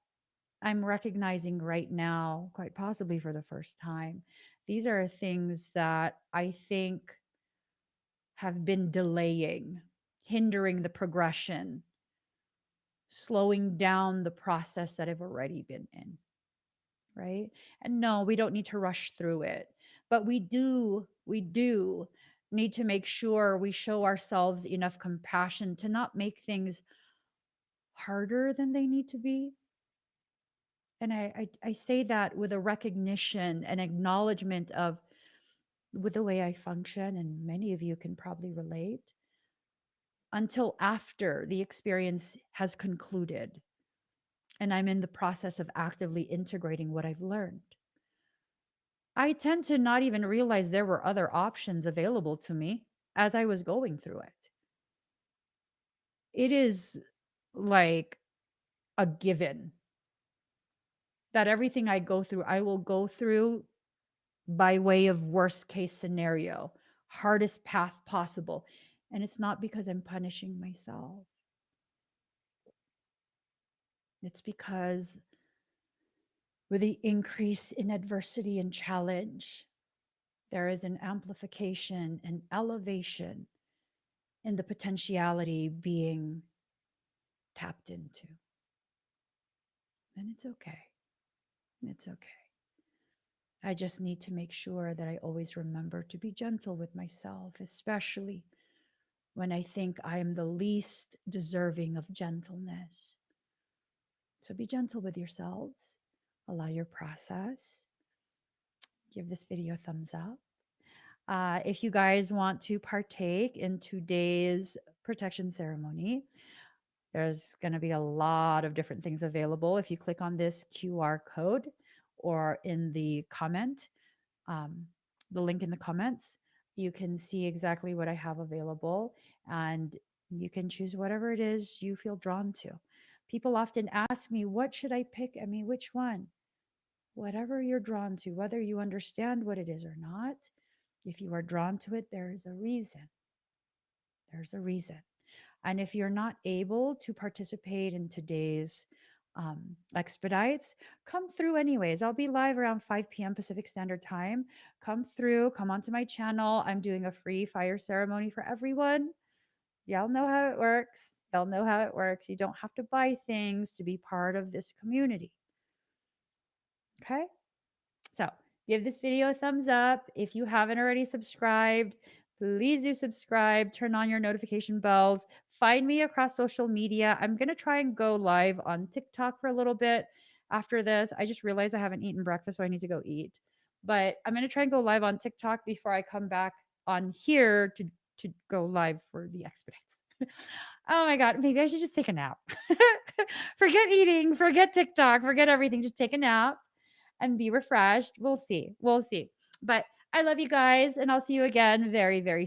I'm recognizing right now, quite possibly for the first time. These are things that I think have been delaying, hindering the progression, slowing down the process that I've already been in, right? And no, we don't need to rush through it, but we do need to make sure we show ourselves enough compassion to not make things harder than they need to be. And I say that with a recognition and acknowledgement of, with the way I function, and many of you can probably relate, until after the experience has concluded and I'm in the process of actively integrating what I've learned. I tend to not even realize there were other options available to me as I was going through it. It is like a given that everything I go through, I will go through by way of worst case scenario, hardest path possible. And it's not because I'm punishing myself. It's because with the increase in adversity and challenge, there is an amplification and elevation in the potentiality being tapped into. And it's okay. It's okay. I just need to make sure that I always remember to be gentle with myself, especially when I think I am the least deserving of gentleness. So be gentle with yourselves. Allow your process. Give this video a thumbs up. If you guys want to partake in today's protection ceremony, there's going to be a lot of different things available. If you click on this QR code or in the comment, the link in the comments, you can see exactly what I have available and you can choose whatever it is you feel drawn to. People often ask me, what should I pick? I mean, which one? Whatever you're drawn to, whether you understand what it is or not, if you are drawn to it, there is a reason. There's a reason. And if you're not able to participate in today's expedites, come through anyways. I'll be live around 5 p.m. Pacific Standard Time. Come through, come onto my channel. I'm doing a free fire ceremony for everyone. Y'all know how it works. They'll know how it works. You don't have to buy things to be part of this community. Okay? So give this video a thumbs up. If you haven't already subscribed, please do subscribe, turn on your notification bells, find me across social media. I'm going to try and go live on TikTok for a little bit after this. I just realized I haven't eaten breakfast, so I need to go eat. But I'm going to try and go live on TikTok before I come back on here to go live for the expedites. Oh my God, maybe I should just take a nap. Forget eating, forget TikTok, forget everything. Just take a nap and be refreshed. We'll see. We'll see. But I love you guys, and I'll see you again very, very